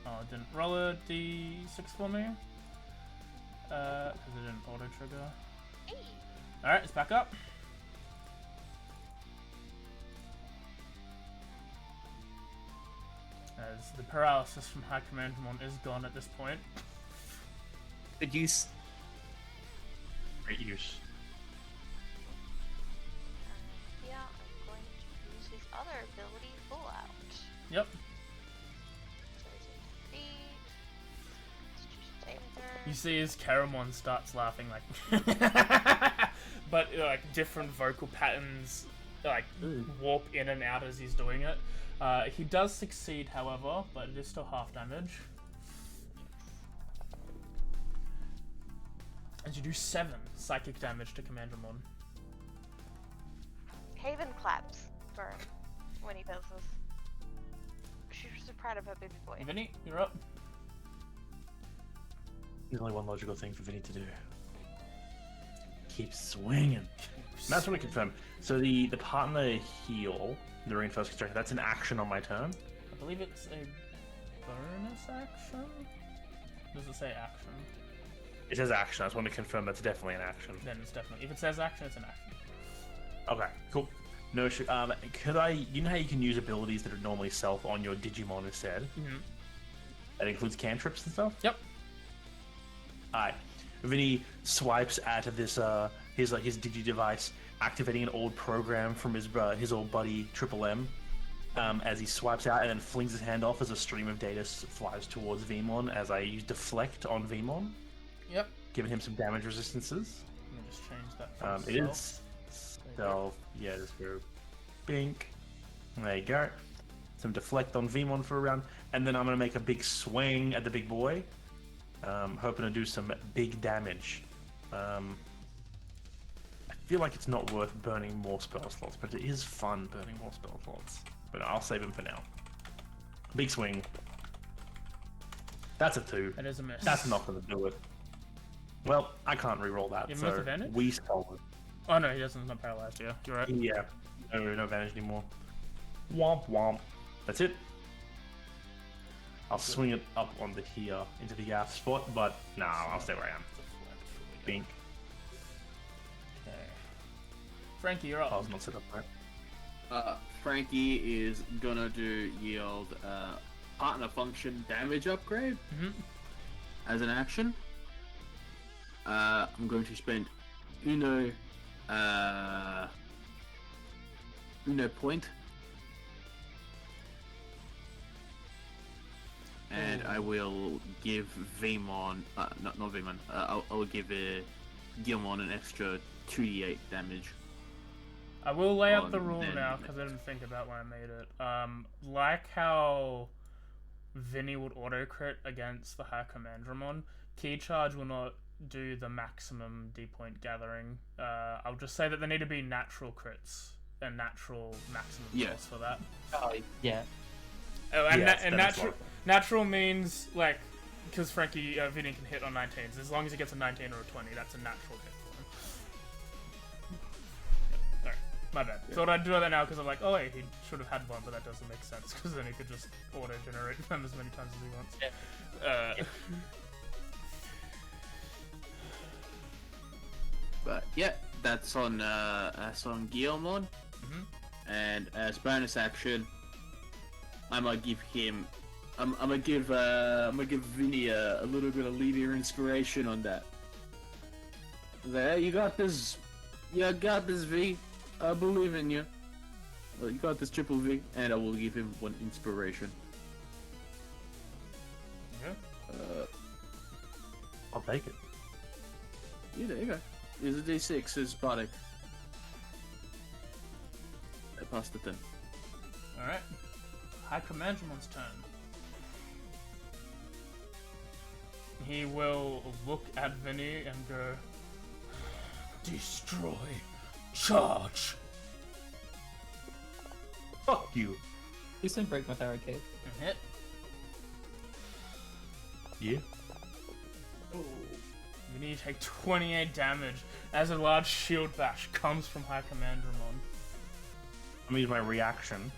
Oh, it didn't. Roll a d6 for me. Because it didn't auto trigger. Hey. Alright, it's back up. As the paralysis from High Commandment is gone at this point. Good use. Great use. Yeah, I'm going to use his other ability, Full Out. Yep. So it's 8 feet. Let's just stay with her. You see as Caramon starts laughing like but like different vocal patterns like warp in and out as he's doing it. He does succeed, however, but it is still half damage. And you do 7 psychic damage to Commandramon. Haven claps for him when he does this. She's so proud of her baby boy. Vinny, you're up. There's only one logical thing for Vinny to do. Keep swinging. That's what we confirm. So the partner heal, the reinforced construction, that's an action on my turn. I believe it's a bonus action? Does it say action? It says action. I just want to confirm that's definitely an action. Then it's definitely. If it says action, it's an action. Okay, cool. No issue. Could I? You know how you can use abilities that are normally self on your Digimon instead? Mm-hmm. That includes cantrips and stuff. Yep. Alright. Vinny swipes out of this his Digi device, activating an old program from his old buddy Triple M. As he swipes out and then flings his hand off as a stream of data flies towards Vmon as I use deflect on Vmon. Yep. Giving him some damage resistances. Let me just change that. For It is stealth. Yeah, just go bink. There you go. Some deflect on Vmon for a round, and then I'm gonna make a big swing at the big boy. Hoping to do some big damage. I feel like it's not worth burning more spell slots, but it is fun burning more spell slots. But I'll save him for now. Big swing. That's a 2. That is a miss. That's not gonna do it. Well, I can't re-roll that, You have so advantage? we stole it. Oh no, he doesn't. He's not paralyzed. Yeah, you're right. Yeah, no advantage anymore. Womp womp. That's it. I'll swing it up onto here into the gap spot, but no, I'll stay where I am. Bink. Okay. Frankie, you're I up. was not set up right. Frankie is gonna do yield partner function damage upgrade as an action. I'm going to spend Uno point, and I will give Vmon, not Vmon. I'll give Gilmon an extra 2d8 damage. I will lay out the on rule them. now because I didn't think about when I made it. Like how Vinny would auto crit against the High Commandramon, Key Charge will not do the maximum D point gathering. I'll just say that there need to be natural crits and natural maximum rolls for that. Oh, yeah. Oh, and, Yes, and that is natural means like because Frankie Vinny can hit on 19s. As long as he gets a 19 or a 20, that's a natural hit for him. Yep. Sorry, my bad. Thought I'd do that now because I'm like, oh wait, he should have had one, but that doesn't make sense because then he could just auto generate them as many times as he wants. But yeah, that's on Guillemon. And as bonus action, I'm gonna give him, I'm gonna give Vinny a little bit of leader inspiration on that. There, you got this. You got this, V. I believe in you. Well, you got this, Triple V, and I will give him 1 inspiration. Okay. I'll take it. Yeah, there you go. Here's a D6, it's body. I passed the 10. Alright. High Commandramon's turn. He will look at Vinny and go, Destroy. Charge. Fuck you. Please don't break my barricade. Hit. Yeah. You need to take 28 damage as a large shield bash comes from High Command Ramon. I'm gonna use my reaction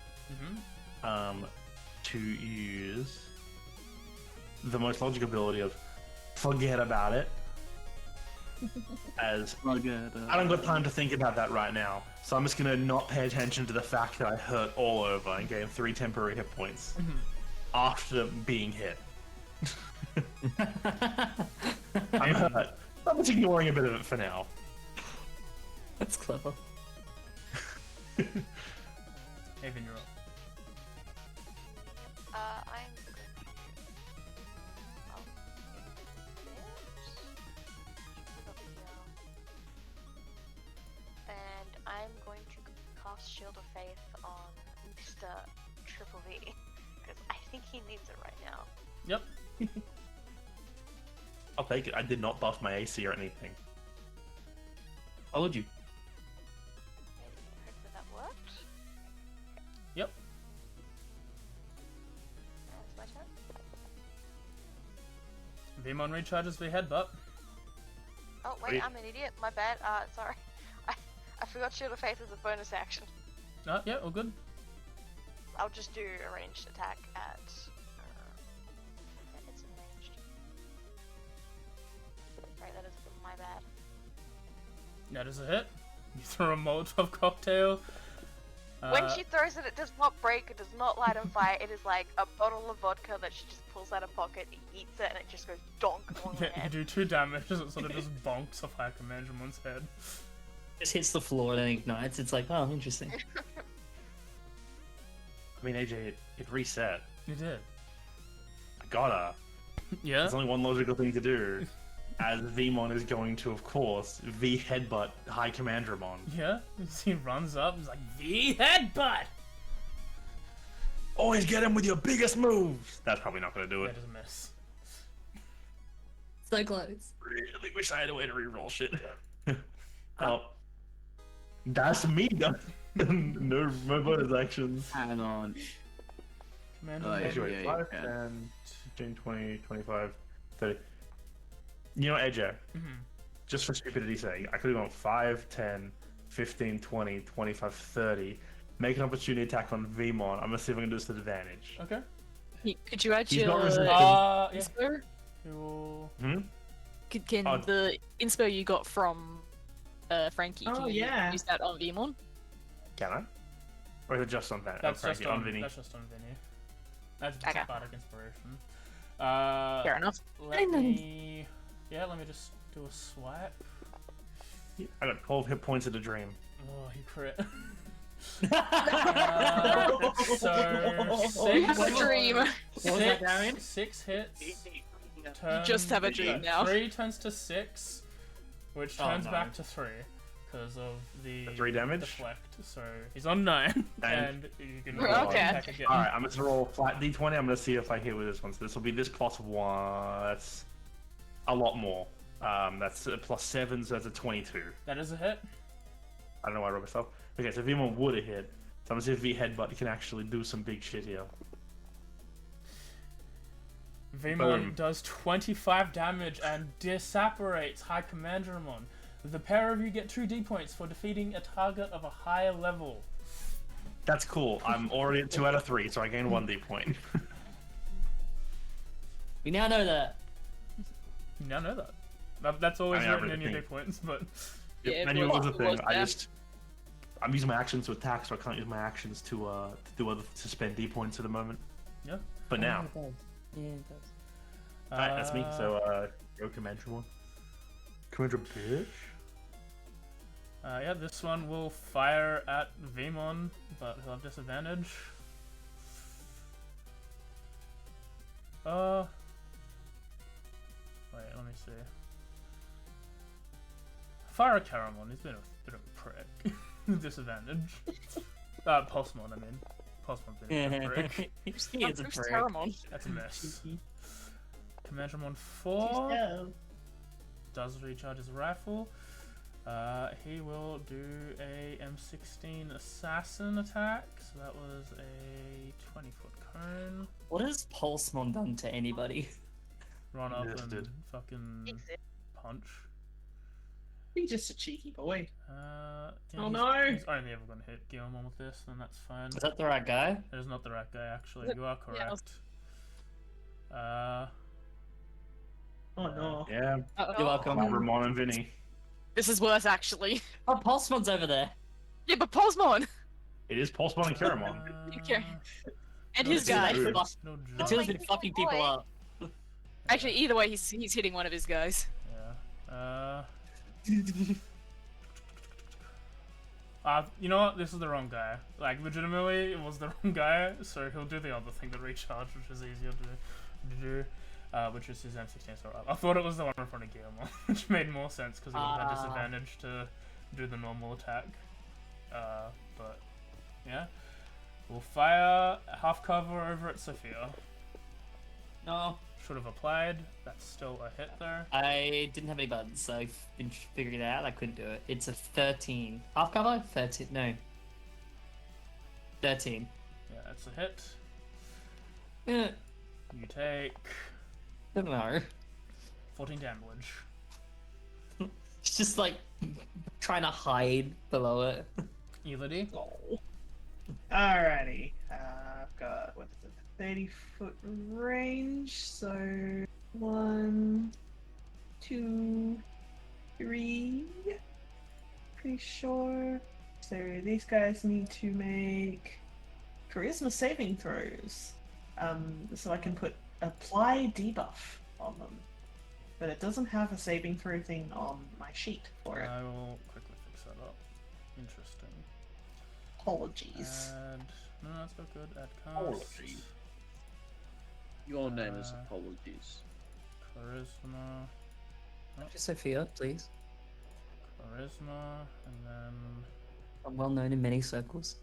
Mm-hmm. to use the most logical ability of forget about it. As I don't got time to think about that right now, so I'm just gonna not pay attention to the fact that I hurt all over and gain 3 temporary hit points after being hit. I'm hurt. I'm just ignoring a bit of it for now. That's clever. Haven, you're up. I'm going to and I'm going to cast Shield of Faith on Mr. Triple V because I think he needs it right now. Yep. I'll take it. I did not buff my AC or anything. Followed you. Hopefully that worked. Yep. That's my turn. Vimon recharges the headbutt. Oh wait, I'm an idiot. My bad. Sorry. I forgot Shield of Faith as a bonus action. Yeah, all good. I'll just do a ranged attack at. Yeah, it's ranged. Right, that is my bad. That is a hit. You throw a Molotov cocktail. When she throws it, it does not break, it does not light on fire. It is like a bottle of vodka that she just pulls out of pocket, eats it, and it just goes donk on her Yeah, you head. do 2 damage, it sort of just bonks off High Command Ramon's head. Just hits the floor and then ignites. It's like, oh, interesting. I mean, AJ, it reset. You did. I gotta. Yeah? There's only one logical thing to do. As Vmon is going to, of course, V-headbutt High Command Ramon. Yeah? He runs up, he's like, V headbutt! Always get him with your biggest moves! That's probably not gonna do That it. is a miss. So close. Really wish I had a way to reroll shit. Oh. That's me done. No, my bonus actions. Hang on. Command Oh, Ramon. yeah. Actually, 5, 10, 15, 20, 25, 30. You know, AJ, just for stupidity's sake, I could have gone 5, 10, 15, 20, 25, 30. Make an opportunity attack on Vmon. I'm gonna see if I can do this at advantage. Okay. Could you add He's your not resistant. Yeah. inspo? You'll... Can Oh. the inspo you got from Frankie, Oh, can you yeah. use that on Vmon? Can I? Or is it just on that? That's Frankie, just on Vinny. That's just on Vinny. That's Okay. Bardic Inspiration. Fair enough. Let me just do a swipe. I got 12 hit points of the dream. Oh, he crit. So six. What a dream. What was that, Darian? 6 hits. You just have a dream now. 3 turns to 6, which Oh, turns no. back to 3 because of the 3 damage? deflect. So he's on 9, and you can Okay. attack again. Alright, I'm just gonna roll a flat d20. I'm gonna see if I hit with this one. So this will be this +1. That's a lot more. That's a +7, so that's a 22. That is a hit. I don't know why I wrote myself. Okay, so V1 would have hit. So I'm gonna see if V-headbutt can actually do some big shit here. Vimon Boom. does 25 damage and disapparates High Command Ramon. The pair of you get 2 D points for defeating a target of a higher level. That's cool. I'm already at 2 out of 3, so I gain 1 D point. We now know that. You now know that. That's always I mean, I written in really your D think- points, but Yeah, I knew it was a it thing. was I there. just I'm using my actions to attack, so I can't use my actions to spend D points at the moment. yeah. But now, Yeah, it does. alright, that's me. So go Commander one. Commander bitch. Yeah, this one will fire at Vimon, but he'll have disadvantage. Wait, let me see. Fire at Caramon, he's been a bit of a prick. Disadvantage. Postmon, I mean. Postmon's been a bit of a prick. He is a Bruce prick. Taramon. That's a miss. Command Ramon 4 No. does recharge his rifle. He will do a M16 assassin attack. So that was a 20-foot cone. What has Pulsemon done to anybody? Run up Yes, and dude. fucking Exit. punch. He's just a cheeky boy. Yeah, Oh, he's, no. He's only ever going to hit Guillermo with this, then that's fine. Is that the right guy? That is not the right guy, actually. Is it- You are yeah, I was- correct. Oh no. Yeah, You're welcome. Ramon and Vinny. This is worse, actually. Oh, Pulsemon's over there. Yeah, but Pulsemon It is Pulsemon and Caramon. Okay. and no his joke. guy. Dude. No The joke. two my has been sweet fucking people boy. up. Actually, either way, he's hitting one of his guys. Yeah. You know what? This is the wrong guy. Like, legitimately, it was the wrong guy, so he'll do the other thing, the recharge, which is easier to do, which is his M16. So I thought it was the one in front of Guillermo, which made more sense, because he would have had disadvantage to do the normal attack. But, yeah. We'll fire half cover over at Sophia. No, Should have applied. That's still a hit there. I didn't have any buttons, so I've been figuring it out. I couldn't do it. It's a 13. Half cover? 13. No. 13. Yeah, that's a hit. Eh, You take don't know. 14 damage. It's just like trying to hide below it. Elodie. Alrighty. I've got, what is it, 30-foot range, so 1, 2, 3. Pretty sure. So these guys need to make charisma saving throws. So I can put apply debuff on them. But it doesn't have a saving throw thing on my sheet for it. I will quickly fix that up. Interesting. Apologies. Add... No, that's not good. Add cast. Apologies. Your name is apologies. Charisma. Just Sophia, please. Charisma. And then I'm well known in many circles.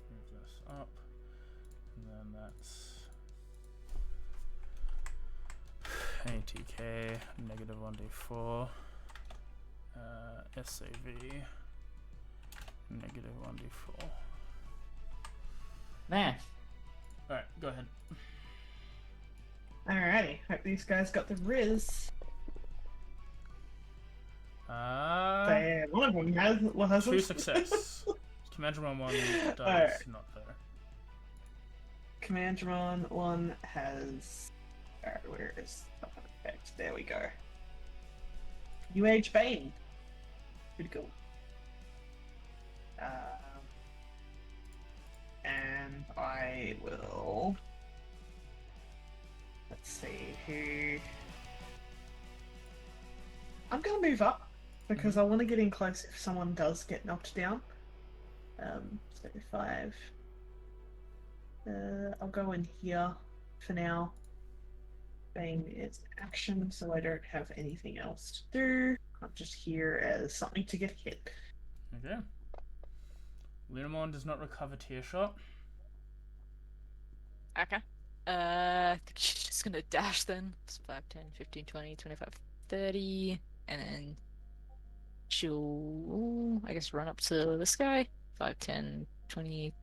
move this up. And then that's... ATK, negative 1d4. SAV, negative 1d4. Man, Alright, go ahead. Alrighty. Hope these guys got the Riz. One of them has. What has Two it? success. Commandron 1 does Alright. not there. Commandron 1 has. Alright, where is the effect? There we go. New Age Bane. Pretty cool. And I will. Let's see who. I'm gonna move up because I want to get in close if someone does get knocked down. So 5. I'll go in here for now. Bane is action, so I don't have anything else to do. I'm just here as something to get hit. Okay. Lunamon does not recover Tear Shot. Okay. I think she's just gonna dash then. It's 5, 10, 15, 20, 25, 30. And then she'll, I guess, run up to this guy. 5, 10, 20,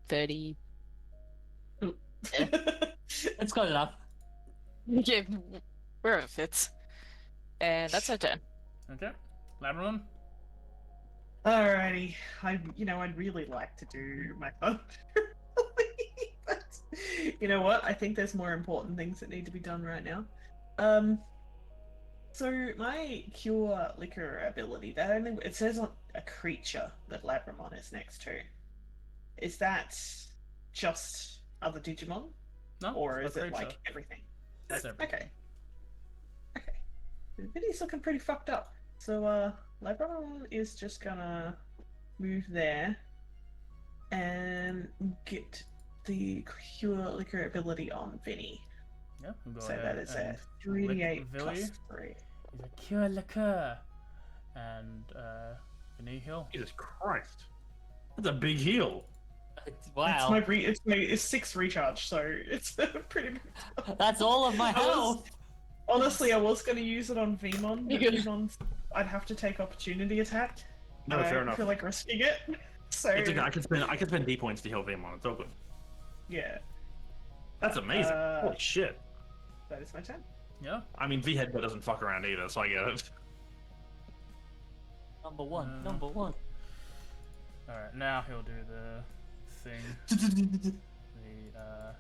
30. that's good enough. Yeah, wherever it fits. And that's her turn. Okay. Labrador. Alrighty, I'd really like to do my thunder, but you know what? I think there's more important things that need to be done right now. So my cure liquor ability that only it says on a creature that Labramon is next to. Is that just other Digimon, No, or it's is a it creature. like everything? That's everything. Okay. Vinny's looking pretty fucked up. So, Labrador is just gonna move there and get the cure liquor ability on Vinny. Yeah, we'll go So ahead that is a and 3d8 lick plus Villy. 3. He's a cure liquor. And, Vinny heal. Jesus Christ. That's a big heal. Wow. It's 6 recharge, so it's pretty big. That's all of my health. Honestly, I was going to use it on Vmon, but Yeah. Vmon's I'd have to take opportunity attack. No, and fair I enough. feel like risking it. So It's okay. I can spend D points to heal Vamon. It's all good. yeah, That's amazing. Uh, Holy shit. that is my turn. Yeah. I mean, V Headbutt doesn't fuck around either, so I get it. Number one. Number one. Alright, now he'll do the thing. The,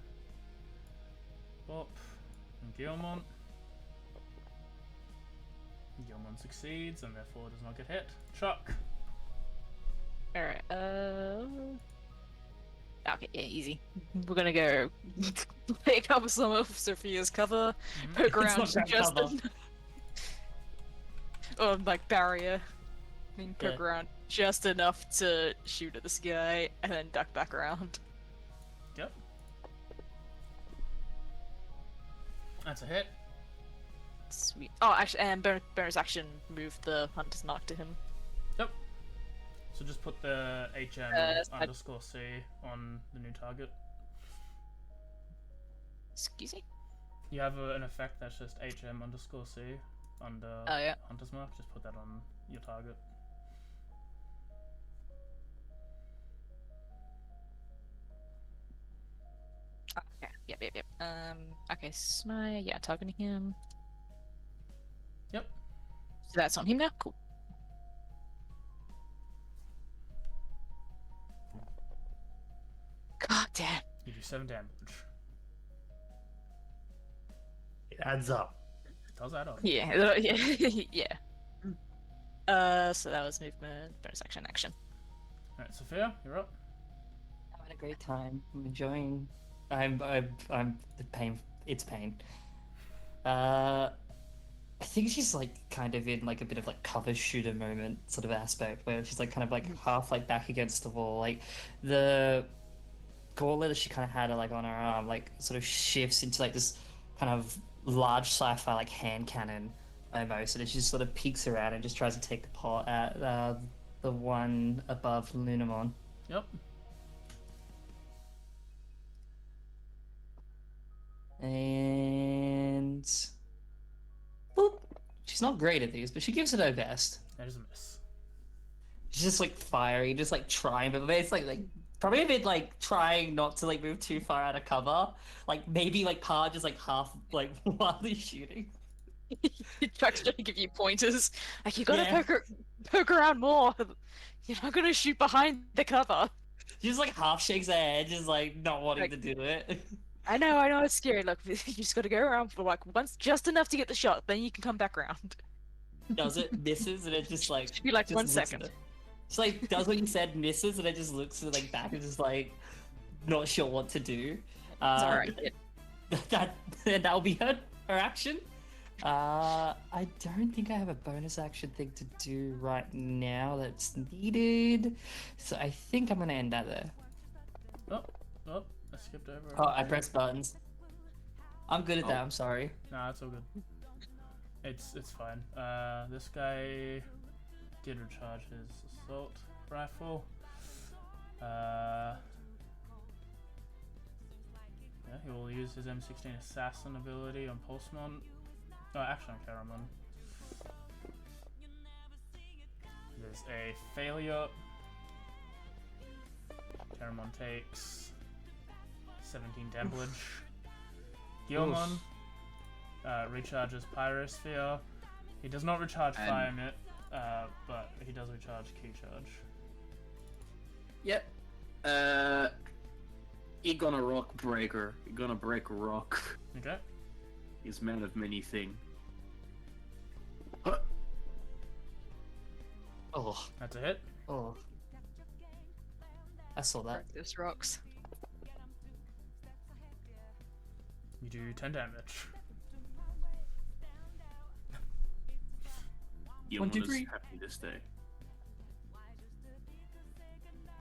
Bop. And Gilmon. Gilmon succeeds and therefore does not get hit. Chuck. Alright, okay, yeah, easy. We're gonna go pick up some of Sophia's cover, poke It's around not that just cover. or like barrier. I mean, poke Yeah. around just enough to shoot at this guy and then duck back around. Yep. That's a hit. Sweet. Oh, actually, and bonus action, move the hunter's mark to him. Yep. So just put the HM underscore C on the new target. Excuse me? You have an effect that's just HM underscore C under Oh, yeah. Hunter's Mark. Just put that on your target. Okay, yep. Okay, smite, yeah, targeting him. Yep. So that's on him now? Cool. God damn. You do 7 damage. It adds up. It does add up. Yeah, yeah. So that was movement, bonus action. Alright, Sophia, you're up. I'm having a great time. I'm enjoying. I'm the pain. It's pain. I think she's like kind of in like a bit of like cover shooter moment sort of aspect where she's like kind of like half like back against the wall, like the gauntlet that she kind of had like on her arm like sort of shifts into like this kind of large sci-fi like hand cannon almost, and then she just sort of peeks around and just tries to take the pot at the one above Lunamon. Yep. And boop. She's not great at these, but she gives it her best. That is a miss. She's just like fiery, just like trying, but it's like probably a bit like trying not to like move too far out of cover. Like maybe like part just like half like while he's shooting. Chuck's trying to give you pointers. Like, you gotta Yeah. poke around more. You're not gonna shoot behind the cover. She just like half shakes her head, just like not wanting Like- to do it. I know, it's scary. Look, you just gotta go around for like once, just enough to get the shot, then you can come back around. Does it, misses, and it just like Should be like just 1 looks second. at it. She like does what you said, misses, and it just looks like back and just like not sure what to do. It's alright. That'll be her action. I don't think I have a bonus action thing to do right now that's needed, so I think I'm gonna end that there. Oh, I skipped over. Oh, I pressed buttons. I'm good at that. I'm sorry. Nah, it's all good. It's fine. This guy did recharge his assault rifle. Yeah, he will use his M16 assassin ability on Pulsemon. Oh, actually on Caramon. There's a failure. Caramon takes 17 damage. Gilmon recharges Pyrosphere. He does not recharge And- Fire Mitt, but he does recharge Key Charge. Yep. He gonna rock breaker. He gonna break a rock. Okay. He's man of many thing. Oh, That's a hit. oh. I saw that. This rocks. You do 10 damage. Gilmon 2, is 3. happy to stay.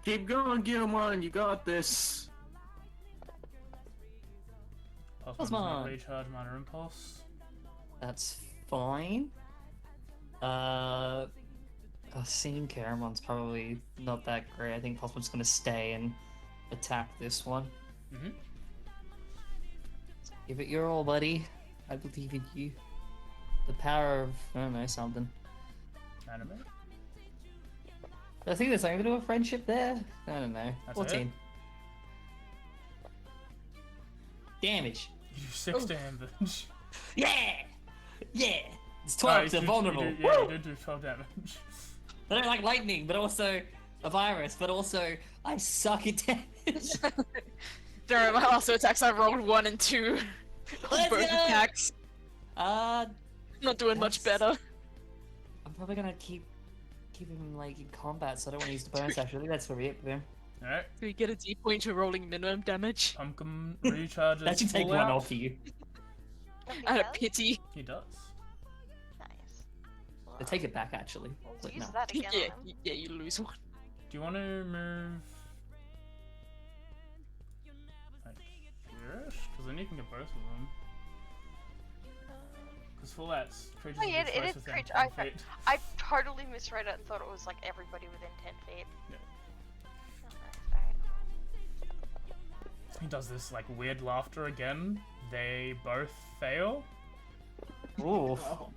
Keep going, Gilmon. You got this. Pulse does not Pulsemon. recharge Minor Impulse. That's fine. Seeing Caramon's probably not that great. I think Pulsemon's gonna stay and attack this one. Mm-hmm. Give it your all, buddy. I believe in you. The power of, I don't know, something. Anime. I think there's something to do with friendship there. I don't know. That's 14. Damage. You do 6 damage. Yeah! Yeah! It's Oh, 12, so vulnerable. You did do 12 damage. I don't like lightning, but also a virus, but also I suck at damage. During my last two attacks, I rolled 1 and 2 on Let's both go! attacks. Uh, Not doing much That's- better. I'm probably gonna keep him like in combat, so I don't want to use the bonus action. I think that's probably it for him. Alright, Do we get a D point for rolling minimum damage? Pumpkin recharges. That should take full one out. off you. Nothing Out of else? pity. He does. Nice. I take it back actually. We'll But use no. that again. Yeah, on him. yeah, you lose one. Do you want to move like here-ish? Because then you can get both of them. Because full outs creatures Oh, yeah, will be it close is within creature. 10 Okay. feet. I totally misread it and thought it was like everybody within 10 feet. Yeah. Oh, nice, alright. He does this like weird laughter again. They both fail. Ooh. Oh.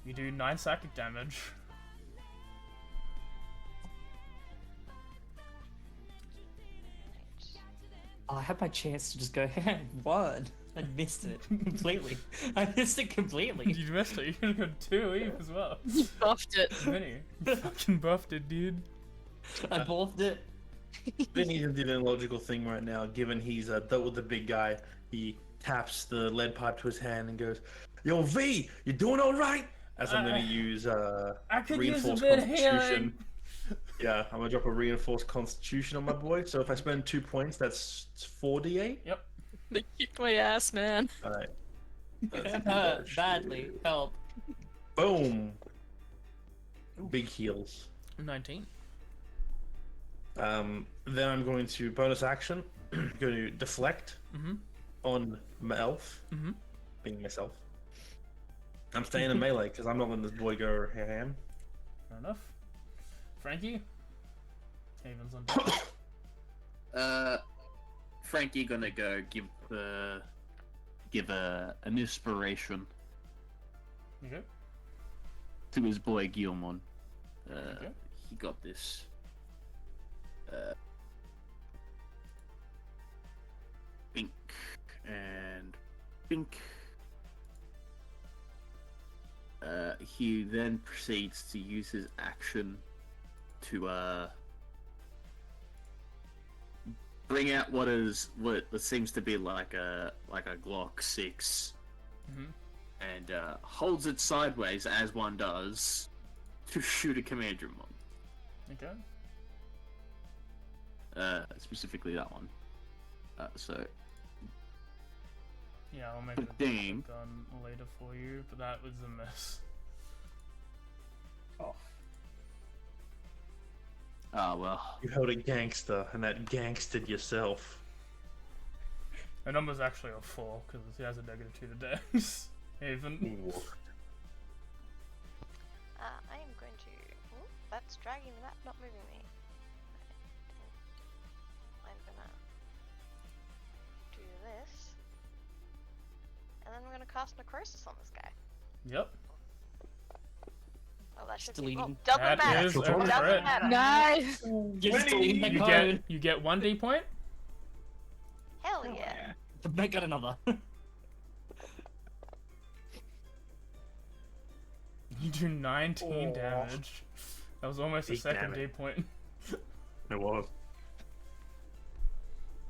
You do 9 psychic damage. Oh, I had my chance to just go one. I missed it completely. I missed it completely. You missed it. You could have got 2 Eve as well. You buffed it. Vinny, you fucking buffed it, dude. I boffed it. Vinny did an illogical thing right now, given he's dealt with the big guy. He taps the lead pipe to his hand and goes, "Yo, V, you doing all right?" As I'm going to use I could use a reinforced bit of constitution. healing. Yeah, I'm gonna drop a reinforced constitution on my boy. So if I spend 2 points, that's 4d8. Yep. They kicked my ass, man. All right. Badly. Help. Boom. Big heals. 19. Then I'm going to bonus action. Going to deflect Mm-hmm. on my elf, Mm-hmm. being myself. I'm staying in melee because I'm not letting this boy go ham. Fair enough. Frankie? Haven's on deck. Frankie gonna go give an inspiration You go? to his boy G.U.N. Okay. He got this. Pink and pink. He then proceeds to use his action to bring out what seems to be like a Glock 6, Mm-hmm. and holds it sideways as one does to shoot a Commander Mon. Okay. Specifically that one. So Yeah, I'll make But a dang. gun later for you, but that was a miss. Oh. ah well. You held a gangster, and that gangstered yourself. The number's actually a 4, because he has a -2 to dex. Haven. Ooh. I am going to. Ooh, that's dragging that, not moving me. I'm gonna do this. And then we're gonna cast Necrosis on this guy. Yep. Oh, that should Just be. Oh, deleting. doesn't That matter. is a Doesn't crit. matter. Nice. Just deleting the You code. get 1 D point. Hell Oh, yeah. I got another. You do 19 Aw. damage. That was almost a Big second damage. D point. It was.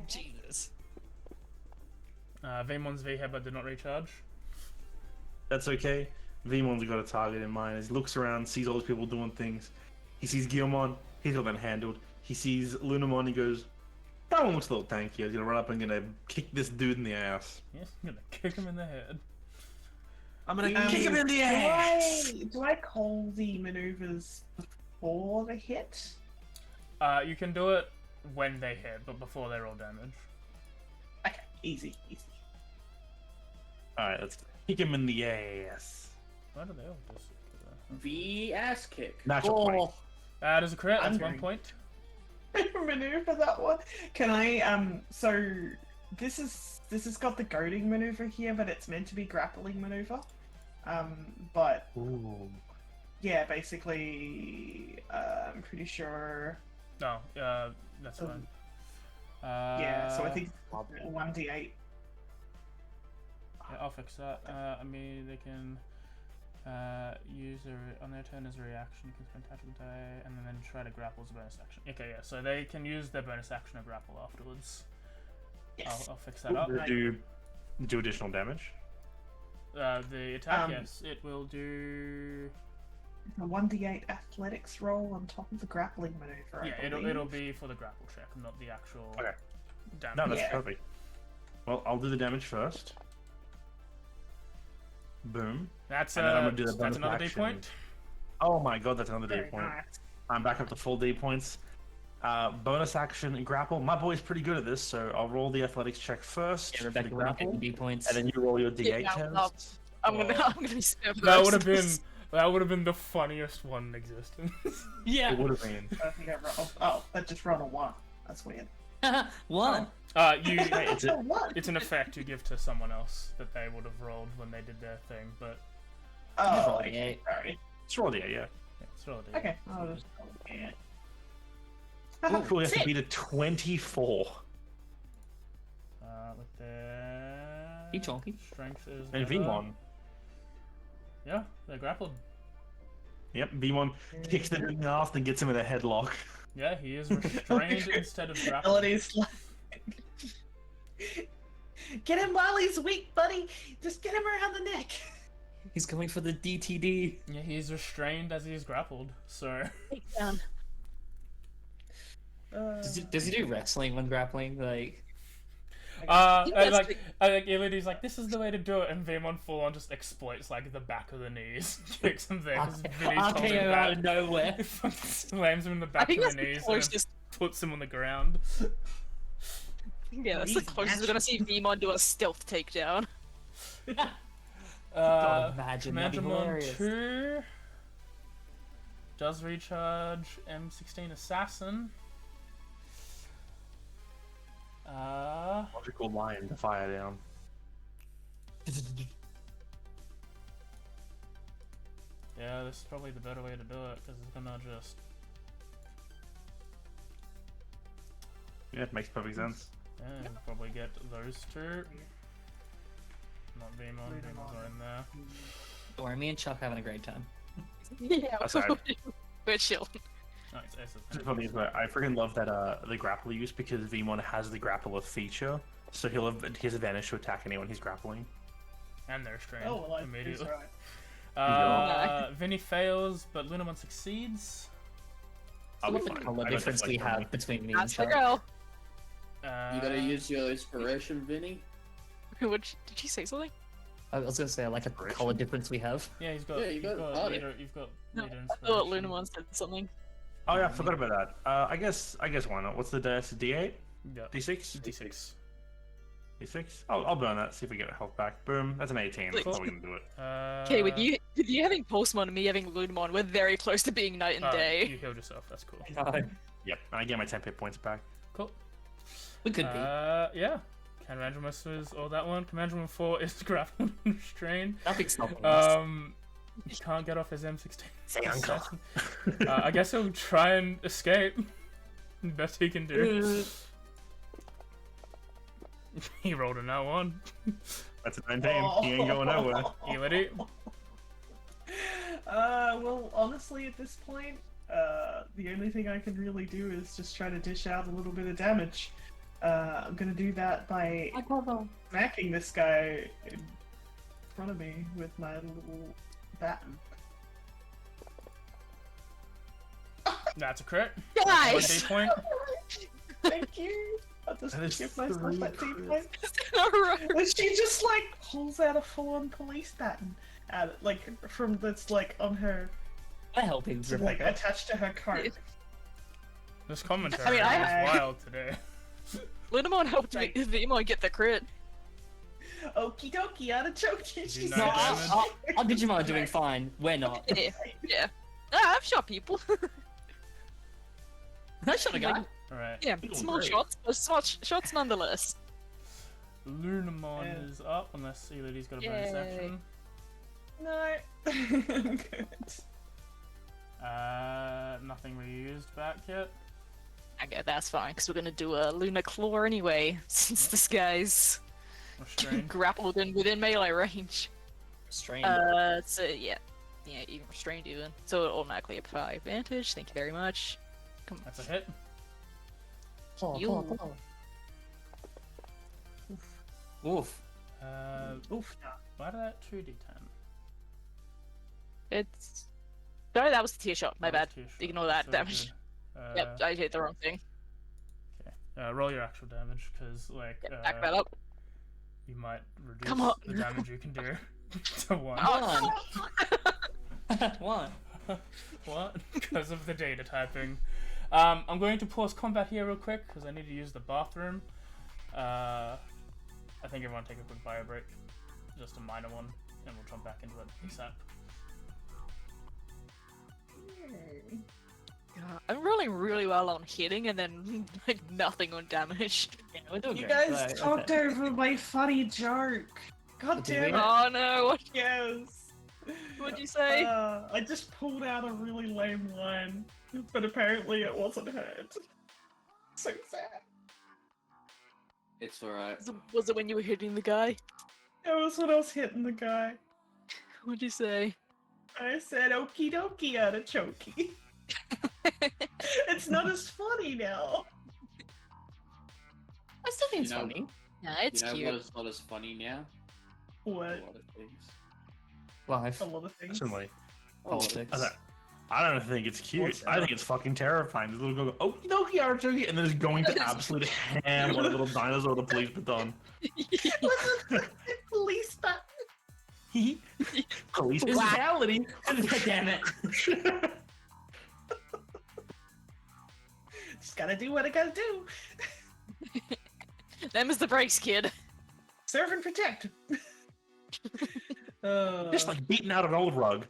Jesus. Vaymon's V headbutt did not recharge. That's okay. Vmon's got a target in mind. As he looks around, sees all these people doing things. He sees Guillemon. He's got that handled. He sees Lunamon. He goes, "That one looks a little tanky." He's gonna run up and gonna kick this dude in the ass. Yes, I'm gonna kick him in the head. I'm gonna Um, kick him in the ass. Do I call the maneuvers before the hit? You can do it when they hit, but before they roll damage. Okay, easy. All right, let's kick him in the ass. Why do they all just? The ass kick. Natural 20. Oh, There's a crit. That's I'm 1 going- point. Maneuver that one. Can I? So this has got the goading maneuver here, but it's meant to be grappling maneuver. But Ooh. yeah, basically, I'm pretty sure. No, that's fine. Yeah, so I think 1d8. Yeah, I'll fix that. I mean, they can use on their turn as a reaction. You can spend tactical die and then try to grapple as a bonus action. Okay, yeah. So they can use their bonus action to grapple afterwards. Yes. I'll fix that up. Do additional damage? The attack, yes, it will do. A 1d8 athletics roll on top of the grappling maneuver. I Yeah, believe. it'll be for the grapple check, not the actual Okay. damage. No, that's Yeah. perfect. Well, I'll do the damage first. Boom. That's And then I'm gonna do the that's bonus another D action. point. Oh my god, that's another D Very point. nice. I'm back up to full D points. Bonus action and grapple. My boy's pretty good at this, so I'll roll the athletics check first. Yeah, for Rebecca the will not get grapple, D points. and then you roll your D8 Yeah, test. I'm gonna be so That would have first. been the funniest one in existence. Yeah. It would have been. I think I oh, that just rolled a 1. That's weird. One. You Hey, it's a, What? it's an effect you give to someone else that they would have rolled when they did their thing, but Oh, roll okay, the 8. sorry. it's roll the 8, yeah. yeah, it's really Okay, I'll just roll the 8. Oh, cool, you have to Sick. beat a 24. With their He chonky. strength is And better. Vmon. Yeah, they're grappled. Yep, Vmon kicks him in the ass and gets him in a headlock. Yeah, he is restrained instead of grappled. Elodie's like, get him while he's weak, buddy. Just get him around the neck. He's going for the DTD. Yeah, he's restrained as he's grappled. So Down. Does he do wrestling when grappling? Like, like Elodie's like, this is the way to do it, and Vmon full on just exploits like the back of the knees, kicks him there because Vinny's told him RKO out of that. nowhere. Slams him in the I back think of that's the the knees and closest. then puts him on the ground. Yeah, that's the He's closest we're gonna see Vmon do a stealth takedown. God, imagine, that'd be Commandamon hilarious. 2 does recharge M16 Assassin. Logical line to fire down. Yeah, this is probably the better way to do it because it's gonna just. Yeah, it makes perfect sense. Yeah, probably get those two. Not Vmon, Vmon's not in there. Don't worry, me and Chuck having a great time. Yeah, That's alright. we're chill. No, it's It's funny, is that I freaking love that the grapple use because Vmon has the grappler feature, so he has advantage to attack anyone he's grappling. and they're restrained Oh, well, immediately. right. Vinny fails, but Lunamon succeeds. I'll be What the fine. color I don't difference think we like have between me and That's the Chuck? girl. You gotta use your inspiration, Vinny. Did she say something? I was gonna say like a color difference we have. Yeah, he's got. Yeah, you you've got got it. leader. You've got No, leader I thought inspiration. Lunamon said something. Oh yeah, I forgot about that. I guess why not? What's the dice? D8? Yeah. D6? D6. D6? I'll burn that. See if we get health back. Boom. That's an 18. That's Cool. probably gonna do it. Okay, with you having Pulsemon and me having Lunamon, we're very close to being night and day. You healed yourself. That's cool. Yep. And I get my 10 hit points back. Cool. We could be. Yeah. Commandromous is all that one. Commandromon 4 is grappled and restrained. Nothing's stopping us. He can't get off his M16. Say uncle. I guess he'll try and escape. Best he can do. He rolled a no one. That's a 19. He ain't going nowhere. Elodie. Well, honestly, at this point, the only thing I can really do is just try to dish out a little bit of damage. I'm gonna do that by smacking this guy in front of me with my little baton. That's a crit. Guys! 1D point. Thank you. I'll just That is give myself 3 that 2 crits. points. Alright. And she just like pulls out a full-on police baton, like from that's like on her, I help him, like Rebecca. attached to her coat. This commentary I mean, I- is wild today. Lunamon helped Right. Vmon get the crit. Okie dokie, artichoke. You She know No, damage. our Digimon are doing fine. We're not. Yeah. Yeah. Ah, I've shot people. I shot a guy. Alright. Yeah, Doing small great. shots, but small shots nonetheless. Lunamon is up, unless Elodie's got a bonus Yay. action. No, I'm good. Nothing reused back yet. Okay, that's fine, because we're gonna do a Lunar Claw anyway, since this guy's Restrained. grappled and within melee range. Strained. So yeah, even restrained even. So it automatically apply advantage. Thank you very much. Come That's a hit. you. Oof. Oof. Why did that 2d10? It's sorry, that was the tear shot. My That was bad. tear shot, Ignore that so damage. good. Yep, I hit the wrong thing. Okay. Roll your actual damage, because like Yep, back that up. you might reduce Come on. the damage you can do to 1. Oh, One. What? Because of the data typing. I'm going to pause combat here real quick because I need to use the bathroom. I think everyone take a quick bio break, just a minor one, and we'll jump back into it ASAP. God, I'm rolling really well on hitting and then like nothing on damage. Yeah, we're doing You great. guys talked over my funny joke. God Did damn we? it. Oh no! Yes. What'd you say? I just pulled out a really lame line, but apparently it wasn't heard. So sad. It's alright. Was it when you were hitting the guy? It was when I was hitting the guy. What'd you say? I said okie dokie artichoke. It's not as funny now. I still think it's You know- funny. Yeah, it's you know cute. what is not as funny now? A What? lot of things. Life. A lot of things. Personally, Politics. I don't think it's cute. What's I think it's fucking terrifying. This little girl go, okie dokie artichoke, and then it's going to absolute ham on a little dinosaur with a police baton. Police back. Police Wow. brutality. Damn it. Just gotta do what I gotta do. Them is the breaks, kid. Serve and protect. Just like beating out an old rug.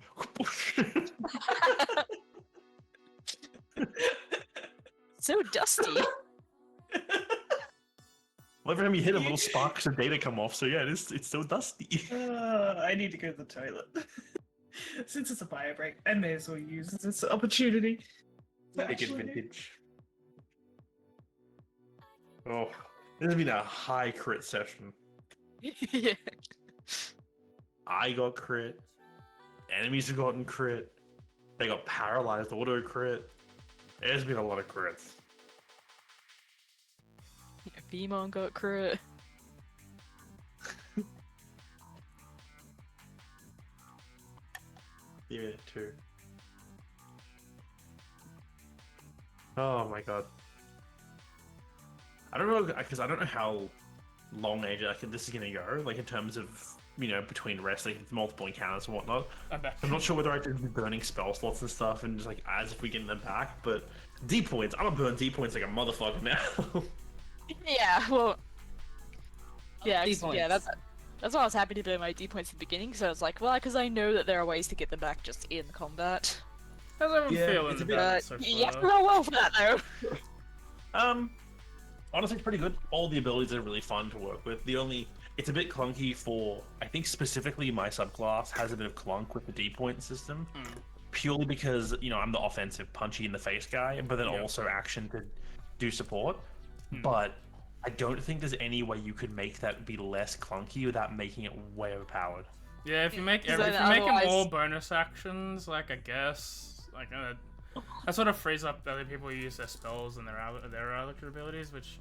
So dusty. Every time you hit him, little sparks of data come off. So yeah, it's so dusty. I need to go to the toilet. Since it's a bio break, I may as well use this opportunity. to Take actually- advantage. Oh, this has been a high crit session. Yeah. I got crit. Enemies have gotten crit. They got paralyzed auto crit. There's been a lot of crits. Vmon got crit. Give it two. Oh my god. I don't know, because I don't know how long age this is gonna go, like in terms of, you know, between rest, like multiple encounters and whatnot. I'm back. I'm not sure whether I could be burning spell slots and stuff and just like as if we get them back, but D points, I'm gonna burn D points like a motherfucker now. Yeah, well. Yeah, D yeah, points. that's why I was happy to do my D points at the beginning, because I was like, well, because I know that there are ways to get them back just in combat. How's everyone Yeah, feeling it's a bit- about it so You have far? to roll well for that, though. Honestly, it's pretty good. All the abilities are really fun to work with. It's a bit clunky for, I think specifically my subclass has a bit of clunk with the D point system, purely because, you know, I'm the offensive punchy in the face guy, but then Yep. also action to do support. But I don't think there's any way you could make that be less clunky without making it way overpowered. Yeah, if you make Because if you then make them otherwise- all bonus actions, like I guess, like that sort of frees up the other people who use their spells and their electric abilities, which,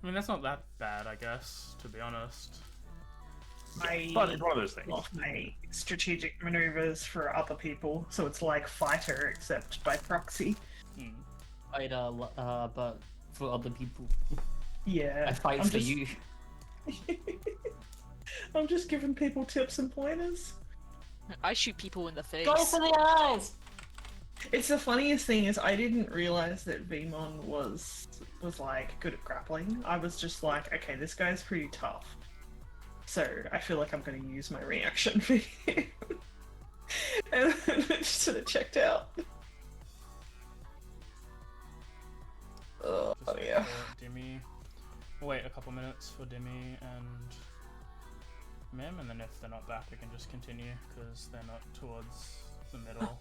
I mean, that's not that bad, I guess, to be honest. But it's one of those things. Lost my strategic maneuvers for other people, so it's like fighter except by proxy. Fight, but for other people. Yeah. I fight I'm for just- you. I'm just giving people tips and pointers. I shoot people in the face. Go for the eyes! It's the funniest thing is I didn't realize that Vmon was like good at grappling. I was just like, okay, this guy's pretty tough. So I feel like I'm going to use my reaction for him. And then it just sort of checked out. Oh, yeah. Dimmy. Wait, wait a couple minutes for Dimmy and Mim, and then if they're not back, we can just continue because they're not towards the middle.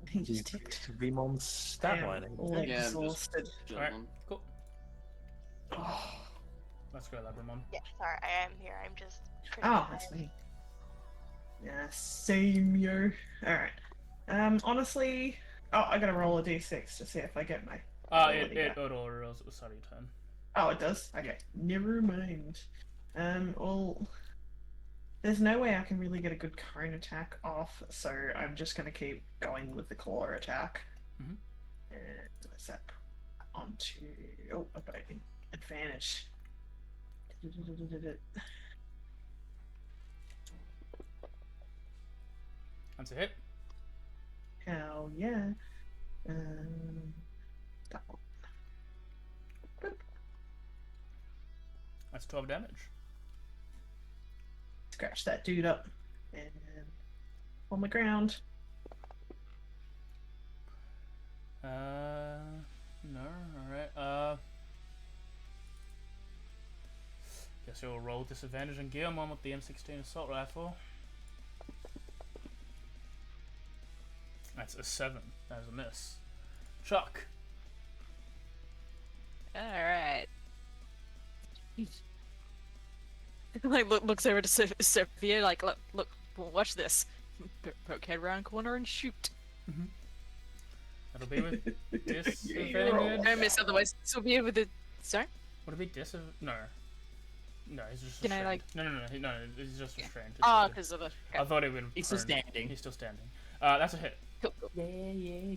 He just ticked. Vmon's stat line. All Yeah, I'm just- exhausted. Alright, cool. Let's go, Labramon. Yeah, sorry, I am here. I'm just. pretty Oh, tired. that's me. Yeah, same yo. Alright. Honestly, I gotta roll a d6 to see if I get my. ability It back. auto rolls at the start of your turn. Oh, it does? Okay. Never mind. Well, there's no way I can really get a good cone attack off, so I'm just gonna keep going with the claw attack. Mhm. And what's that? Onto. Oh, I've got an advantage. That's a hit. Hell yeah. That one. That's 12 damage. Scratch that dude up. And on the ground. No, alright. Guess you'll roll disadvantage on G.U.N with the M16 assault rifle. That's a 7. That was a miss. Chuck. Alright. Like, looks over to Sophia, like, look, watch this. Poke head round corner and shoot. That'll be with disadvantage. Don't miss, otherwise Sophia with the... Sorry? Would it be disadvantage? No. No, he's just Can I, restrained. like- No, he's just restrained. It's Oh, all good. because of the... I thought he would have He's still standing. He's still standing. That's a hit. Cool.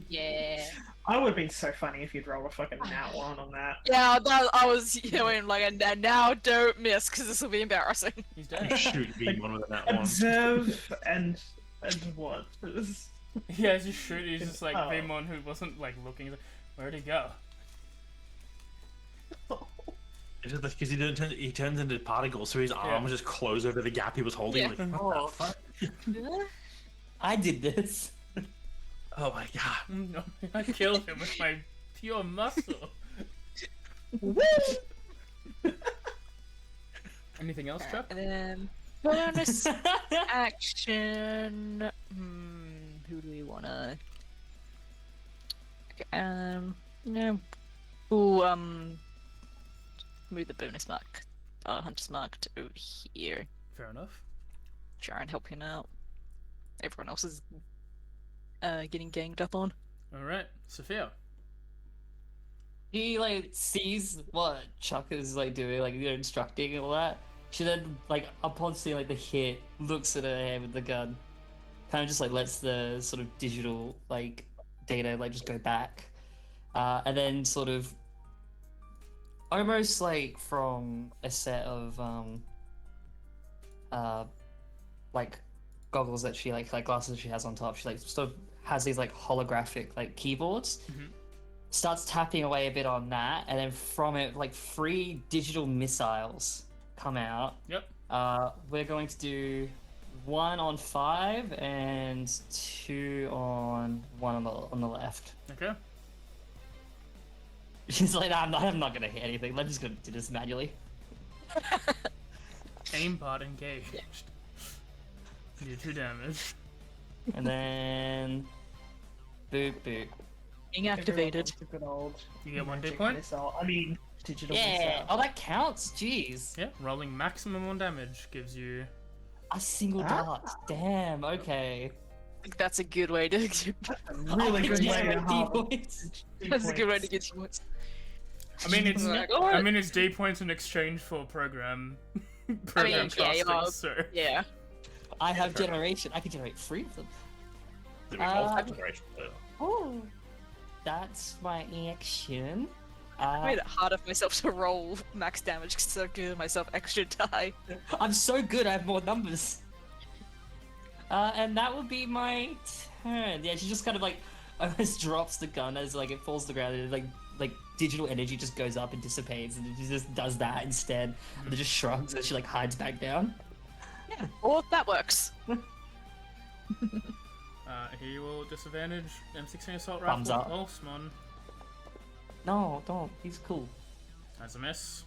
Yeah. I would have been so funny if you'd roll a fucking nat 1 on that. Yeah, I was, like, and now don't miss, because this will be embarrassing. He's dead. Shoot Vmon with that one. Observe and what? Yeah, he's just shooting. He's just like Oh. Vmon who wasn't like looking. He's like, where'd he go? It's just because he turns into particles, so his arms just close over the gap he was holding. Yeah. Like, oh, fuck. I did this. Oh my god. No, I killed him with my pure muscle. Anything else, Chuck? And then bonus action. Who do we wanna? No. Ooh, move the bonus mark, hunter's mark to over here. Fair enough. Try and help him out. Everyone else is getting ganged up on. All right, Sophia. He like sees what Chuck is like doing, like instructing and all that. She then like upon seeing like the hit, looks at her hand with the gun, kind of just like lets the sort of digital like data like just go back, and then sort of almost like from a set of like goggles that she like glasses she has on top. She like sort of has these like holographic like keyboards. Starts tapping away a bit on that, and then from it, like 3 digital missiles come out. Yep. We're going to do 1 on 5 and 2 on 1 on the left. Okay. She's like, I'm not gonna hit anything. I'm just gonna do this manually. Aimbot engaged. Do 2 damage. And then, boop boop. Being activated. Everyone wants a good old You get 1 magic D point. missile. I mean, digital Yeah. missile. Oh, that counts. Jeez. Yeah, rolling maximum 1 damage gives you. A single Ah. dart. Damn. Okay. I think that's a good way to. Really good way to D harm. points. That's a good way to get you points. I mean, it's. Like, I alright. mean, it's D points in exchange for program. I program mean, yeah, you casting, are- so. Yeah. I have generation. I can generate 3 of them. Did we multiple generations? Oh, that's my action. I made it harder for myself to roll max damage because I'm giving myself extra die. I'm so good. I have more numbers. And that would be my turn. Yeah, she just kind of like almost drops the gun as like it falls to the ground, and like digital energy just goes up and dissipates, and she just does that instead. And it just shrugs and she like hides back down. Yeah. Or that works. He will disadvantage M16 assault Thumbs rifle. up. Osmon. No, don't. He's cool. That's a miss.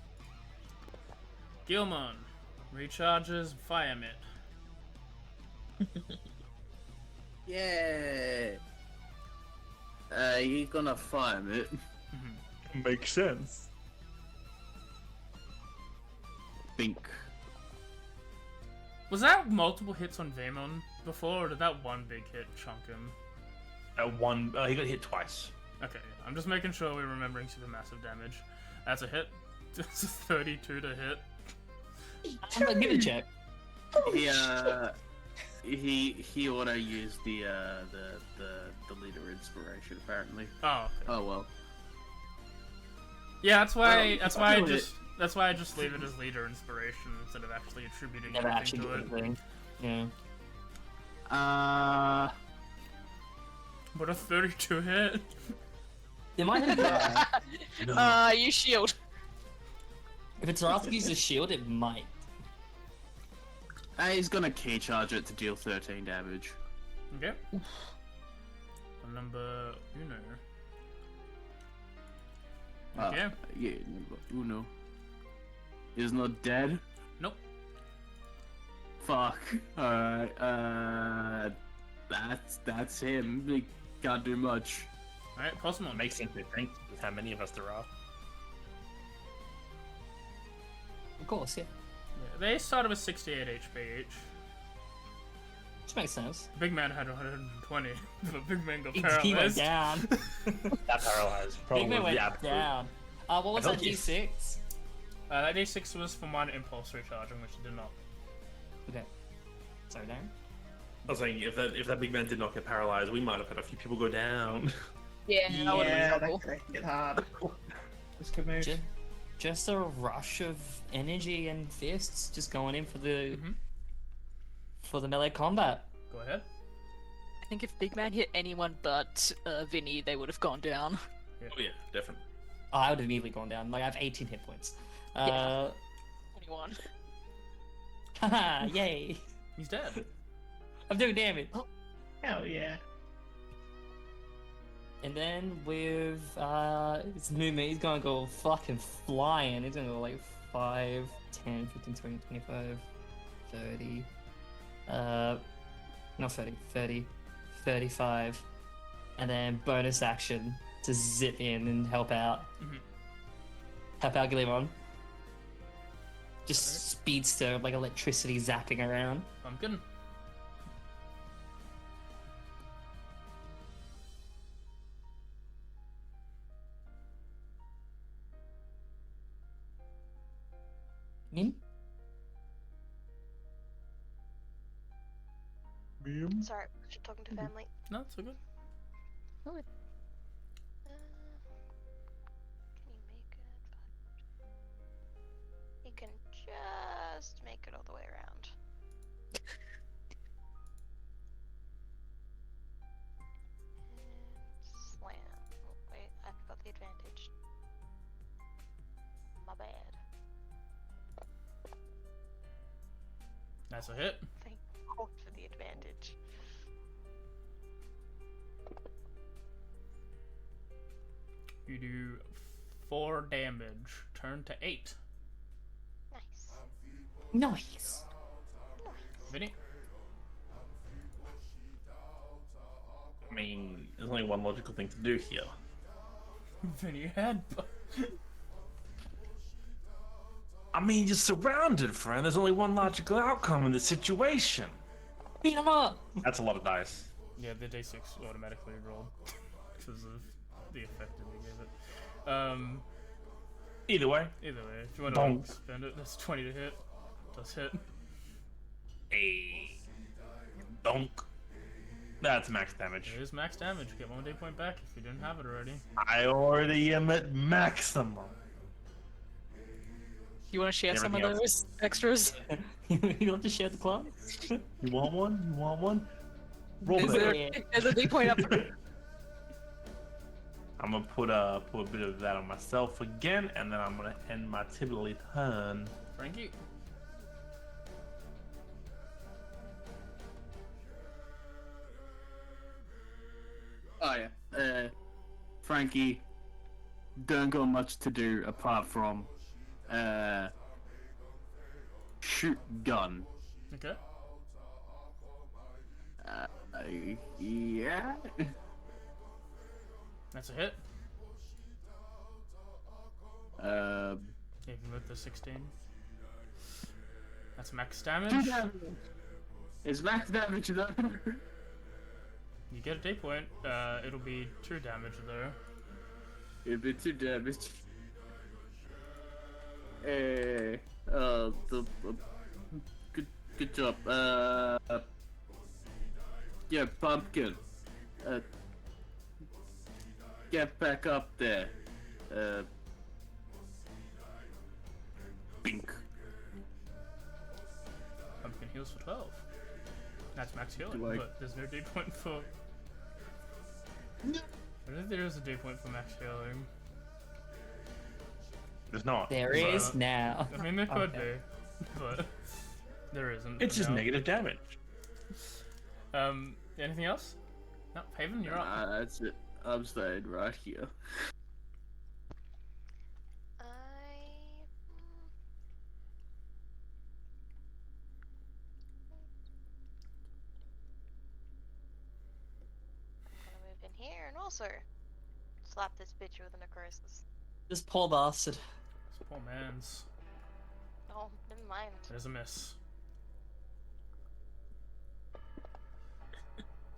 Gilmon recharges Fire Mitt. Yeah. You're gonna fire it. Makes sense. Think. Was that multiple hits on Vaemon before, or did that one big hit chunk him? He got hit twice. Okay, I'm just making sure we're remembering supermassive damage. That's a hit. It's a 32 to hit. Give it a check. He auto used the leader inspiration apparently. Oh, okay. Oh well. Yeah, that's why. Well, That's why I just leave it as leader inspiration instead of actually attributing Never anything actually to did it. anything. Yeah. But a 32 hit. There might have been. You shield. If it's Wrath uses a shield, it might. He's gonna key charge it to deal 13 damage. Okay. Number uno. Okay. Yeah, number uno. Is not dead? Nope. Fuck. Alright, that's him. He can't do much. Alright, Cosmon. Makes sense, I think, with how many of us there are. Of course, yeah. Yeah, they started with 68 HP each. Which makes sense. Big Man had 120, but Big Man got He paralyzed. went down. That paralyzed. Big Probably Man went the absolute. down. What was I that thought you- D6? That D6 was for one impulse recharging, which it did not. Okay. Sorry, Darren. I was saying, if that big man did not get paralyzed, we might have had a few people go down. Yeah, that would have Yeah, been that trouble. could get hard. This could move. Just a rush of energy and fists, just going in for the melee combat. Go ahead. I think if Big Man hit anyone but Vinny, they would have gone down. Oh yeah, definitely. Oh, I would have immediately gone down. Like, I have 18 hit points. Yeah. 21. Haha, yay. He's dead. I'm doing damage. Hell yeah. And then with his movement, he's gonna go fucking flying. He's gonna go like 5, 10, 15, 20, 25, 30. Not 30, 30, 35. And then bonus action to zip in and help out. Help out Glimon. Just speedster, like electricity zapping around. Pumpkin. In? Sorry, just talking to family. No, it's all good. Can you make it? You can just make it all the way around. And slam. Oh, wait, I forgot the advantage. My bad. That's a hit. Thank God for the advantage. You do 4 damage. Turn to 8. Nice. Nice. Vinny? I mean, there's only one logical thing to do here. Vinny had. I mean, you're surrounded, friend. There's only one logical outcome in this situation. Beat him up! That's a lot of dice. Yeah, the D6 automatically rolled because of the effect that we gave it. Either way. Either way, if you want Bonk. to spend it, that's 20 to hit. Does hit. Hey. Donk. That's max damage. It is max damage. Get 1 day point back if you didn't have it already. I already am at maximum. You want to share some of Everything those extras? You want to share the club? You want one? You want one? Roll Is it. there, there's a D point up. I'm gonna put a bit of that on myself again, and then I'm gonna end my typically turn. Frankie? Oh yeah. Frankie don't got much to do apart from shoot gun. Okay. Yeah. That's a hit. Even with the 16. That's max damage. 2 damage. It's max damage though. You get a D point. It'll be 2 damage though. It'll be 2 damage. Good job. Yeah, pumpkin. Get back up there. Bink. Pumpkin heals for 12. That's max healing, Do I- but there's no D point for. I don't think there is a D point for max healing. There's not. There But- is now. I mean, there could Okay. be, but there isn't. It's just no. negative damage. Anything else? No, Haven, you're up. That's it. I'm staying right here. I'm gonna move in here and also slap this bitch with a necrosis. This poor bastard. This poor man's. Oh, never mind. There's a miss.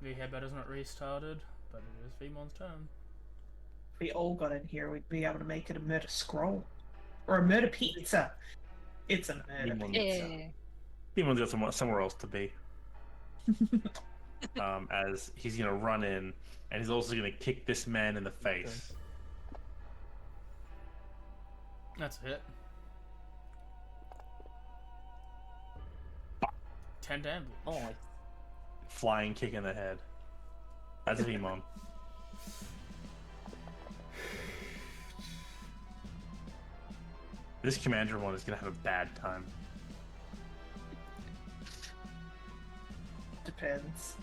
The headbutt is not restarted, but it is Vemon's turn. If we all got in here, we'd be able to make it a murder scroll. Or a murder pizza. It's a murder Demon. pizza. Yeah. Demon's got somewhere else to be. As he's gonna run in, and he's also gonna kick this man in the face. That's a hit. 10 damage. Oh my. Flying kick in the head. That's Demon. This commander one is gonna have a bad time. Depends.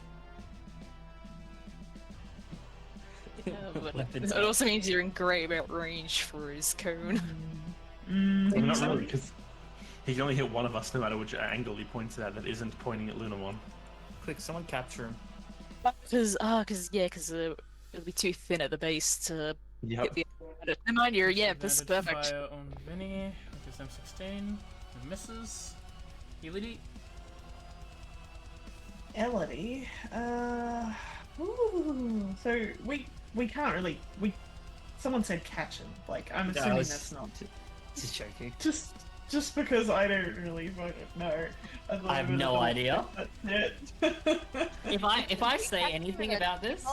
But Weapons it up. also means you're in grey about range for his cone. Well, not really, because he can only hit one of us no matter which angle he points at that isn't pointing at Lunamon. Quick, someone capture him. Because it'll be too thin at the base to Yep. hit the other. Never mind, this is Advantage perfect. Fire on Vinny, which is M16. It misses. Elodie. Elodie, ooh, so we can't really, someone said catch him, like, I'm No, assuming it's- that's not, Just joking. just because I don't really know. thought I have it was no a- idea. That's it. If I say anything about this,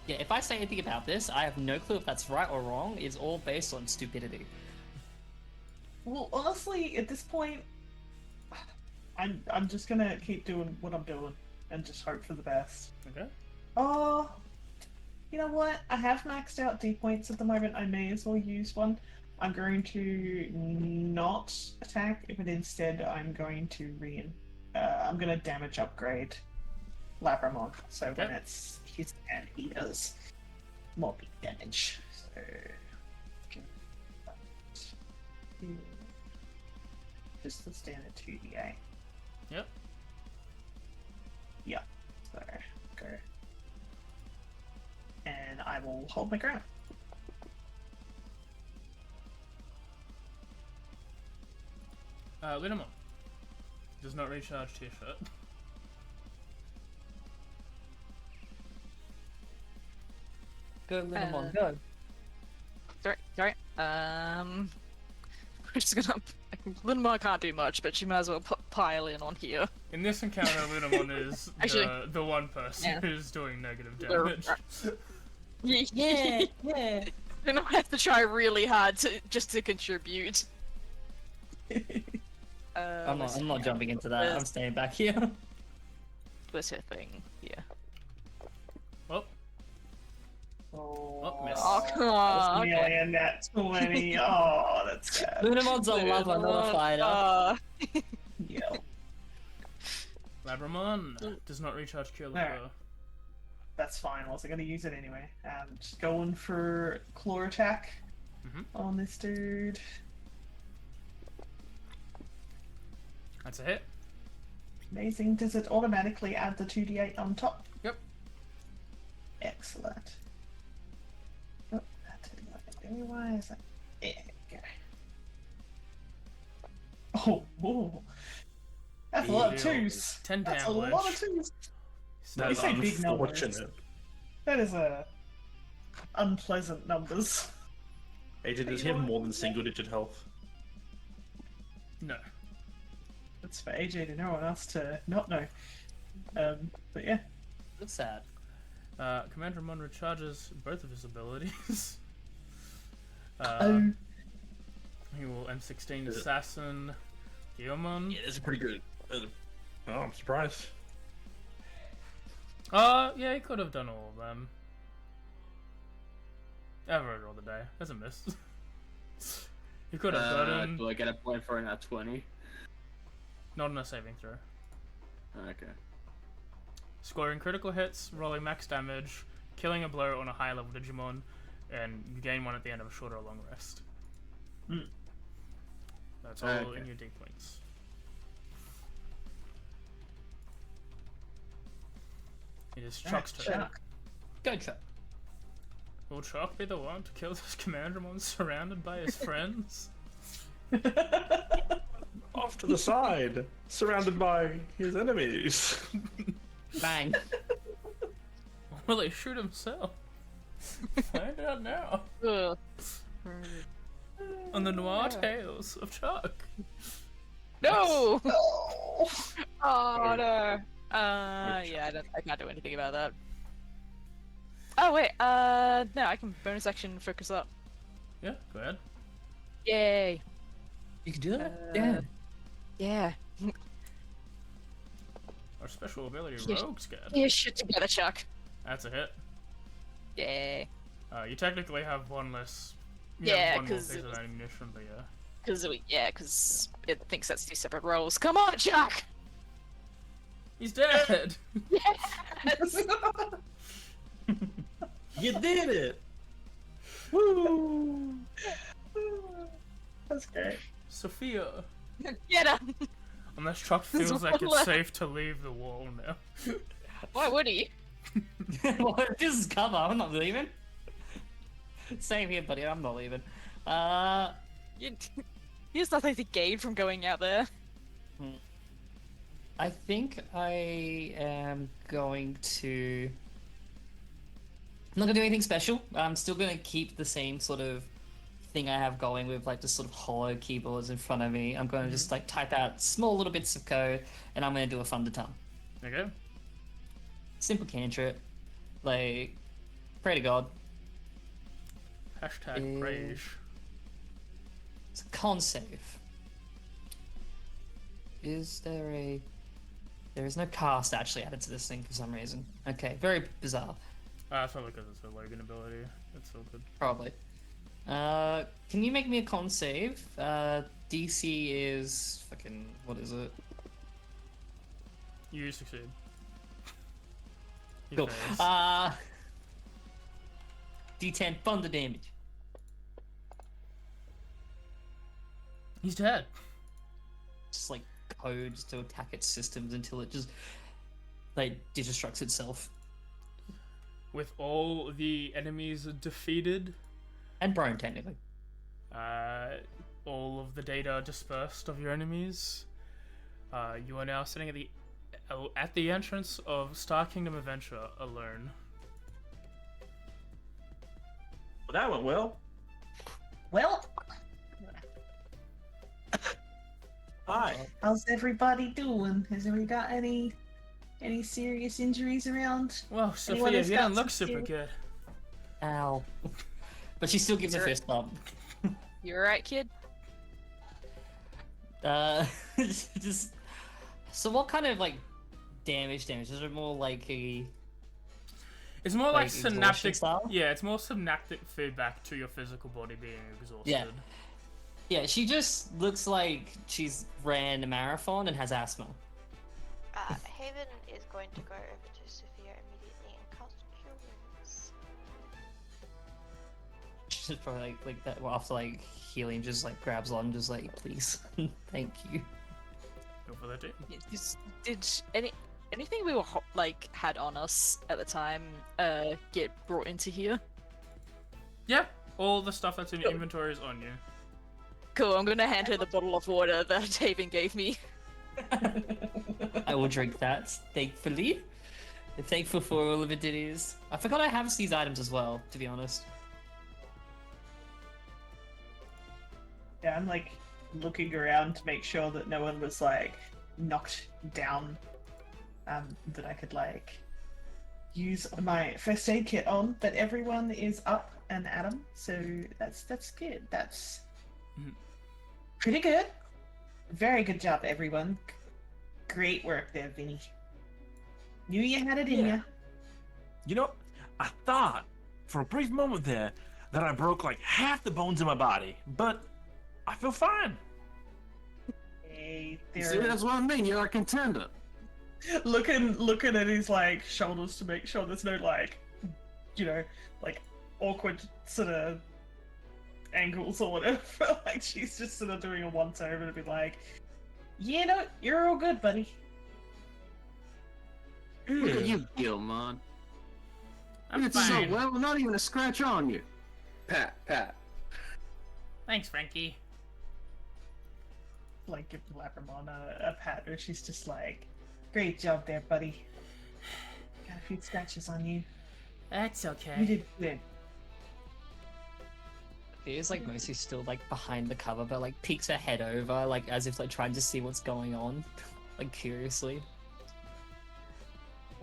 yeah, if I say anything about this, I have no clue if that's right or wrong. It's all based on stupidity. Well, honestly, at this point, I'm just gonna keep doing what I'm doing and just hope for the best. Okay. Oh, you know what? I have maxed out D points at the moment. I may as well use one. I'm going to not attack, but instead I'm going to I'm going to damage upgrade Labramon. So when Okay. it's his turn, he does more big damage. So just the standard 2d8. Yep. Yeah. So go. And I will hold my ground. Linamon. Does not recharge T-shirt. Go, Linamon, Uh, go. Sorry. We're just gonna. Linmar can't do much, but she might as well pile in on here. In this encounter, Linamon is Actually, the one person yeah. who's doing negative We're- damage. Yeah, yeah. Then I have to try really hard to contribute. I'm let's not see. jumping into that. I'm staying back here. Where's her thing? Yeah. Well, Oh, miss. Oh, come on. That's nearly a nat 20. Oh, that's sad. Lunamon's a lover, not a fighter. Yeah. Labramon does not recharge Cure Alright. Liquor. That's fine. I wasn't going to use it anyway. Just going for claw attack. on this dude. That's a hit. Amazing. Does it automatically add the 2d8 on top? Yep. Excellent. Oh, that didn't work. Why is that? There we go. Oh, that's a lot of twos. 10 That's a damage. lot of twos. You That's say big numbers. unfortunate. That is unpleasant numbers. AJ, does he have more than single-digit health? No. That's for AJ to know and us to not know. But yeah. That's sad. Commander Mon recharges both of his abilities. Oh. He will M16 Assassin G.U.N. Yeah, that's pretty good. Oh, I'm surprised. Yeah, he could have done all of them. Average all the day. That's a miss. He could have gotten. Do I get a point for an 20? Not on a saving throw. Okay. Scoring critical hits, rolling max damage, killing a blow on a high level Digimon, and you gain one at the end of a short or long rest. That's all Okay. in your D points. It is Chuck's turn. Chuck. Go, Chuck. Will Chuck be the one to kill this Commandramon surrounded by his friends? Off to the side, surrounded by his enemies. Bang. Or will he shoot himself? Find out now. Ugh. On the noir tales of Chuck. No! Oh. Oh no. Yeah, I can't do anything about that. Oh wait, no, I can bonus action focus up. Yeah, go ahead. Yay. You can do that? Uh, Yeah. Our special ability, Yes. Rogue Scared. Get your shit together, Chuck. That's a hit. Yay. You technically have one less. Yeah, one more 'cause piece it of was- ammunition, but yeah. Because it thinks that's two separate rolls. Come on, Chuck! He's dead! Yes! You did it! Woo! That's great. Sophia! Get him! Unless Chuck There's feels like one it's left. safe to leave the wall now. Why would he? Well, this is cover. I'm not leaving. Same here, buddy. I'm not leaving. He has nothing to gain from going out there. I think I am going to. I'm not gonna do anything special. I'm still gonna keep the same sort of thing I have going with like just sort of hollow keyboards in front of me. I'm gonna just like type out small little bits of code, and I'm gonna do a thunder tongue. Okay. Simple cantrip, like pray to God. Hashtag rage. It's a con save. Is there a? There is no cast actually added to this thing for some reason. Okay, very bizarre. That's probably because it's a Logan ability. It's so good. Probably. Can you make me a con save? DC is fucking what is it? You succeed. You Cool. fails. D10 thunder damage. He's dead. Just like codes to attack its systems until it just like destructs itself. With all the enemies defeated, And Brian technically. all of the data dispersed of your enemies, you are now sitting at the entrance of Star Kingdom Adventure alone. Well, that went well. Well, Hi. how's everybody doing? Has everybody got any serious injuries around? Well, Anyone Sophia, who's you got don't look some super serious- good. Ow. But she still gives a You're- fist bump. You alright, kid? Just so what kind of like damage? Is it more like a It's more like exhaustion synaptic. style? Yeah, it's more synaptic feedback to your physical body being exhausted. Yeah, she just looks like she's ran a marathon and has asthma. Haven is going to go over to Sophia immediately and cast Cure Wounds. just probably like that after like healing, just like grabs on, just like please, thank you. Go for that, too. Did anything we were like had on us at the time get brought into here? Yeah, all the stuff that's in your Cool. inventory is on you. Cool. I'm gonna hand her the bottle of water that Haven gave me. I will drink that, thankfully. Thankful for all of it is. I forgot I have these items as well, to be honest. Yeah, I'm like looking around to make sure that no one was like knocked down. That I could like use my first aid kit on, but everyone is up and at 'em, so that's good. That's Mhm. pretty good. Very good job, everyone. Great work there, Vinny. Knew you had it in Yeah. you. You know, I thought for a brief moment there that I broke like half the bones in my body, but I feel fine. Hey, See, that's what I mean. You're a contender. looking at his like shoulders to make sure there's no like, you know, like awkward sort of angles or whatever. Like she's just sort of doing a once over to be like, you know, you're all good, buddy. Look at you, Gilmon. I'm You did so fine. well, not even a scratch on you. Pat, pat. Thanks, Frankie. Like give Labramon a pat, or she's just like, great job there, buddy. Got a few scratches on you. That's You okay. did good. There's like mostly still like behind the cover, but like peeks her head over, like as if like trying to see what's going on, like curiously,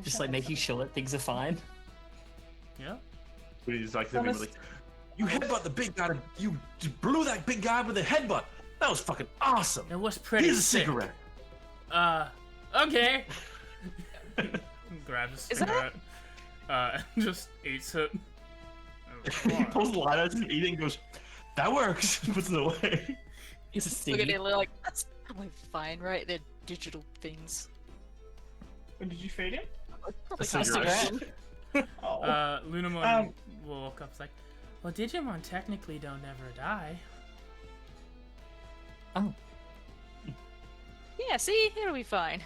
just like making sure that things are fine. Yeah. He's like, Thomas- like, you headbutt the big guy. You blew that big guy with a headbutt. That was fucking awesome. It was pretty Here's a sick. cigarette. Okay. Grabs a Is that- cigarette. And just eats it. He pulls the light out and eating and goes, that works. Puts it away. It's a Look at stingy. it like that's probably fine, right? They're digital things. When did you feed him? Probably A cigarette. Oh. Lunamon Um, will walk up. It's like, well, Digimon technically don't ever die. Oh, Yeah, see, it'll be fine.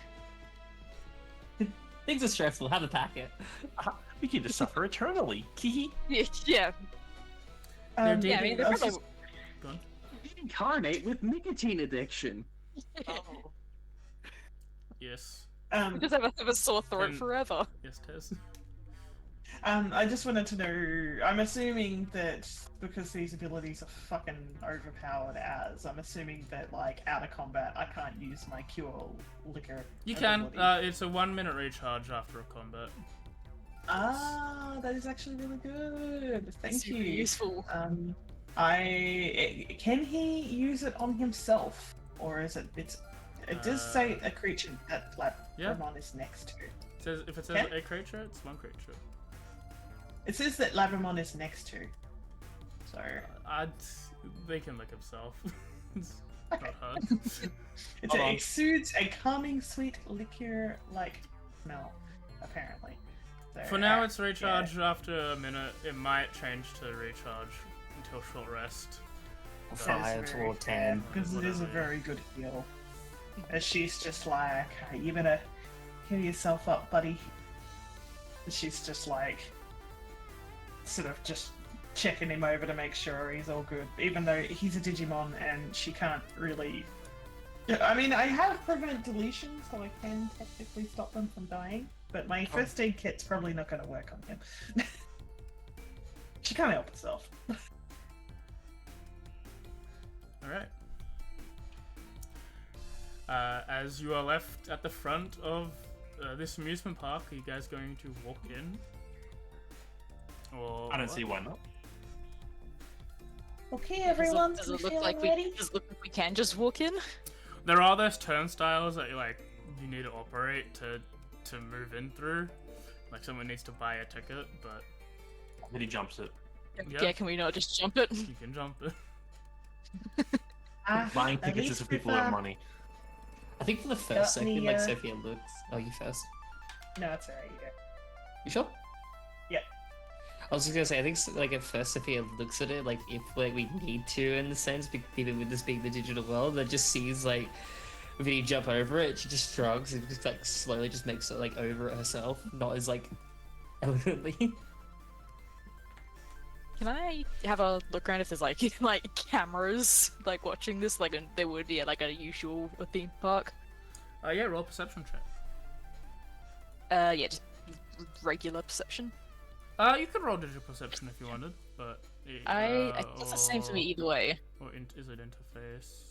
things are stressful. Have a packet. We can just suffer eternally. Kee. Yeah. They're um, deep- Yeah, I mean, they're I was probably. just- Go on. Incarnate with nicotine addiction. Yes. We just have a sore throat And- forever. Yes, Tez. I just wanted to know. I'm assuming that because these abilities are fucking overpowered as, I'm assuming that like out of combat, I can't use my cure liquor. You can. ability. It's a 1 minute recharge after a combat. That is actually really good. Thank Super you. useful. Can he use it on himself, or is it? It does say a creature that Yeah. Labramon is next to. It says if it says Okay. a creature, it's one creature. It says that Labramon is next to. So They can look himself. It's Okay. not hard. Hold on. exudes a calming, sweet liquor-like smell, apparently. So, For now, it's recharge after a minute. It might change to recharge until short rest. Five or 10. because it is a whatever. very good heal. As she's just like, you better heal yourself up, buddy. And she's just like, sort of just checking him over to make sure he's all good, even though he's a Digimon and she can't really. I mean, I have prevent deletion, so I can technically stop them from dying, but my first aid kit's probably not going to work on him. She can't help herself. Alright. As you are left at the front of this amusement park, are you guys going to walk in? Or I don't what? see why not. Okay, everyone, Does you it look feeling like ready? does it look like we can just walk in? There are those turnstiles that you need to operate to move in through. Like someone needs to buy a ticket, but Then he jumps it. Yeah. Yeah, can we not just jump it? you can jump it. Buying At tickets is least for people with, who have money. I think for the first Got second, any, like Sophia looks. Oh, you first. No, it's alright. Yeah. You sure? Yeah. I was just gonna say, I think like at first Sophia looks at it like if like we need to in the sense, even with this being the digital world, that just sees like Vinny jump over it. She just shrugs and just like slowly just makes it like over it herself, not as like elegantly. Can I have a look around if there's like like cameras like watching this, like there would be at like a usual theme park? Yeah, roll perception check. Yeah, just regular perception. You could roll digital perception if you wanted, but I think it's the same for me either way. Or is it interface?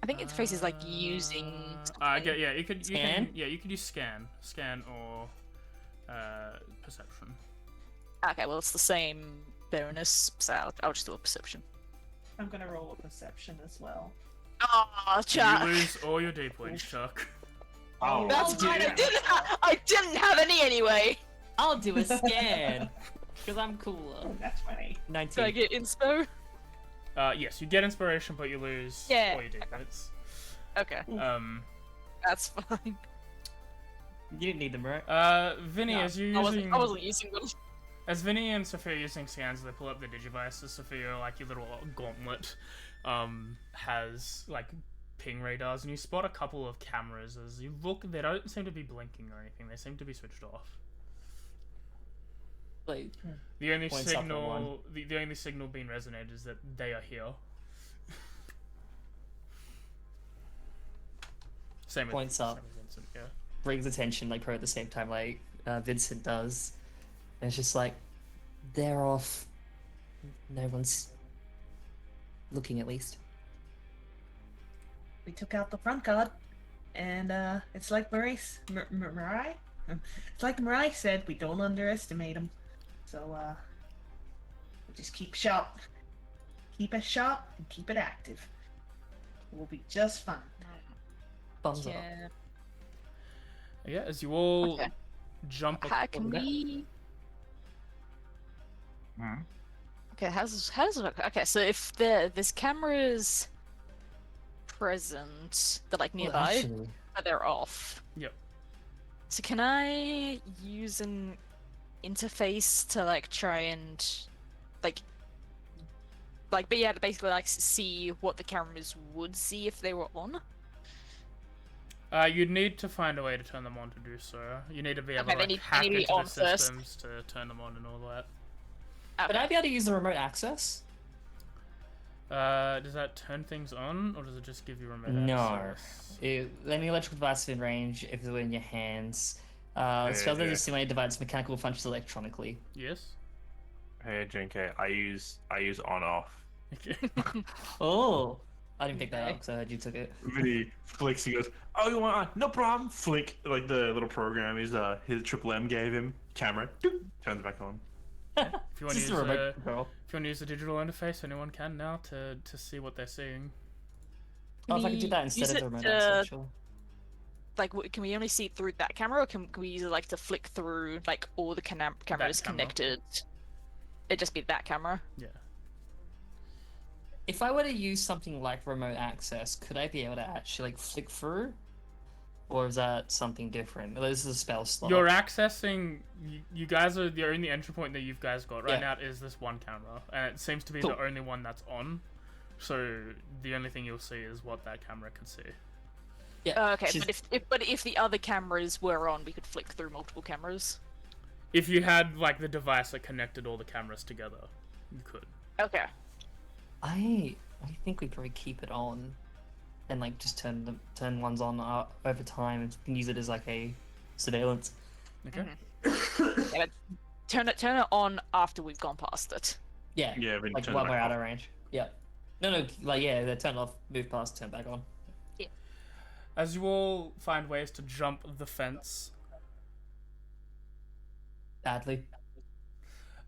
I think interface is like using. Yeah, you could Scan? you could use scan or perception. Okay, well it's the same bonus, so I'll just do a perception. I'm gonna roll a perception as well. Oh, Chuck. You lose all your D points, Chuck. Oh, That's fine. I didn't have any anyway. I'll do a scan because I'm cooler. Oh, that's funny. 19. Did I get inspo? Yes, you get inspiration, but you lose Yeah, all your D points. Okay, that's fine. You didn't need them, right? Vinny, No, as you I using wasn't using them. as Vinny and Sophia are using scans, they pull up the digivices. Sophia, like your little gauntlet, has like ping radars, and you spot a couple of cameras. As you look, they don't seem to be blinking or anything. They seem to be switched off. Like, The only Points up at signal, the only signal being resonated is that they are here. Same with Points up. same with Vincent, yeah. brings attention like her at the same time like Vincent does. And it's just like, they're off. No one's looking at least. We took out the front guard, and it's like Mariah. It's like Mariah said, we don't underestimate them. So we'll just keep sharp, keep it sharp, and keep it active. We'll be just fine. Thumbs up. Yeah. Yeah, as you all Okay. jump. How can we? Okay, how does it work? Okay, so if there's cameras present, they're like nearby, Actually, but they're off. Yep. So can I use an interface to like try and but yeah, to basically like see what the cameras would see if they were on? You'd need to find a way to turn them on to do so. You need to be able Okay, to they like, need hack to be into the on first. systems to turn them on and all that. would I be able to use the remote access? Does that turn things on, or does it just give you remote No. access? Any electrical device in range if they're in your hands. Spells that simulate device mechanical functions electronically. Yes. Hey, JK, I use on off. Okay. Oh, I didn't pick that up because I heard you took it. Vinny flicks. He goes, "Oh, you want on? No problem." Flick, like the little program his Triple M gave him. Camera, doop, turns back on. If you want to Just use a remote control. if you want to use the digital interface, anyone can now to see what they're seeing. Oh, if I could do that use instead of it the remote to- access, sure. Like, can we only see it through that camera, or can we use it like to flick through like all the cameras camera. connected? It'd just be that camera. Yeah. If I were to use something like remote access, could I be able to actually like flick through? Or is that something different? This is a spell slot. You're accessing. You guys are the only entry point that you guys got right Yeah. now is this one camera, and it seems to be Cool. the only one that's on. So the only thing you'll see is what that camera can see. Yeah. Okay, she's- but if the other cameras were on, we could flick through multiple cameras. If you had like the device that connected all the cameras together, you could. Okay. I think we probably keep it on, and like just turn ones on over time and use it as like a surveillance. Okay. Yeah, but turn it on after we've gone past it. Yeah. Yeah, Vinny Like turns while back we're out off. of range. Yeah. No, like yeah, they turn off, move past, turn back on. As you all find ways to jump the fence, Badly.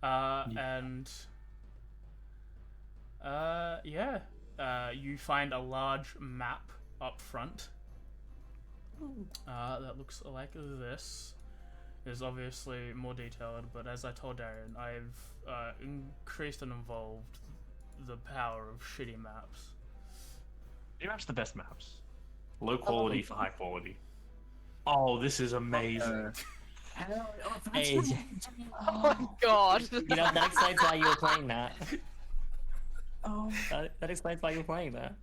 and you find a large map up front. That looks like this. Is obviously more detailed, but as I told Darren, I've increased and evolved the power of shitty maps. You match the best maps. Low quality for high quality. Oh, this is amazing. Hey, Oh my god. you know, that explains why you were playing that. Oh. That explains why you were playing that.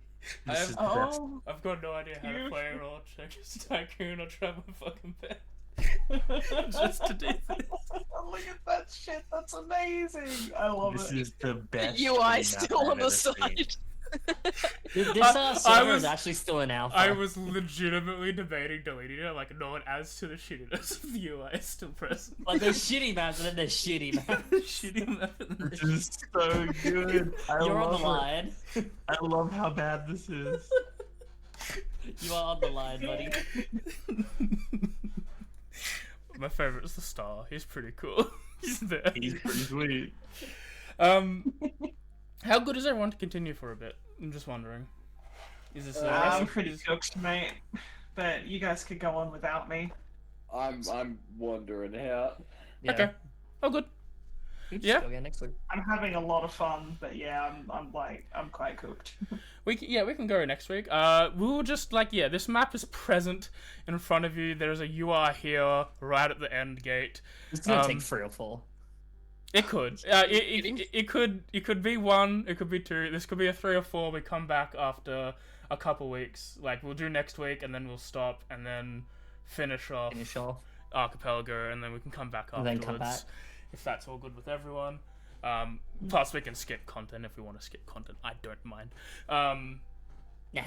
This is the best. Oh. I've got no idea how to Cute. play a role check as Tycoon or Trevor fucking Pet. Just to do this. Look at that shit. That's amazing. I love This it. is the best. UI map still I've on the ever seen. side. This server is actually still in alpha. I was legitimately debating deleting it. Like, no one adds to the shittiness of the UI is still present. Like, there's shitty maps and then there's shitty maps. Shitty map and the This is so good. You're on the love line. it. I love how bad this is. You are on the line, buddy. My favorite is the star. He's pretty cool. He's there. He's pretty sweet. How good is everyone to continue for a bit? I'm just wondering. Is this I'm pretty cooked, mate. But you guys could go on without me. I'm wondering how. Yeah. Okay. Oh, good. We can Yeah. just go again next week. I'm having a lot of fun, but yeah, I'm quite cooked. We can go next week. We'll just this map is present in front of you. There's a UI here, right at the end gate. It's gonna take 3 or 4. It could. It could be 1. It could be 2. This could be a 3 or 4. We come back after a couple weeks. Like we'll do next week, and then we'll stop, and then finish off Archipelago, and then we can come back And afterwards. then come back. If that's all good with everyone. Plus, we can skip content if we want to skip content. I don't mind. Nah.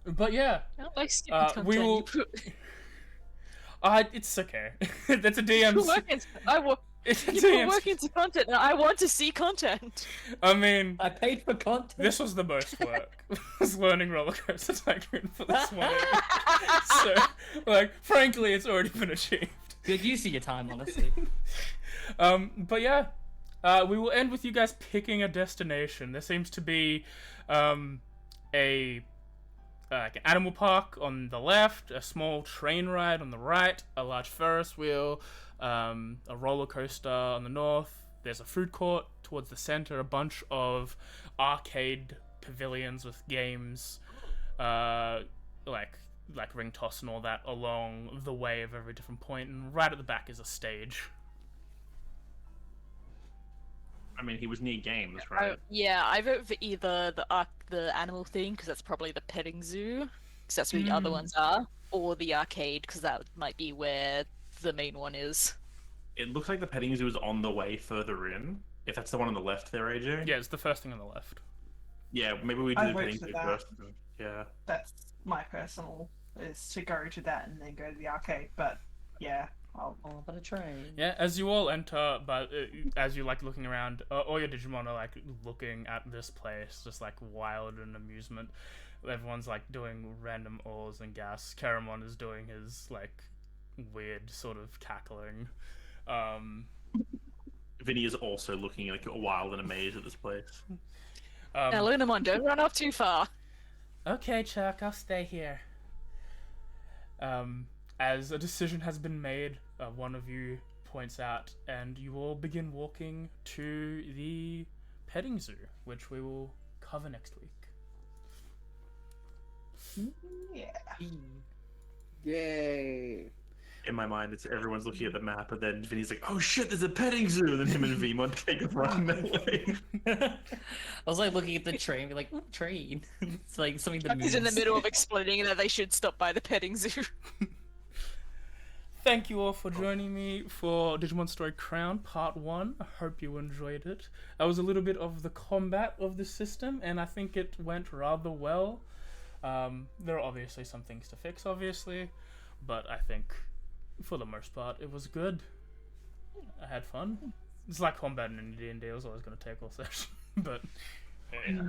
But yeah, I don't like skipping content. we will. It's okay. That's a DM's. It's a You put DM's. work into content, and I want to see content. I mean, I paid for content. this was the most work. was learning Roller Coaster Tycoon for this one. So, frankly, it's already been achieved. Good use of your time, honestly. But yeah, we will end with you guys picking a destination. There seems to be an animal park on the left, a small train ride on the right, a large Ferris wheel, a roller coaster on the north. There's a food court towards the center, a bunch of arcade pavilions with games, like ring toss and all that along the way of every different point, and right at the back is a stage. I mean, he was near games, right? I vote for either the animal thing, because that's probably the petting zoo, because that's where the other ones are, or the arcade, because that might be where the main one is. It looks like the petting zoo is on the way further in. If that's the one on the left there, AJ. Yeah, it's the first thing on the left. Yeah, maybe we do I the vote petting for zoo that. first. Yeah. That's my personal, is to go to that and then go to the arcade. But yeah, Oh, but a train. Yeah, as you all enter, but as you looking around, all your Digimon are looking at this place, just wild in amusement. Everyone's doing random ores and gas. Karamon is doing his weird sort of cackling. Vinny is also looking wild and amazed at this place. Now, Lunamon, don't run off too far. Okay, Chuck, I'll stay here. As a decision has been made, one of you points out, and you all begin walking to the petting zoo, which we will cover next week. yeah. Yay! In my mind, it's everyone's looking at the map, and then Vinny's like, "Oh shit, there's a petting zoo!" And then him and Vmon take a run that way. I was looking at the train, be like, "Ooh, train!" It's something that He's in the middle of explaining that they should stop by the petting zoo. Thank you all for joining me for Digimon Story Crown Part 1. I hope you enjoyed it. That was a little bit of the combat of the system, and I think it went rather well. There are obviously some things to fix, obviously, but I think for the most part it was good. I had fun. It's like combat in D&D. I was always going to take all session, but yeah.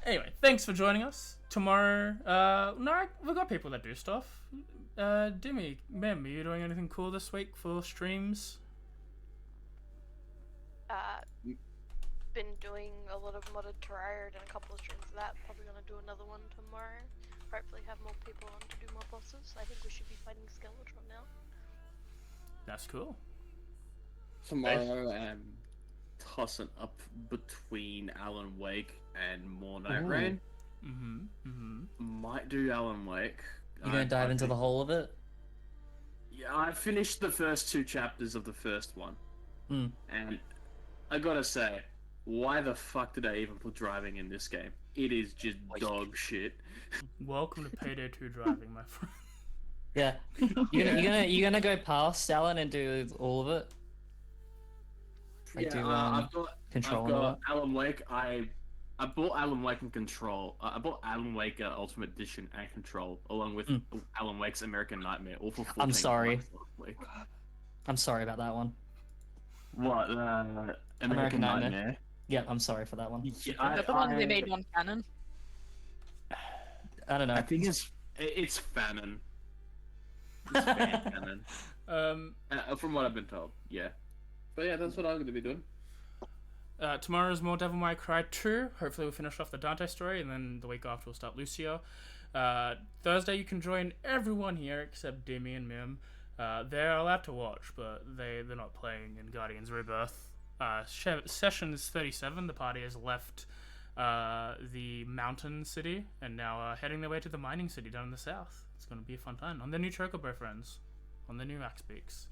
Anyway, thanks for joining us. Tomorrow, no, we've got people that do stuff. Dimmy, Mem, are you doing anything cool this week for streams? Been doing a lot of modded Terraria and a couple of streams of that. Probably gonna do another one tomorrow. Hopefully have more people on to do more bosses. I think we should be fighting Skeletron now. That's cool. Tomorrow, I'm tossing up between Alan Wake and more Night Rain. Might do Alan Wake. You gonna dive into the whole of it? Yeah, I finished the first 2 chapters of the first one, Mm. and I gotta say, why the fuck did I even put driving in this game? It is just dog shit. Welcome to Payday 2 driving, my friend. Yeah. You're gonna go past Alan and do all of it? Like do control I've and all got that? Alan Wake. I bought Alan Wake and Control. I bought Alan Wake Ultimate Edition and Control, along with Alan Wake's American Nightmare, all for 14 I'm sorry. bucks last week. I'm sorry about that one. What? American Nightmare? Nightmare? Yeah, I'm sorry for that one. Yeah, That's the one they made non-canon. I don't know. I think it's Fanon. It's fan canon. From what I've been told, yeah. But yeah, that's what I'm going to be doing. Tomorrow's more Devil May Cry 2. Hopefully we'll finish off the Dante story, and then the week after we'll start Lucio. Thursday you can join everyone here except Demi and Mim. They're allowed to watch, but they're not playing in Guardians Rebirth. Session is 37. The party has left the mountain city and now are heading their way to the mining city down in the south. It's going to be a fun time on their new Chocobo friends, on their new Max Peaks.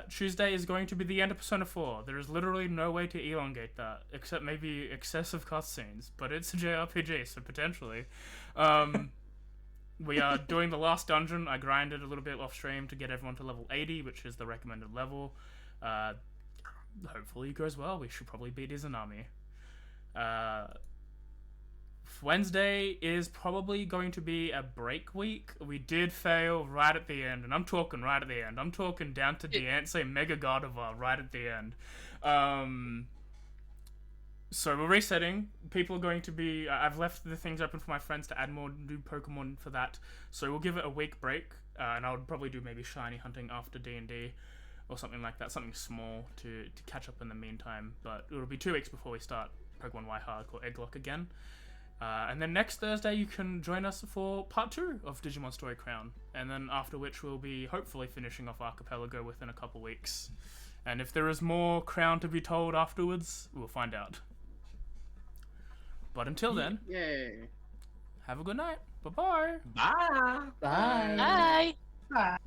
Tuesday is going to be the end of Persona 4. There is literally no way to elongate that, except maybe excessive cutscenes, but it's a JRPG, so potentially. We are doing the last dungeon. I grinded a little bit off stream to get everyone to level 80, which is the recommended level. Hopefully it goes well. We should probably beat Izanami. Wednesday is probably going to be a break week. We did fail right at the end, and I'm talking right at the end. I'm talking down to Dianse Mega Gardevoir right at the end. So we're resetting. People are going to be... I've left the things open for my friends to add more new Pokemon for that. So we'll give it a week break, and I would probably do maybe shiny hunting after D&D or something like that, something small to catch up in the meantime. But it'll be 2 weeks before we start Pokemon Y Hardcore Egglock again. And then next Thursday you can join us for part 2 of Digimon Story Crown, and then after which we'll be hopefully finishing off Archipelago within a couple weeks. And if there is more Crown to be told afterwards, we'll find out. But until then, Yay. have a good night. Bye-bye. Bye. Bye. Bye. Bye.